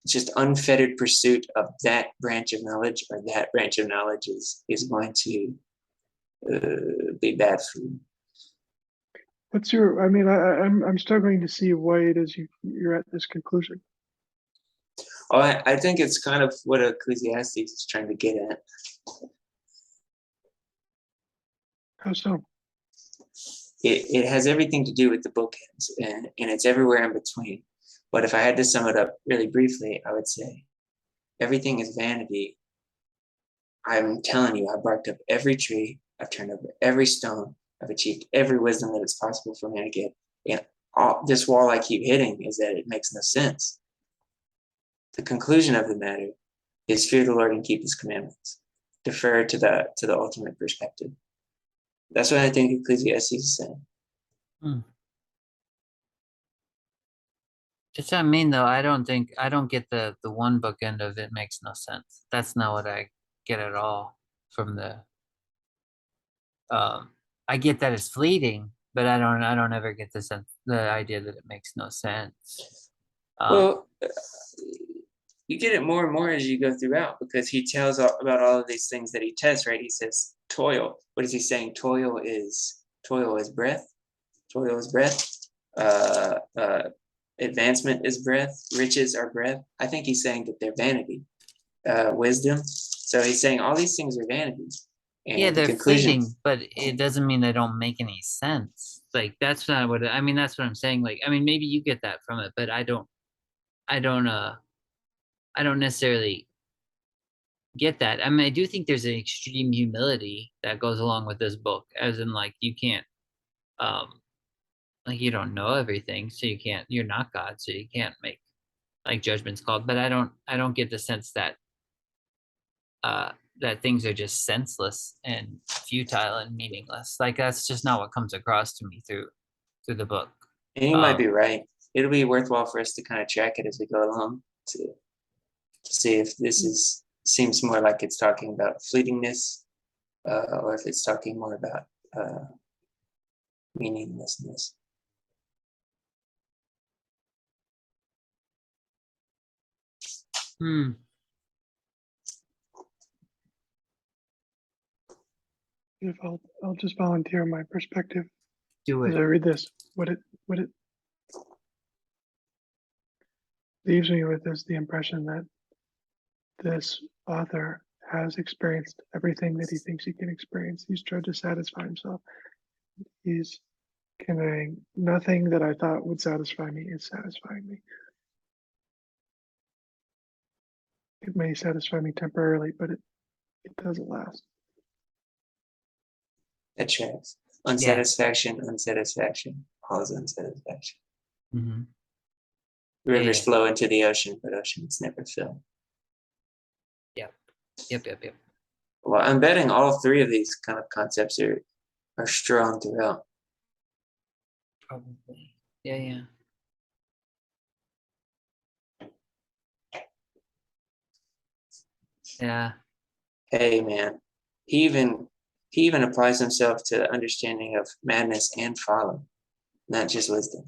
B: just unfettered pursuit of that branch of knowledge, or that branch of knowledge is going to be bad for you.
D: What's your? I mean, I'm struggling to see why it is you're at this conclusion.
B: Oh, I think it's kind of what Ecclesiastes is trying to get at.
D: How so?
B: It has everything to do with the bookends, and it's everywhere in between. But if I had to sum it up really briefly, I would say everything is vanity. I'm telling you, I barked up every tree, I've turned over every stone, I've achieved every wisdom that it's possible for me to get. And this wall I keep hitting is that it makes no sense. The conclusion of the matter is fear the Lord and keep His commandments. Defer to the ultimate perspective. That's what I think Ecclesiastes is saying.
A: It's what I mean, though. I don't get the one bookend of it makes no sense. That's not what I get at all from the. I get that it's fleeting, but I don't ever get the idea that it makes no sense.
B: Well, you get it more and more as you go throughout, because he tells about all of these things that he tests, right? He says toil. What is he saying? Toil is breath. Toil is breath. Advancement is breath. Riches are breath. I think he's saying that they're vanity. Wisdom. So he's saying all these things are vanity. And
A: yeah, they're
B: conclusion,
A: fleeting, but it doesn't mean they don't make any sense. Like, that's not what I mean. That's what I'm saying. Like, I mean, maybe you get that from it, but I don't necessarily get that. I mean, I do think there's an extreme humility that goes along with this book, as in, like, you can't, like, you don't know everything, so you're not God, so you can't make like judgments called. But I don't get the sense that that things are just senseless and futile and meaningless. Like, that's just not what comes across to me through the book.
B: and you might be right. It'll be worthwhile for us to kind of track it as we go along to see if this seems more like it's talking about fleetingness, or if it's talking more about meaninglessness.
D: If I'll just volunteer my perspective.
A: Do
D: As
A: it.
D: I read this, what it leaves me with is the impression that this author has experienced everything that he thinks he can experience. He's tried to satisfy himself. He's conveying nothing that I thought would satisfy me is satisfying me. It may satisfy me temporarily, but it doesn't last.
B: That tracks. Unsatisfaction, all is unsatisfaction.
A: Mm-hmm.
B: Rivers flow into the ocean, but oceans never fill.
A: Yep.
B: Well, I'm betting all three of these kind of concepts are strong throughout.
A: Probably. Yeah. Yeah.
B: Hey, man, he even applies himself to the understanding of madness and folly, not just wisdom.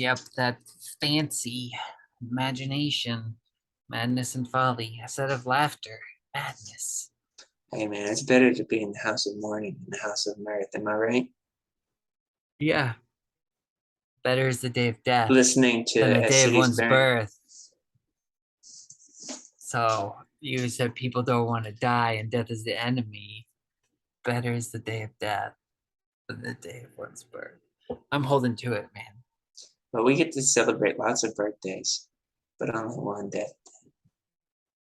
A: Yep, that fancy imagination, madness and folly, instead of laughter, madness.
B: Hey man, it's better to be in the house of mourning than the house of mirth. Am I right?
A: Yeah. Better is the day of death
B: Listening to
A: than the day of
B: cities
A: one's
B: burn.
A: birth. So you said people don't want to die and death is the enemy. Better is the day of death than the day of one's birth. I'm holding to it, man.
B: But we get to celebrate lots of birthdays, but only one death.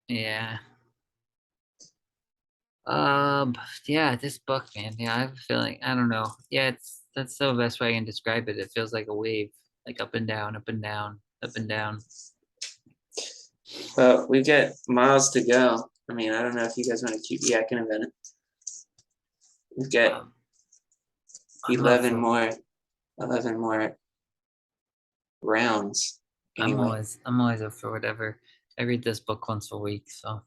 A: Yeah. Yeah, this book, man. Yeah, I have a feeling. I don't know. Yeah, that's the best way I can describe it. It feels like a wave, like up and down, up and down, up and down.
B: Well, we've got miles to go. I mean, I don't know if you guys want to keep yakking about it. We've got
A: I'm up
B: 11
A: for-
B: more rounds. Anyway,
A: I'm always up for whatever. I read this book once a week, so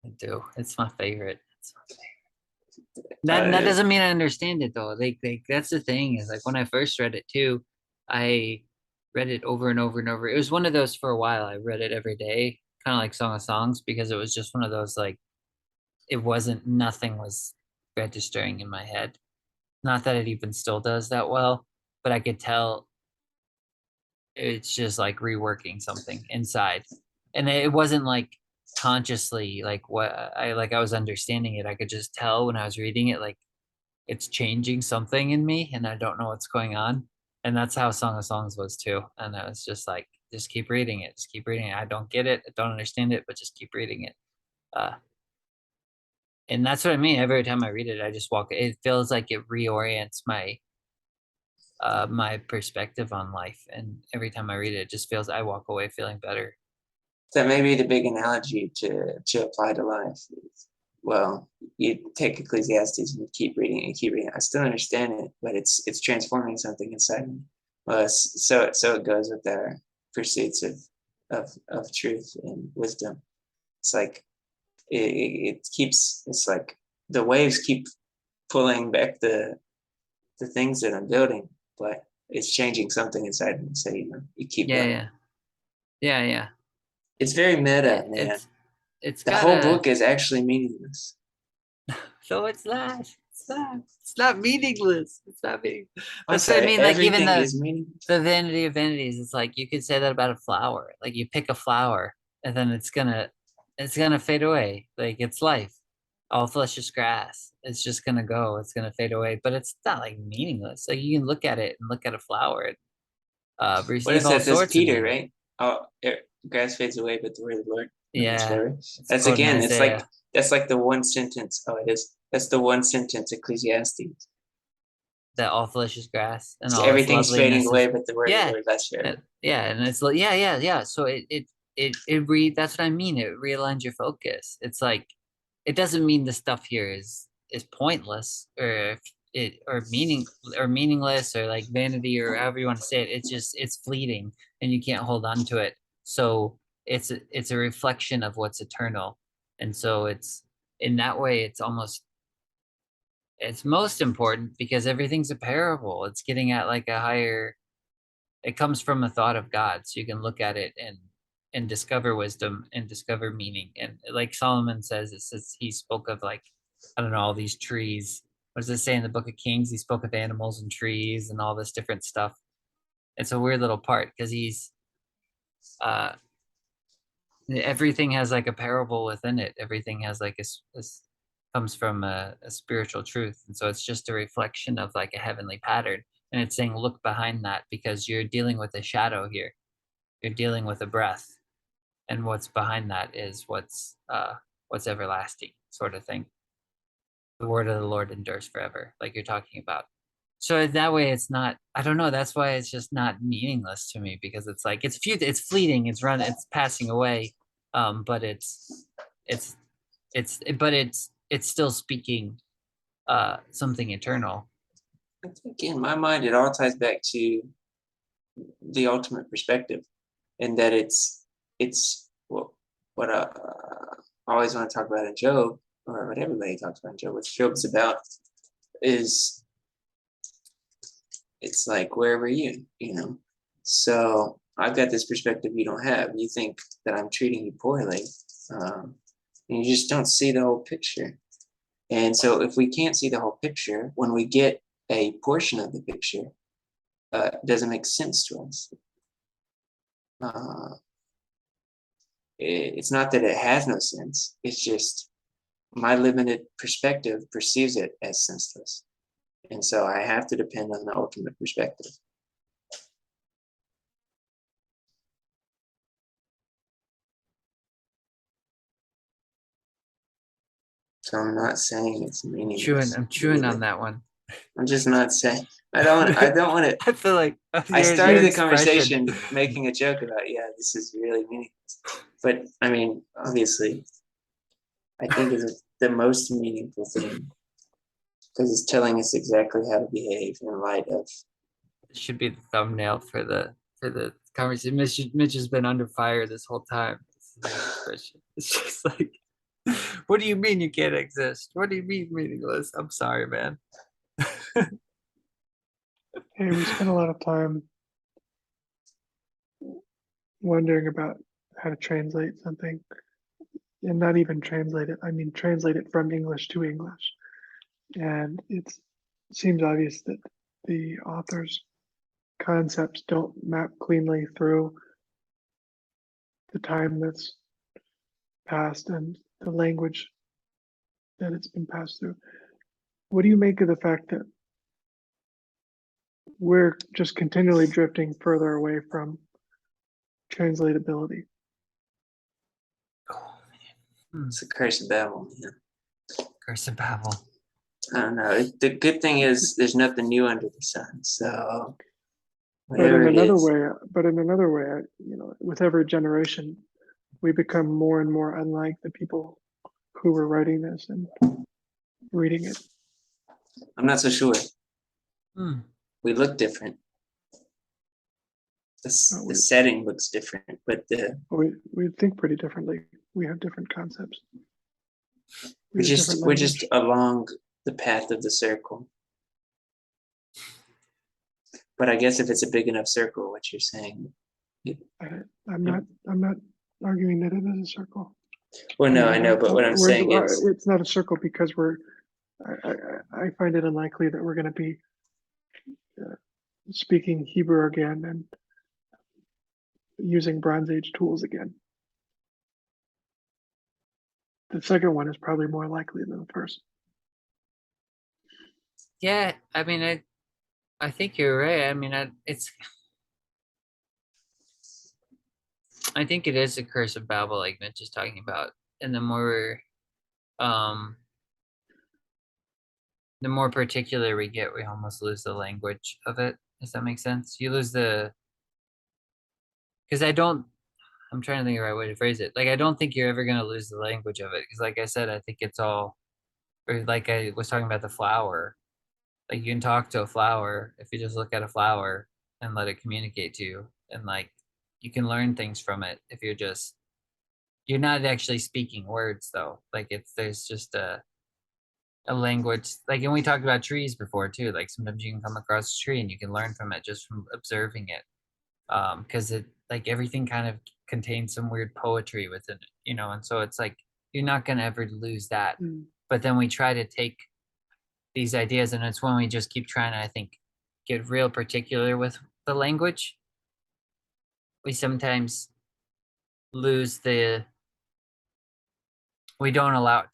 A: I do. It's my favorite. It's my favorite. That doesn't mean I understand it though. Like that's the thing is like when I first read it too, I read it over and over and over. It was one of those for a while. I read it every day, kind of like Song of Songs, because it was just one of those like nothing was registering in my head. Not that it even still does that well, but I could tell it's just like reworking something inside. And it wasn't like consciously like what I was understanding it. I could just tell when I was reading it, like it's changing something in me and I don't know what's going on. And that's how Song of Songs was too. And I was just like, just keep reading it. Just keep reading it. I don't get it. I don't understand it, but just keep reading it. And that's what I mean. Every time I read it, I just walk. It feels like it reorients my perspective on life. And every time I read it, it just feels I walk away feeling better.
B: that may be the big analogy to apply to life. Well, you take Ecclesiastes and you keep reading it and keep reading it. I still understand it, but it's transforming something inside me. Well, so it goes with our pursuits of truth and wisdom. It's like it keeps. It's like the waves keep pulling back the things that I'm building, but it's changing something inside me. So you keep going.
A: Yeah.
B: It's very meta, man.
A: It's
B: The
A: got
B: whole book is actually meaningless.
A: So it's not. It's not meaningless. It's not meaningless.
B: I'm
A: That's what I
B: sorry,
A: mean. Like even
B: everything is meaningless.
A: the vanity of vanities. It's like you could say that about a flower. Like you pick a flower, and then it's gonna fade away. Like it's life. All flesh is grass. It's just gonna go. It's gonna fade away. But it's not like meaningless. Like you can look at it and look at a flower and
B: What
A: receive
B: is
A: all
B: that? That's
A: sorts of
B: Peter,
A: meaning.
B: right? Oh, grass fades away, but the word of the Lord remains
A: Yeah,
B: forever.
A: it's
B: That's
A: quoting
B: again. It's
A: Isaiah.
B: like that's like the one sentence. Oh, it is. That's the one sentence Ecclesiastes.
A: That all flesh is grass and
B: So
A: all its
B: everything's fading
A: loveliness is
B: away, but the word of the
A: yeah.
B: Lord lasts forever.
A: And it's like yeah. So it that's what I mean. It realigns your focus. It's like it doesn't mean the stuff here is pointless or if it or meaningless or like vanity or however you want to say it. It's fleeting and you can't hold on to it. So it's a reflection of what's eternal. And so it's in that way it's most important because everything's a parable. It's getting at like a higher, it comes from a thought of God. So you can look at it and discover wisdom and discover meaning. And like Solomon says, it says he spoke of like, I don't know, all these trees. What does it say in the Book of Kings? He spoke of animals and trees and all this different stuff. It's a weird little part because he's everything has like a parable within it. Everything has like a comes from a spiritual truth, and so it's just a reflection of like a heavenly pattern. And it's saying, look behind that because you're dealing with a shadow here. You're dealing with a breath, and what's behind that is what's everlasting, sort of thing. The word of the Lord endures forever, like you're talking about. So that way, it's not. I don't know. That's why it's just not meaningless to me because it's like it's fleeting, it's passing away, but it's it's still speaking something eternal.
B: I think in my mind, it all ties back to the ultimate perspective, and that it's what I always want to talk about in Job, or what everybody talks about in Job. What Job's about is it's like, where were you? So I've got this perspective you don't have. You think that I'm treating you poorly, and you just don't see the whole picture. And so if we can't see the whole picture, when we get a portion of the picture, it doesn't make sense to us. It's not that it has no sense. It's just my limited perspective perceives it as senseless. And so I have to depend on the ultimate perspective. So I'm not saying it's meaningless.
A: I'm chewing on that one.
B: I'm just not saying. I don't want to.
A: I feel like
B: I started the conversation making a joke about, this is really meaningless. But I mean, obviously, I think it's the most meaningful thing because it's telling us exactly how to behave in light of.
A: It should be the thumbnail for the conversation. Mitch has been under fire this whole time. It's just like, what do you mean you can't exist? What do you mean meaningless? I'm sorry, man.
D: Hey, we spent a lot of time wondering about how to translate something, and not even translate it. I mean, translate it from English to English. And it seems obvious that the author's concepts don't map cleanly through the time that's passed and the language that it's been passed through. What do you make of the fact that we're just continually drifting further away from translatability?
A: Oh, man.
B: It's a curse of Babel, man.
A: Curse of Babel.
B: I don't know. The good thing is there's nothing new under the sun. So
D: but in another way, with every generation, we become more and more unlike the people who were writing this and reading it.
B: I'm not so sure. We look different. The setting looks different, but
D: we think pretty differently. We have different concepts.
B: We're just along the path of the circle. But I guess if it's a big enough circle, what you're saying.
D: I'm not arguing that it is a circle.
B: Well, no, I know, but what I'm saying is
D: it's not a circle because I find it unlikely that we're going to be speaking Hebrew again and using Bronze Age tools again. The second one is probably more likely than the first.
A: Yeah, I mean, I think you're right. I mean, I think it is a curse of Babel, like Mitch is talking about. And the more particular we get, we almost lose the language of it. Does that make sense? You lose because I'm trying to think of the right way to phrase it. Like, I don't think you're ever going to lose the language of it. Because like I said, I think it's all, or like I was talking about the flower. Like, you can talk to a flower if you just look at a flower and let it communicate to you. And like, you can learn things from it if you're not actually speaking words though. Like, there's just a language. Like, and we talked about trees before too. Like, sometimes you can come across a tree and you can learn from it just from observing it. Because it, like, everything kind of contains some weird poetry within it, and so it's like you're not gonna ever lose that. But then we try to take these ideas, and it's when we just keep trying to, I think, get real particular with the language, we sometimes lose we don't allow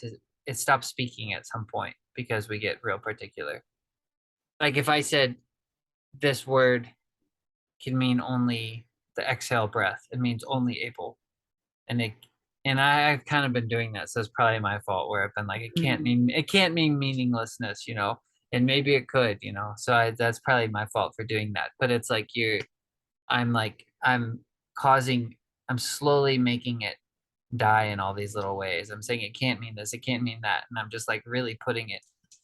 A: it stops speaking at some point because we get real particular. Like, if I said this word can mean only the exhale breath, it means only able, and I've kind of been doing that, so it's probably my fault where I've been like, it can't mean meaninglessness, and maybe it could, so that's probably my fault for doing that. But it's like I'm slowly making it die in all these little ways. I'm saying it can't mean this, it can't mean that, and I'm just like really putting it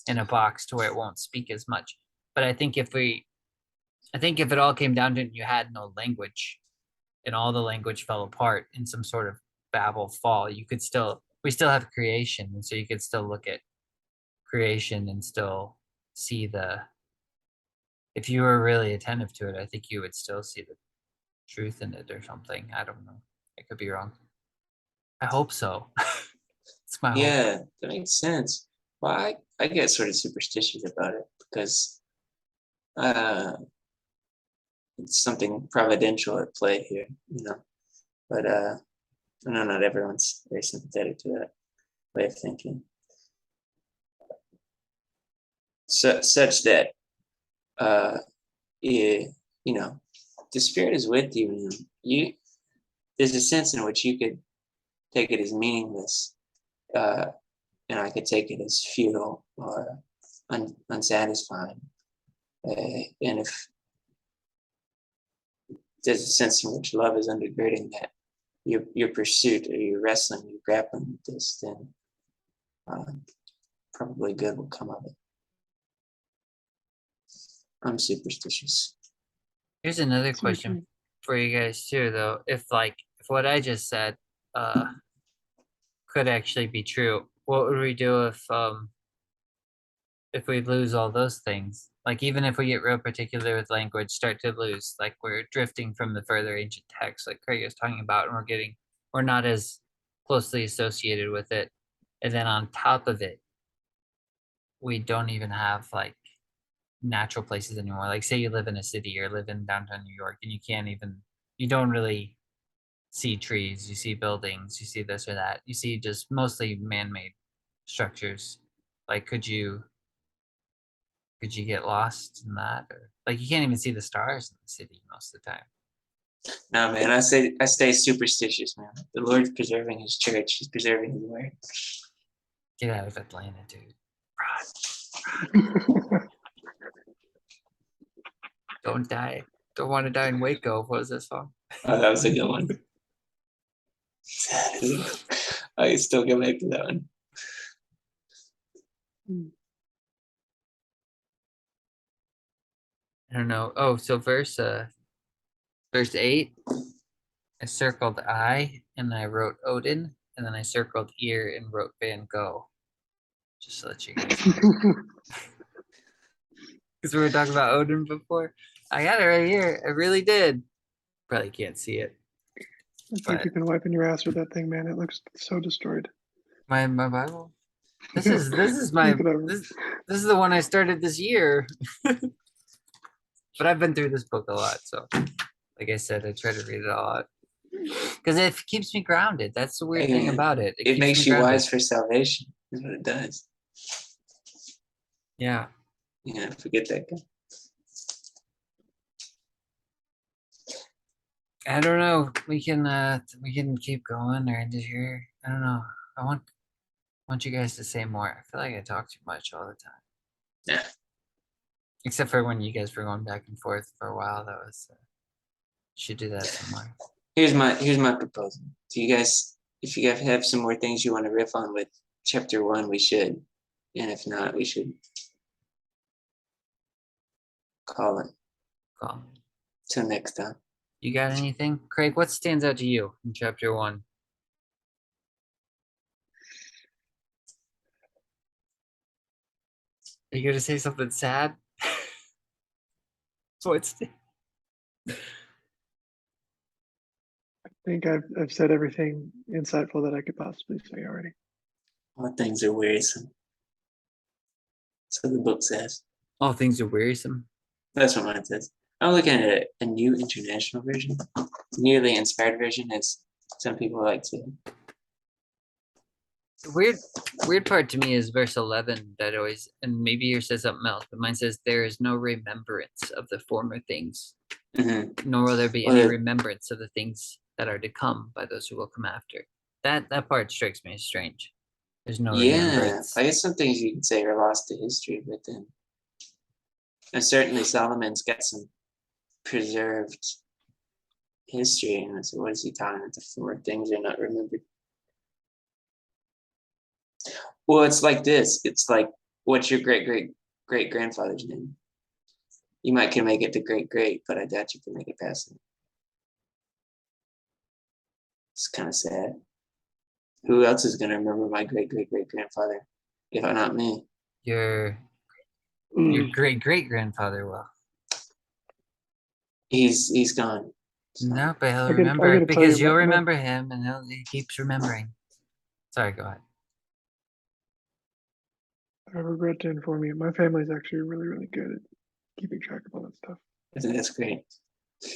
A: in a box to where it won't speak as much. But I think if it all came down to it and you had no language and all the language fell apart in some sort of Babel fall, we still have creation, and so you could still look at creation and still see if you were really attentive to it, I think you would still see the truth in it or something. I don't know. I could be wrong. I hope so. It's my hope.
B: Yeah, that makes sense. Well, I get sort of superstitious about it because it's something providential at play here, you know. But I know not everyone's very sympathetic to that way of thinking. Such that you know, the Spirit is with you, and there's a sense in which you could take it as meaningless, and I could take it as futile or unsatisfying. And if there's a sense in which love is undergirding that, your pursuit or your wrestling, your grappling with this, then probably good will come of it. I'm superstitious.
A: Here's another
D: So
A: question for you guys too, though. If what I just said could actually be true, what would we do if we lose all those things? Like, even if we get real particular with language, start to lose, like we're drifting from the further ancient text, like Craig was talking about, and we're not as closely associated with it. And then on top of it, we don't even have like natural places anymore. Like, say you live in a city or live in downtown New York, and you don't really see trees, you see buildings, you see this or that, you see just mostly man-made structures. Like, could you get lost in that? Or like, you can't even see the stars in the city most of the time.
B: No, man, I stay superstitious, man. The Lord's preserving his church, he's preserving his word.
A: Get out of Atlanta, dude. Don't die. Don't want to die in Waco. What was this song?
B: Oh, that was a good one. I still go back to that one.
A: I don't know. Oh, so verse 8, I circled I and I wrote Odin, and then I circled ear and wrote Van Gogh. Just to let you guys know. Because we were talking about Odin before. I got it right here. I really did. Probably can't see it.
D: It's like you've been wiping your ass with that thing, man. It looks so destroyed.
A: My Bible. This is my this is the one I started this year. But I've been through this book a lot, so like I said, I try to read it a lot because it keeps me grounded. That's the weird thing about it.
B: It makes you wise for salvation. Is what it does.
A: Yeah.
B: Yeah, forget that guy.
A: I don't know. We can keep going or end it here. I don't know. I want you guys to say more. I feel like I talk too much all the time.
B: Yeah.
A: Except for when you guys were going back and forth for a while. That was should do that some more.
B: Here's my proposal. Do you guys, if you guys have some more things you want to riff on with chapter 1, we should. And if not, we should call it.
A: Cool.
B: Till next time.
A: You got anything? Craig, what stands out to you in chapter 1? Are you gonna say something sad? What's
D: I think I've said everything insightful that I could possibly say already.
B: All things are wearisome. That's what the book says.
A: All things are wearisome.
B: That's what mine says. I'm looking at a new international version. Nearly inspired version, as some people like to.
A: The weird part to me is verse 11 that always, and maybe yours says something else, but mine says there is no remembrance of the former things, nor will there be any remembrance of the things that are to come by those who will come after. That part strikes me as strange. There's no remembrance.
B: I guess some things you could say are lost to history, but then, and certainly Solomon's got some preserved history, and so what is he talking about? The former things are not remembered. Well, it's like this. It's like, what's your great grandfather's name? You might can make it to great, but I doubt you can make it past it. It's kind of sad. Who else is going to remember my great grandfather if not me?
A: Your great grandfather will.
B: He's gone. So,
A: No, but he'll
D: I
A: remember
D: gotta
A: it
D: tell you,
A: because you'll remember him and he keeps remembering. Sorry, go ahead.
D: I regret to inform you, my family's actually really, really good at keeping track of all that stuff.
B: that's great.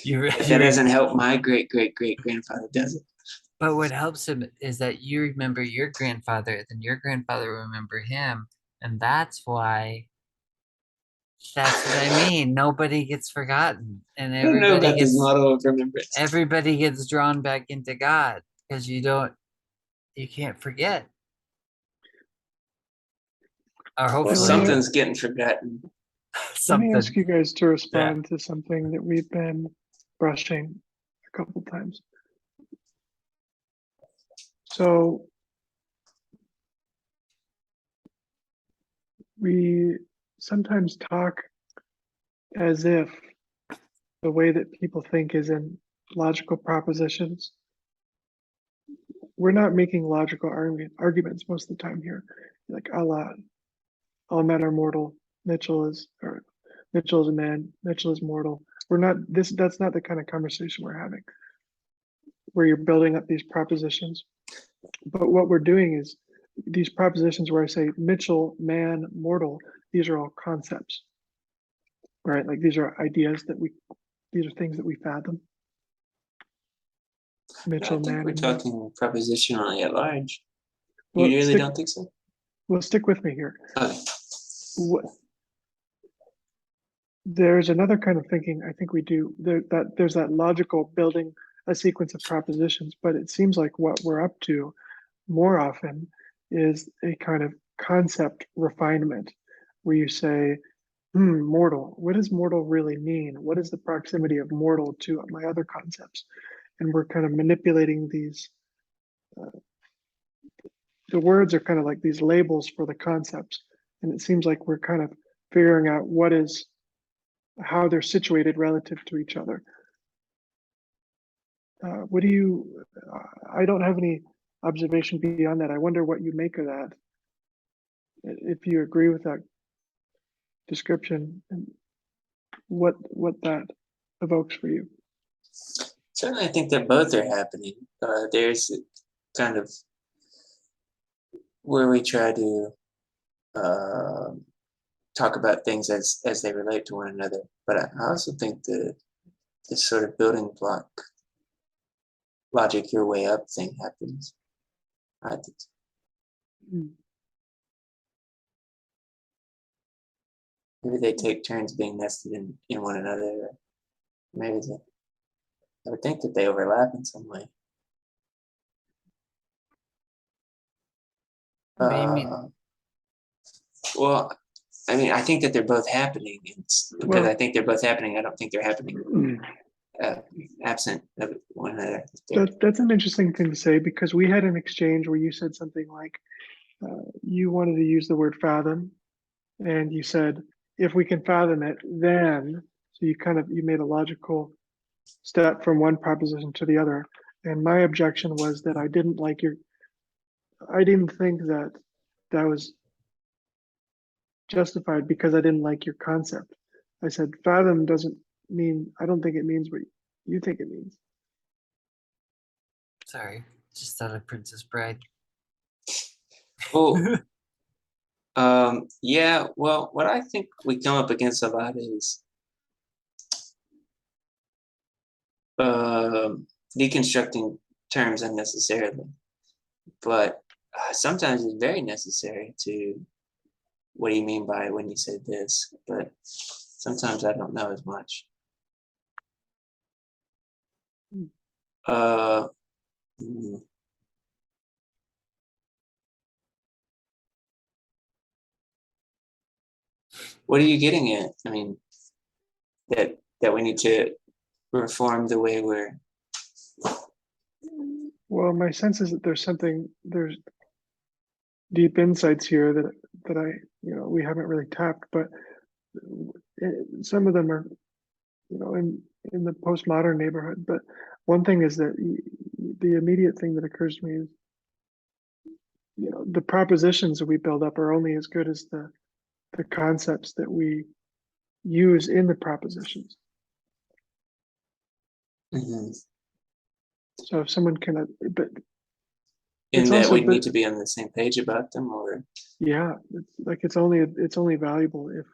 A: You,
B: If that doesn't help my great grandfather, does it?
A: But what helps him is that you remember your grandfather, then your grandfather will remember him. And that's why, that's what I mean. Nobody gets forgotten. And
B: I don't know
A: everybody
B: about this
A: gets,
B: model of remembrance.
A: everybody gets drawn back into God because you can't forget. Or
B: Well,
A: hopefully
B: something's getting forgotten.
D: Let me
A: something.
D: ask you guys to respond to something that we've been brushing a couple times. So we sometimes talk as if the way that people think is in logical propositions. We're not making logical arguments most of the time here. Like Allah, all men are mortal. Mitchell is a man. Mitchell is mortal. We're not this. That's not the kind of conversation we're having, where you're building up these propositions. But what we're doing is these propositions where I say Mitchell, man, mortal. These are all concepts, right? Like these are ideas these are things that we fathom. Mitchell,
B: I think
D: man,
B: we're
D: and
B: talking propositionally at large.
D: well,
B: You really don't think so?
D: Well, stick with me here.
B: Okay.
D: There's another kind of thinking I think we do. There's that logical building a sequence of propositions, but it seems like what we're up to more often is a kind of concept refinement where you say, mortal, what does mortal really mean? What is the proximity of mortal to my other concepts? And we're kind of manipulating these, the words are kind of like these labels for the concepts. And it seems like we're kind of figuring out how they're situated relative to each other. I don't have any observation beyond that. I wonder what you make of that. If you agree with that description and what that evokes for you.
B: Certainly, I think that both are happening. There's kind of where we try to talk about things as they relate to one another. But I also think that this sort of building block logic your way up thing happens. I think so. Maybe they take turns being nested in one another. Maybe I would think that they overlap in some way.
A: What do you mean?
B: Well, I mean, I think that they're both happening. Because I think they're both happening. I don't think they're happening absent of one another.
D: That's an interesting thing to say, because we had an exchange where you said something like you wanted to use the word fathom, and you said, if we can fathom it, then, so you made a logical step from one proposition to the other. And my objection was that I didn't think that was justified, because I didn't like your concept. I said fathom doesn't mean, I don't think it means what you think it means.
A: Sorry, just thought of Princess Bride.
B: Well, yeah, well, what I think we come up against a lot is deconstructing terms unnecessarily. But sometimes it's very necessary to, what do you mean by when you say this? But sometimes I don't know as much. What are you getting at? I mean, that we need to reform the way we're.
D: Well, my sense is that there's deep insights here that we haven't really tapped, but some of them are, in the postmodern neighborhood. But one thing is that the immediate thing that occurs to me is, the propositions that we build up are only as good as the concepts that we use in the propositions.
B: Mhm.
D: So if someone can, but
B: In
D: it's
B: that
D: also,
B: we
D: but
B: need to be on the same page about them, or
D: yeah, it's only valuable if,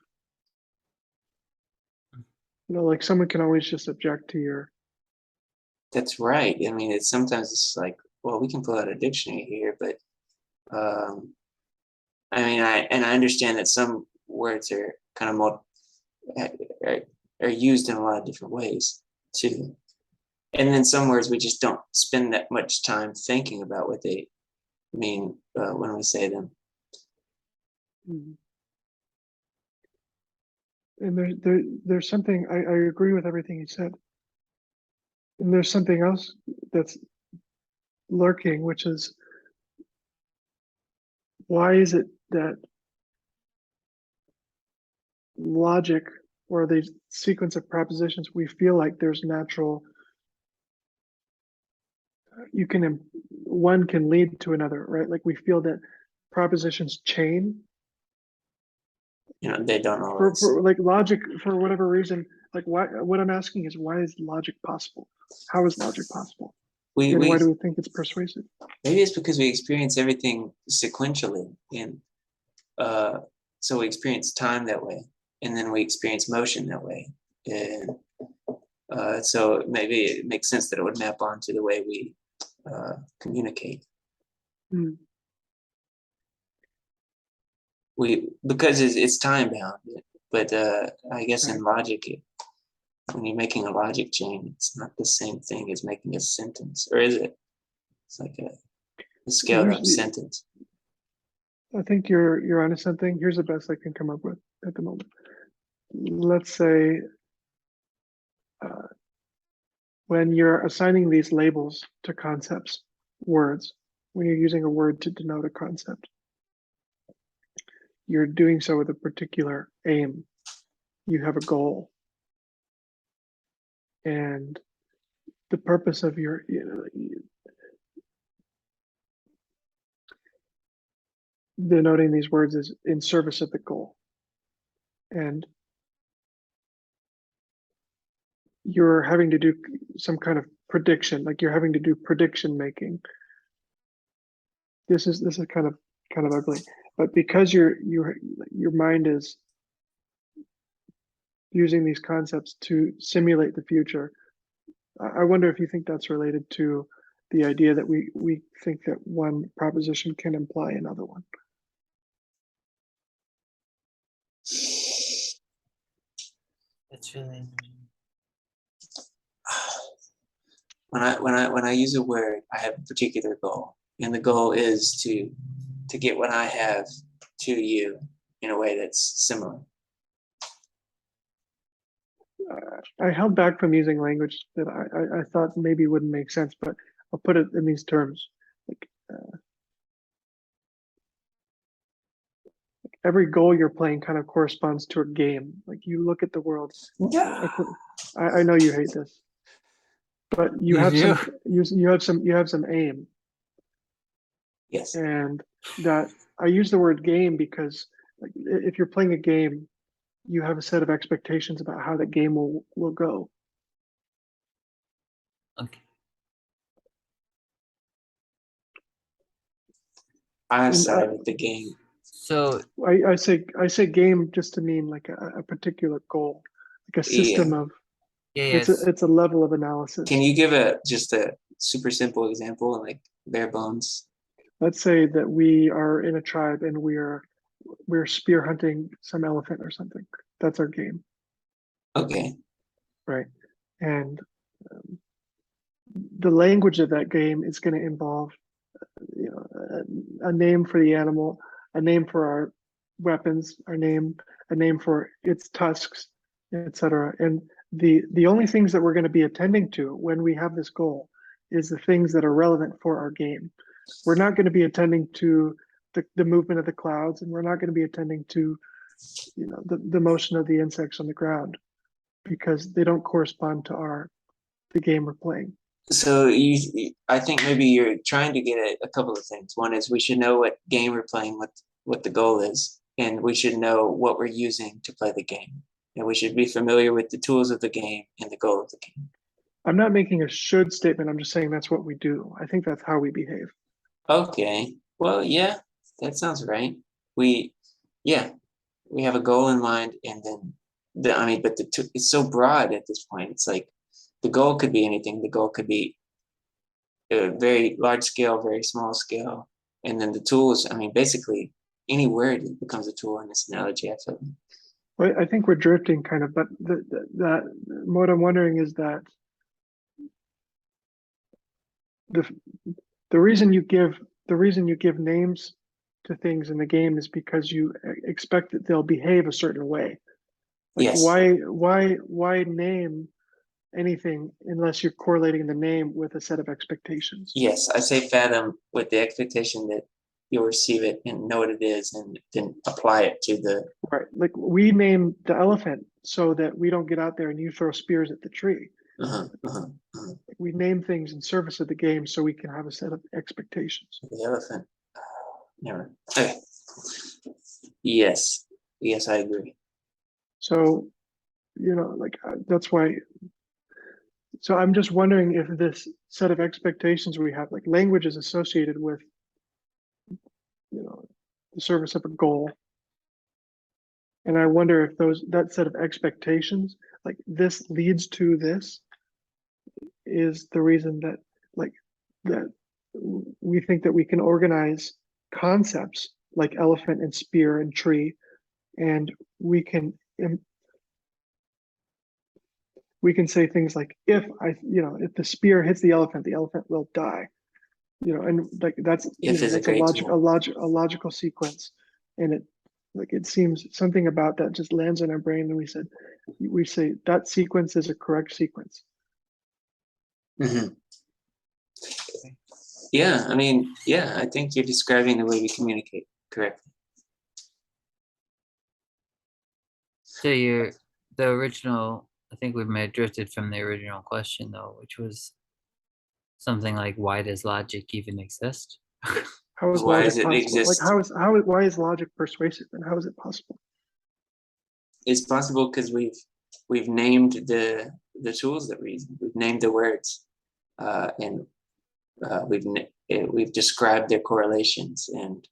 D: like someone can always just object to your.
B: that's right. I mean, it's sometimes it's like, well, we can pull out a dictionary here, but I mean, I understand that some words are kind of are used in a lot of different ways too. And then some words we just don't spend that much time thinking about what they mean when we say them.
D: Mhm. And there's something, I agree with everything you said. And there's something else that's lurking, which is, why is it that logic or the sequence of propositions, we feel like there's natural, one can lead to another, right? Like we feel that propositions chain
B: You know, they don't always.
D: for like logic, for whatever reason. Like why, what I'm asking is, why is logic possible? How is logic possible? And why do we think it's persuasive?
B: Maybe it's because we experience everything sequentially, and so we experience time that way, and then we experience motion that way, and so maybe it makes sense that it would map onto the way we communicate.
D: Hmm.
B: Because it's time bound, but I guess
D: Right.
B: in logic, when you're making a logic chain, it's not the same thing as making a sentence, or is it? It's like a scaled up sentence.
D: I think you're onto something. Here's the best I can come up with at the moment. Let's say when you're assigning these labels to concepts, words, when you're using a word to denote a concept, you're doing so with a particular aim. You have a goal. And the purpose of your, denoting these words is in service of the goal. And you're having to do some kind of prediction, like you're having to do prediction making. This is kind of ugly, but because your mind is using these concepts to simulate the future, I wonder if you think that's related to the idea that we think that one proposition can imply another one.
A: That's really
B: When I use a word, I have a particular goal, and the goal is to get what I have to you in a way that's similar.
D: I held back from using language that I thought maybe wouldn't make sense, but I'll put it in these terms. Like every goal you're playing kind of corresponds to a game. Like you look at the world.
B: Yeah.
D: I know you hate this, but you have
A: do?
D: you have some aim.
B: Yes.
D: And that I use the word game because like, if you're playing a game, you have a set of expectations about how the game will go.
A: Okay.
B: I side with the game.
A: So
D: I say game just to mean like a particular goal, like a system of.
A: yeah,
D: It's a level of analysis.
B: Can you give just a super simple example, like bare bones?
D: Let's say that we are in a tribe and we're spear hunting some elephant or something. That's our game.
B: Okay.
D: Right. And the language of that game is going to involve, a name for the animal, a name for our weapons, a name for its tusks, etc. And the only things that we're going to be attending to when we have this goal is the things that are relevant for our game. We're not going to be attending to the movement of the clouds, and we're not going to be attending to the motion of the insects on the ground, because they don't correspond to the game we're playing.
B: So I think maybe you're trying to get at a couple of things. One is we should know what game we're playing, what the goal is, and we should know what we're using to play the game. And we should be familiar with the tools of the game and the goal of the game.
D: I'm not making a should statement. I'm just saying that's what we do. I think that's how we behave.
B: Okay. Well, yeah, that sounds right. We have a goal in mind, and then but it's so broad at this point. It's like the goal could be anything. The goal could be a very large scale, very small scale, and then the tools. I mean, basically, any word becomes a tool in this analogy. I feel.
D: Well, I think we're drifting kind of, but that what I'm wondering is that the the reason you give names to things in the game is because you expect that they'll behave a certain way. Like
B: Yes.
D: why name anything unless you're correlating the name with a set of expectations?
B: Yes, I say fathom with the expectation that you'll receive it and know what it is, and then apply it to the.
D: Right. Like we name the elephant so that we don't get out there and you throw spears at the tree. We name things in service of the game so we can have a set of expectations.
B: The elephant. Never. Okay. Yes, I agree.
D: So, like that's why. So I'm just wondering if this set of expectations we have, like language is associated with, the service of a goal. And I wonder if that set of expectations, like this leads to this, is the reason that that we think that we can organize concepts like elephant and spear and tree, and we can say things like, if the spear hits the elephant will die, and like that's that's a logical sequence, and it seems something about that just lands in our brain, and we say that sequence is a correct sequence.
B: Yeah, I mean, I think you're describing the way we communicate correctly.
A: So the original, I think we may have drifted from the original question though, which was something like, why does logic even exist?
D: How is
B: why
D: logic
B: does it
D: possible?
B: exist?
D: Like why is logic persuasive, and how is it possible?
B: It's possible because we've named the tools that we've named the words, and we've described their correlations, and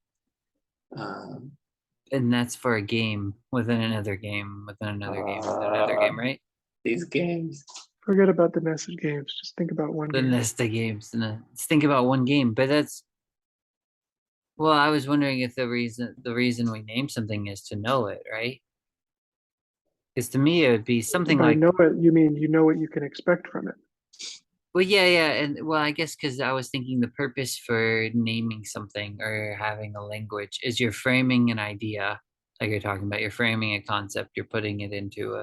A: that's for a game within another game within another game within another game, right?
B: These games.
D: Forget about the nested games. Just think about one game.
A: The nested games. Let's think about one game. But that's, well, I was wondering if the reason we name something is to know it, right? Because to me it would be something
D: By
A: like,
D: know it, you mean you know what you can expect from it.
A: well, yeah, and well, I guess because I was thinking the purpose for naming something or having a language is you're framing an idea, like you're talking about. You're framing a concept. You're putting it into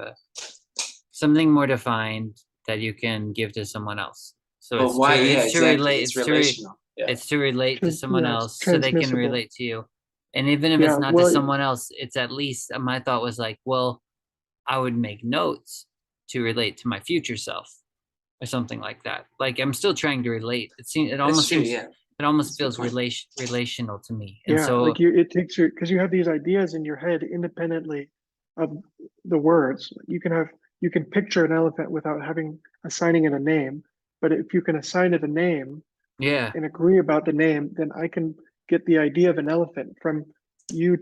A: something more defined that you can give to someone else. So
B: Well, why?
A: It's to relate.
B: It's relational.
A: It's to relate to someone else so they can relate to you. And even if it's not to someone else, it's at least, my thought was like, well, I would make notes to relate to my future self or something like that. Like I'm still trying to relate. It almost feels relational to me. And so
D: like it takes because you have these ideas in your head independently of the words. You can picture an elephant without assigning it a name. But if you can assign it a name, and agree about the name, then I can get the idea of an elephant from you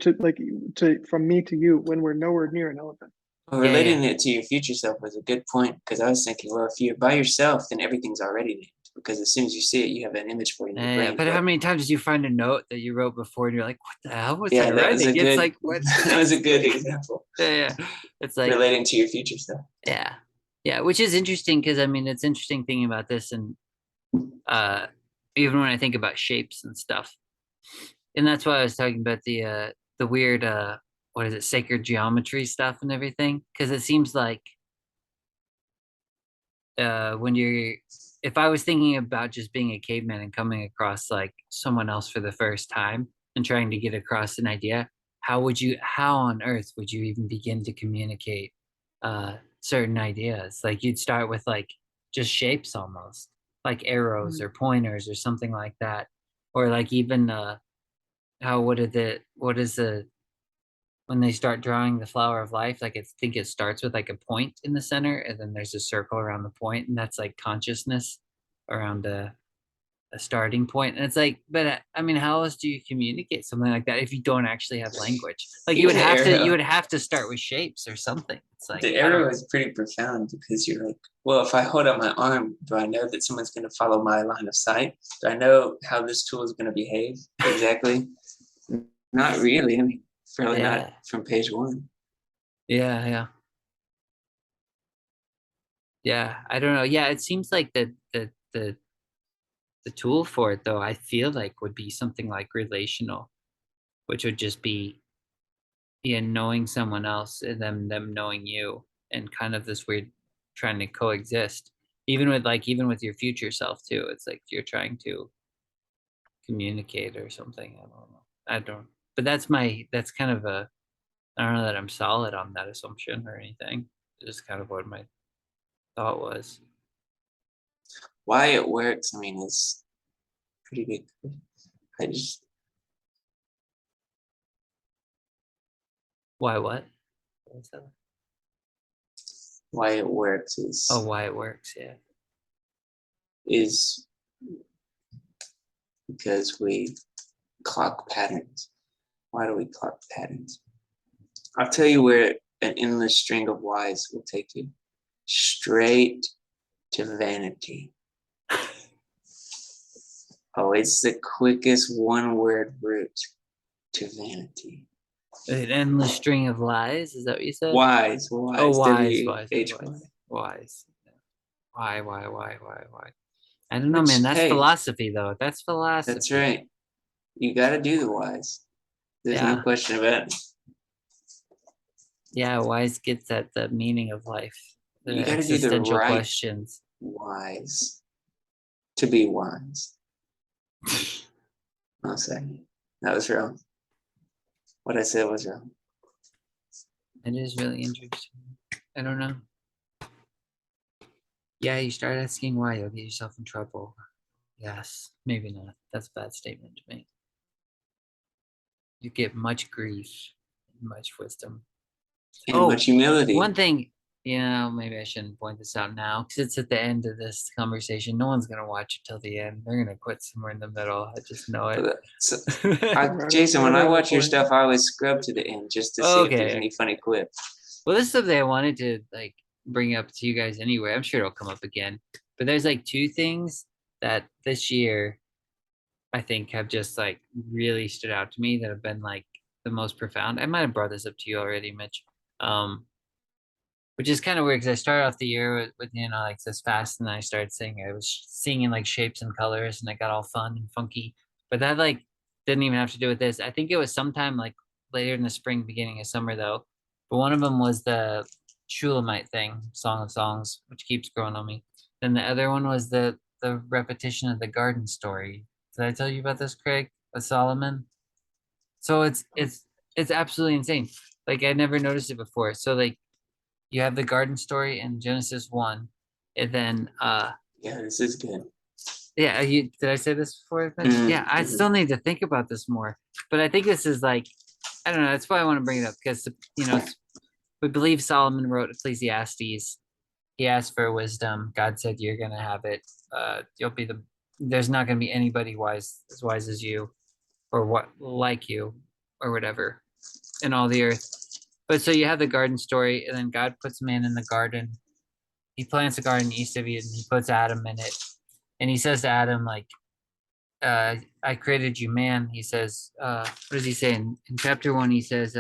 D: from me to you when we're nowhere near an elephant.
B: Well, relating it to your future self was a good point, because I was thinking, well, if you're by yourself, then everything's already named, because as soon as you see it, you have an image for it in your brain.
A: But how many times did you find a note that you wrote before and you're like, what the hell was I
B: that
A: writing?
B: Was a
A: it's
B: good,
A: like, what?
B: That was a good example.
A: It's like
B: relating to your future self.
A: Yeah, which is interesting, because I mean, it's interesting thinking about this, and even when I think about shapes and stuff, and that's why I was talking about the weird what is it, sacred geometry stuff and everything, because it seems like if I was thinking about just being a caveman and coming across like someone else for the first time and trying to get across an idea, how on earth would you even begin to communicate certain ideas? Like you'd start with like just shapes, almost like arrows or pointers or something like that, or like even what is the when they start drawing the flower of life, like I think it starts with like a point in the center, and then there's a circle around the point, and that's like consciousness around a starting point. And it's like, but I mean, how else do you communicate something like that if you don't actually have language? Like you
B: Even the
A: would
B: arrow.
A: have to start with shapes or something. It's like
B: The
A: I don't
B: arrow
A: know.
B: is pretty profound because you're like, well, if I hold up my arm, do I know that someone's going to follow my line of sight? Do I know how this tool is going to behave exactly? Not really. I mean, fairly
A: Yeah.
B: not from page one.
A: Yeah. I don't know. Yeah, it seems like the tool for it though, I feel like would be something like relational, which would just be knowing someone else and them knowing you, and kind of this weird trying to coexist. Even with your future self too. It's like you're trying to communicate or something. I don't but that's kind of I don't know that I'm solid on that assumption or anything. It's just kind of what my thought was.
B: Why it works, I mean, is pretty big. I just
A: Why what? What was that?
B: why it works is
A: Oh, why it works, yeah.
B: is because we clock patterns. Why do we clock patterns? I'll tell you where an endless string of whys will take you. Straight to vanity. Oh, it's the quickest one-word route to vanity.
A: An endless string of lies, is that what you said?
B: Wise.
A: Oh, wise.
B: W-H-Y.
A: Wise. Why? I don't know, man. That's
B: Hey,
A: philosophy, though. That's philosophy.
B: that's right. You got to do the wise. There's no
A: Yeah.
B: question about it.
A: Yeah, wise gets at the meaning of life, the
B: You got to do the
A: existential
B: right
A: questions.
B: wise to be wise. I'll say that was wrong. What I said was wrong.
A: It is really interesting. I don't know. Yeah, you start asking why, you'll get yourself in trouble. Yes, maybe not. That's a bad statement to make. You get much grief, much wisdom.
B: And much humility.
A: One thing, maybe I shouldn't point this out now because it's at the end of this conversation. No one's gonna watch it till the end. They're gonna quit somewhere in the middle. I just know it.
B: Jason, when I watch your
D: point.
B: stuff, I always scrub to the end just to see if there's any funny clips.
A: Well, this is something I wanted to like bring up to you guys anyway. I'm sure it'll come up again. But there's like two things that this year I think have just like really stood out to me that have been like the most profound. I might have brought this up to you already, Mitch. Which is kind of weird because I started off the year with like this fast, and then I started singing. I was singing like shapes and colors, and I got all fun and funky. But that like didn't even have to do with this. I think it was sometime like later in the spring, beginning of summer though. But one of them was the Shulamite thing, Song of Songs, which keeps growing on me. Then the other one was the repetition of the garden story. Did I tell you about this, Craig? With Solomon? So it's absolutely insane. Like I never noticed it before. So like you have the garden story in Genesis 1, and then
B: yeah, this is good.
A: Yeah, did I say this before? Yeah, I still need to think about this more. But I think this is like, I don't know, that's why I want to bring it up, because we believe Solomon wrote Ecclesiastes. He asked for wisdom. God said you're gonna have it. There's not gonna be anybody as wise as you, or what like you, or whatever, in all the earth. But so you have the garden story, and then God puts man in the garden. He plants a garden east of Eden. He puts Adam in it, and he says to Adam, like, I created you, man. He says, what does he say in chapter 1? He says,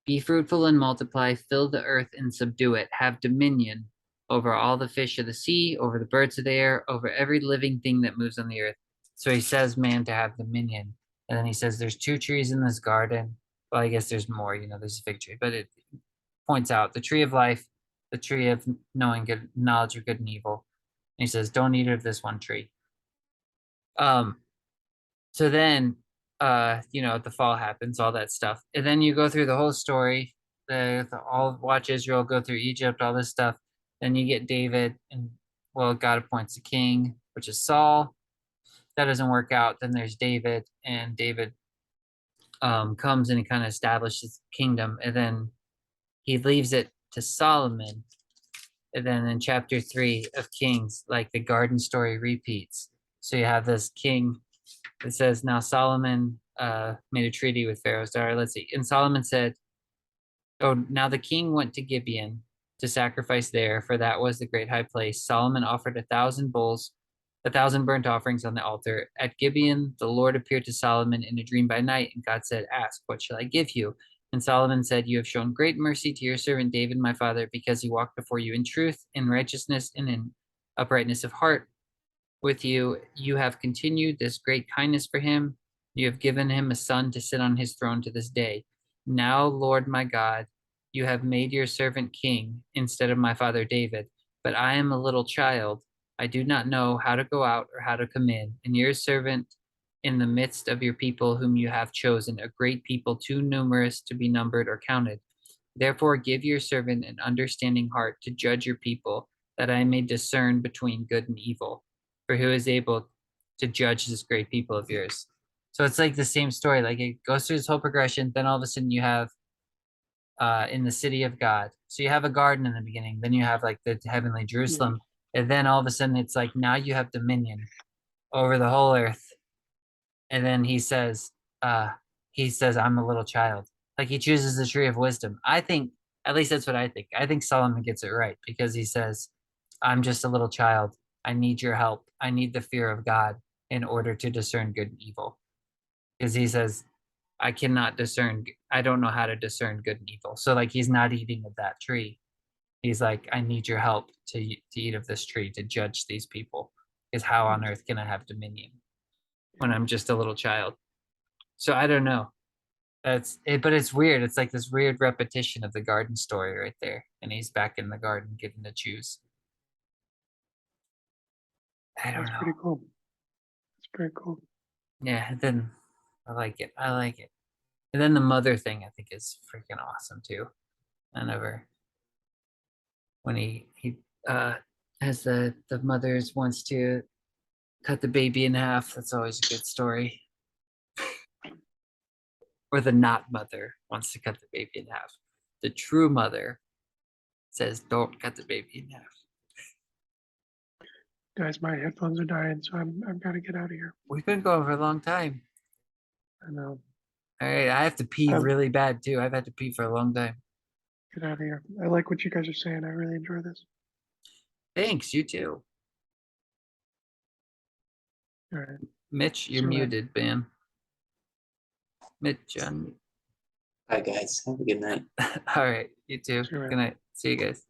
A: be fruitful and multiply, fill the earth and subdue it, have dominion over all the fish of the sea, over the birds of the air, over every living thing that moves on the earth. So he says man to have dominion. And then he says there's 2 trees in this garden. Well, I guess there's more, there's a fig tree, but it points out the tree of life, the tree of knowing good knowledge of good and evil. And he says, don't eat of this one tree. So then the fall happens, all that stuff. And then you go through the whole story, all watch Israel go through Egypt, all this stuff. Then you get David, and God appoints a king, which is Saul. That doesn't work out. Then there's David, and David comes and he kind of establishes the kingdom, and then he leaves it to Solomon. And then in chapter 3 of Kings, like the garden story repeats. So you have this king that says, now Solomon made a treaty with Pharaoh's daughter. Let's see. And Solomon said, oh, now the king went to Gibeon to sacrifice there, for that was the great high place. Solomon offered 1,000 bulls, 1,000 burnt offerings on the altar. At Gibeon, the Lord appeared to Solomon in a dream by night, and God said, ask, what shall I give you? And Solomon said, you have shown great mercy to your servant David, my father, because he walked before you in truth, in righteousness, and in uprightness of heart. With you, you have continued this great kindness for him. You have given him a son to sit on his throne to this day. Now, Lord my God, you have made your servant king instead of my father David, but I am a little child. I do not know how to go out or how to come in, and your servant in the midst of your people whom you have chosen, a great people too numerous to be numbered or counted. Therefore, give your servant an understanding heart to judge your people, that I may discern between good and evil. For who is able to judge this great people of yours? So it's like the same story. Like it goes through this whole progression. Then all of a sudden you have in the city of God. So you have a garden in the beginning. Then you have like the heavenly Jerusalem. And then all of a sudden it's like now you have dominion over the whole earth. And then he says, I'm a little child. Like he chooses the tree of wisdom. I think, at least that's what I think. I think Solomon gets it right because he says, I'm just a little child. I need your help. I need the fear of God in order to discern good and evil. Because he says, I cannot discern, I don't know how to discern good and evil. So like he's not eating of that tree. He's like, I need your help to eat of this tree, to judge these people. Because how on earth can I have dominion when I'm just a little child? So I don't know. That's it, but it's weird. It's like this weird repetition of the garden story right there. And he's back in the garden given to choose. I don't know.
D: That's pretty cool. It's pretty cool.
A: Yeah, then I like it. I like it. And then the mother thing I think is freaking awesome too. When he has the mothers wants to cut the baby in half, that's always a good story. Or the not mother wants to cut the baby in half. The true mother says, don't cut the baby in half.
D: Guys, my headphones are dying, so I've got to get out of here.
A: We've been going for a long time.
D: I know.
A: All right, I have to pee really bad too. I've had to pee for a long time.
D: Get out of here. I like what you guys are saying. I really enjoy this.
A: Thanks, you too.
D: All right.
A: Mitch, you're muted, man. Mitch, on.
B: Bye, guys. Have a good night.
A: All right, you too. Good night. See you guys.